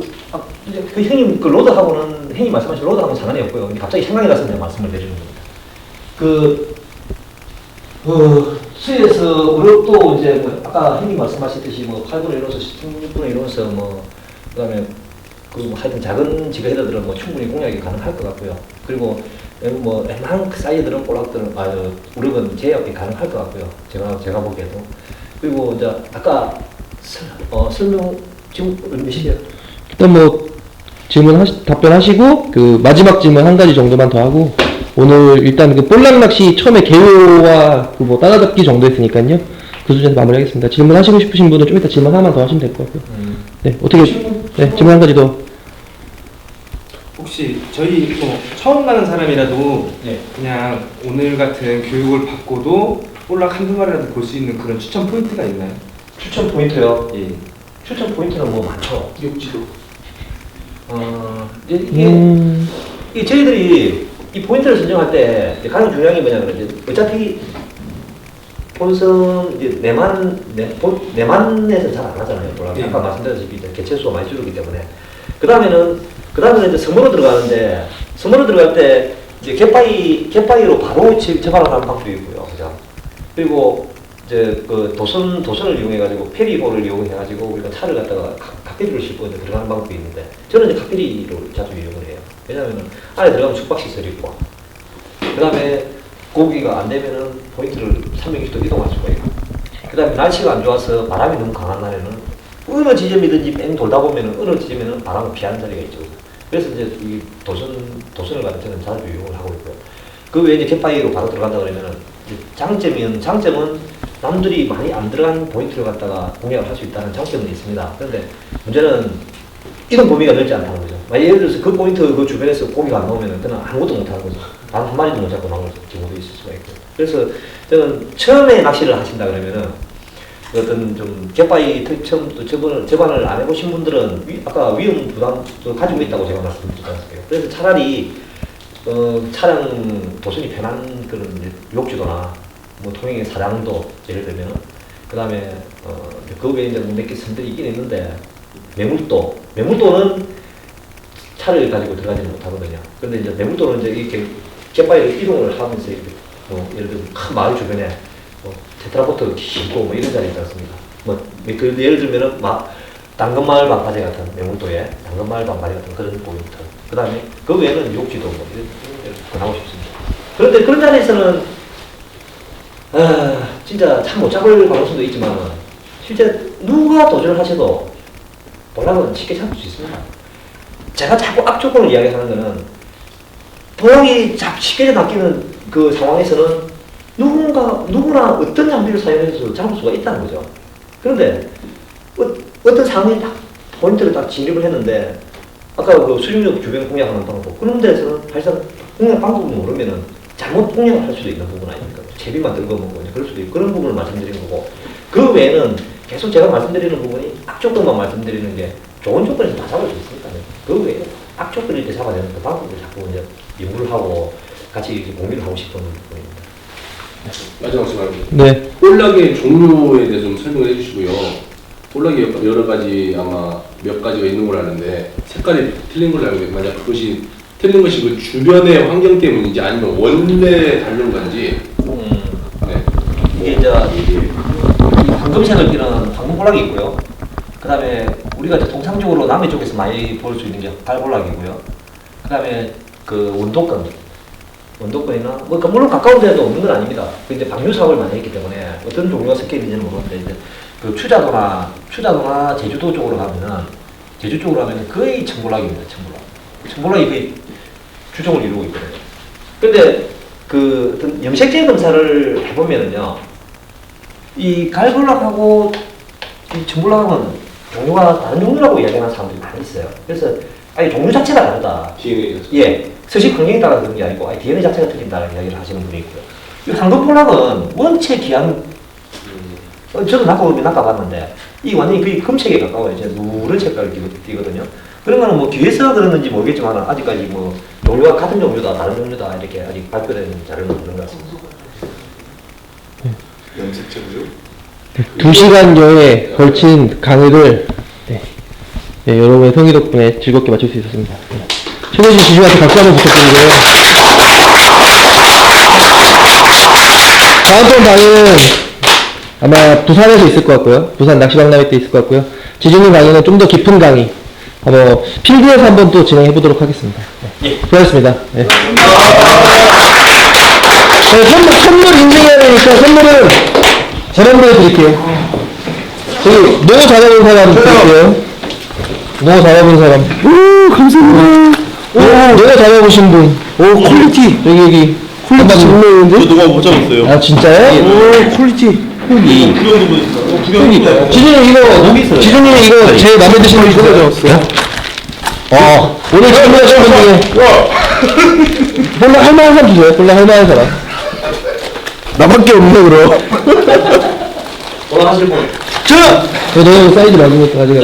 형님 그 로드하고는 형님 말씀하신 로드하고는 상관이 없고요. 갑자기 생각이 나서 내가 말씀을 드리는 겁니다. 수에서 우럭도 이제 뭐 아까 형님 말씀하셨듯이 뭐 8분의 1호에서 16분의 1호에서 뭐 그다음에 뭐 하여튼 작은 지그헤더들은 뭐 충분히 공략이 가능할 것 같고요. 그리고 뭐 웬만한 사이즈들은 볼락들은 우럭은 제압이 가능할 것 같고요. 제가 보기에도. 그리고 이제 아까 설명 지금 몇 시요? 일단 뭐 답변하시고 그 마지막 질문 한 가지 정도만 더 하고 오늘 일단 그 볼락 낚시 처음에 개요와 그 뭐 따라잡기 정도 했으니까요. 그 수준 마무리하겠습니다. 질문하시고 싶으신 분은 좀 이따 질문 하나만 더 하시면 될 것 같고요. 네, 어떻게 질문 한 가지 더. 혹시 저희 뭐 처음 가는 사람이라도 그냥 오늘 같은 교육을 받고도 볼락 한두 마리라도 볼 수 있는 그런 추천 포인트가 있나요? 추천 포인트요? 예. 추천 포인트는 뭐 많죠. 육지도. 이게 저희들이 이 포인트를 선정할 때 가장 중요한 게 뭐냐면 이제 어차피 본선 이제 내만에서 잘 안 하잖아요. 아까 말씀드렸다시피 개체수가 많이 줄었기 때문에 그 다음에는 이제 섬으로 들어가는데 섬으로 들어갈 때 이제 갯바위로 바로 접근을 하는 방법도 있고요. 그죠? 그리고 이제 그 도선을 이용해가지고 페리호를 이용해가지고 우리가 차를 갖다가 각페리를 싣고 이제 들어가는 방법이 있는데 저는 이제 각페리를 자주 이용을 해요. 왜냐하면 안에 들어가면 숙박시설이 있고 그 다음에 고기가 안 되면은 포인트를 360도 이동할 수가 있고 그 다음에 날씨가 안 좋아서 바람이 너무 강한 날에는 어느 지점이든지 뺑 돌다 보면은 어느 지점에는 바람을 피하는 자리가 있죠. 그래서 이제 이 도선을 갖다 저는 자주 이용을 하고 있고요. 그 외에 이제 갯바위로 바로 들어간다 그러면은 장점은 남들이 많이 안 들어간 포인트를 갖다가 공략을 할 수 있다는 장점은 있습니다. 그런데 문제는 이동 범위가 넓지 않다는 거죠. 예를 들어서 그 포인트 그 주변에서 고기가 안 나오면은 그냥 아무것도 못 하는 거죠. 단 한 마리도 못 잡고 나올 경우도 있을 수가 있고. 그래서 저는 처음에 낚시를 하신다 그러면은 어떤 좀 갯바위 처음부터 접안을 안 해보신 분들은 아까 위험 부담도 가지고 있다고 제가 말씀드렸지 않습니까? 그래서 차라리 차량 도선이 편한 그런 욕지도나 뭐 통행의 사량도 예를 들면 그 다음에 그 외에 이제 몇 개 선들이 있긴 있는데 매물도는 차를 가지고 들어가지는 못하거든요. 그런데 이제 매물도는 이제 이렇게 갯바위를 이동을 하면서 이렇게 예를 들면 큰 마을 주변에 테트라포트 싣고 뭐 이런 자리 있지 않습니까? 그 예를 들면은 당근마을 방파제 같은 매물도에 당근마을 방파제 같은 그런 포인트. 그 다음에 그 외에는 욕지도 뭐 이런 권하고 싶습니다. 그런데 그런 자리에서는 진짜 참 못 잡을 가능성도 있지만 실제 누가 도전을 하셔도 볼락은 쉽게 잡을 수 있습니다. 제가 자꾸 악조건을 이야기하는 거는 볼락이 쉽게 잡히는 그 상황에서는 누구나 어떤 장비를 사용해서 잡을 수가 있다는 거죠. 그런데 어떤 상황에 딱 포인트를 딱 진입을 했는데 아까 그 수중력 주변 공략하는 방법 그런 데서는 사실상 공략 방법을 모르면은 잘못 공략을 할 수도 있는 부분 아닙니까? 채비만 뜯어먹고 그럴 수도 있고 그런 부분을 말씀드리는 거고 그 외에는 계속 제가 말씀드리는 부분이 악조건만 말씀드리는 게 좋은 조건에서 다 잡을 수 있으니까 그 외에 악조건일 때 잡아야 되는 그 방법을 자꾸 이제 연구를 하고 같이 이렇게 공유를 하고 싶은 부분입니다. 마지막 질문입니다. 네. 볼락의 종류에 대해서 좀 설명을 해주시고요. 볼락이 여러 가지 아마 몇 가지가 있는 걸 아는데 색깔이 틀린 걸로 알고 있는데 만약 그것이 틀린 것이 그 주변의 환경 때문인지 아니면 원래 다른 건지. 네. 이게 이제 이 황금색을 띠는 황금볼락이 있고요. 그 다음에 우리가 이제 통상적으로 남해 쪽에서 많이 볼 수 있는 게 갈볼락이고요. 그 다음에 그 원도권이나 뭐 그러니까 물론 가까운 데도 없는 건 아닙니다. 그 이제 방류 사업을 많이 했기 때문에 어떤 종류가 섞여 있는지는 모르는데 이제 그 추자도나 제주도 쪽으로 가면은 거의 청볼락입니다. 청볼락이 거의 주종을 이루고 있거든요. 근데 그 어떤 염색제 검사를 해보면은요, 이 갈볼락하고 이 청볼락은 종류가 다른 종류라고 이야기하는 사람들이 많이 있어요. 그래서 아예 종류 자체가 다르다. DNA. 예, 서식 환경에 따라 그런 게 아니고 아예 DNA 자체가 틀린다는 이야기를 하시는 분이 있고요. 이 황금볼락은 원체 귀한, 저도 낚아봤는데 이 완전히 거의 금색에 가까워요. 이제 누런 색깔을 띠거든요. 그런 거는 뭐 뒤에서 그러는지 모르겠지만 아직까지 뭐 종류가 같은 종류다, 다른 종류다 이렇게 아직 발표된 자료는 없는 것 같습니다. 염색체고요? 2시간여에 걸친 강의를 네, 여러분의 성의 덕분에 즐겁게 마칠 수 있었습니다. 최대신 지주한테 박수 한번 부탁드리고요. 다음번 강의는 아마 부산에서 있을 것 같고요. 부산 낚시박람회 때 있을 것 같고요. 지주님 강의는 좀 더 깊은 강의, 필드에서 한번 또 진행해 보도록 하겠습니다. 네. 수고하셨습니다. 네. 네, 선물 인증해야 되니까 선물은 저런분에 드릴게요. 저기 노 잡아본 사람 드릴게요. 노 잡아본 사람. 오, 감사합니다. 오, 노 잡아보신 분. 오, 퀄리티. 여기 퀄리티 정말인데? 누가 못 잡았어요. 아, 진짜요? 오, 퀄리티. 여기. 지준님 이거 제일 마음에 드시는 분 누가 잡았어요? 오늘 질문하신 분 중에 볼락 할만한 사람 주세요. 볼락 할만한 사람. 나밖에 없네 그럼. 하실 분. 너무 사이즈 맞으니까 가져가요.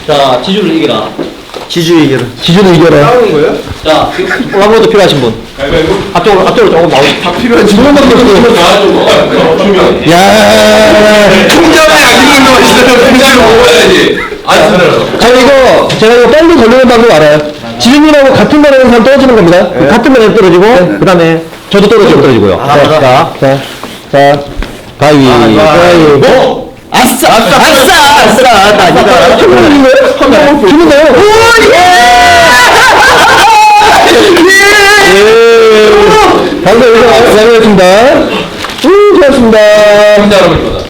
자, 지주를 이겨라. 지주를 이겨라. 싸우는 거예요? 자, 콜라보도 필요하신 분. 앞쪽으로 조금 나오시죠. 다 필요한 두명밖에 없어요. 야. 총장이 아직은 너 있어요. 총장이 먹어야지. 안 쓰더라고. 제가 이거 빨리 걸리는 방법 알아요. 지준이라고 같은 거 내는 사람 떨어지는 겁니다. 같은 거 내면 떨어지고, 그 다음에 저도 떨어지고요. 자, 가위바위보. 아싸! 주는 거예요? 주는 거예요? 방금 여기서 나가겠습니다. 수고하셨습니다. 여러분.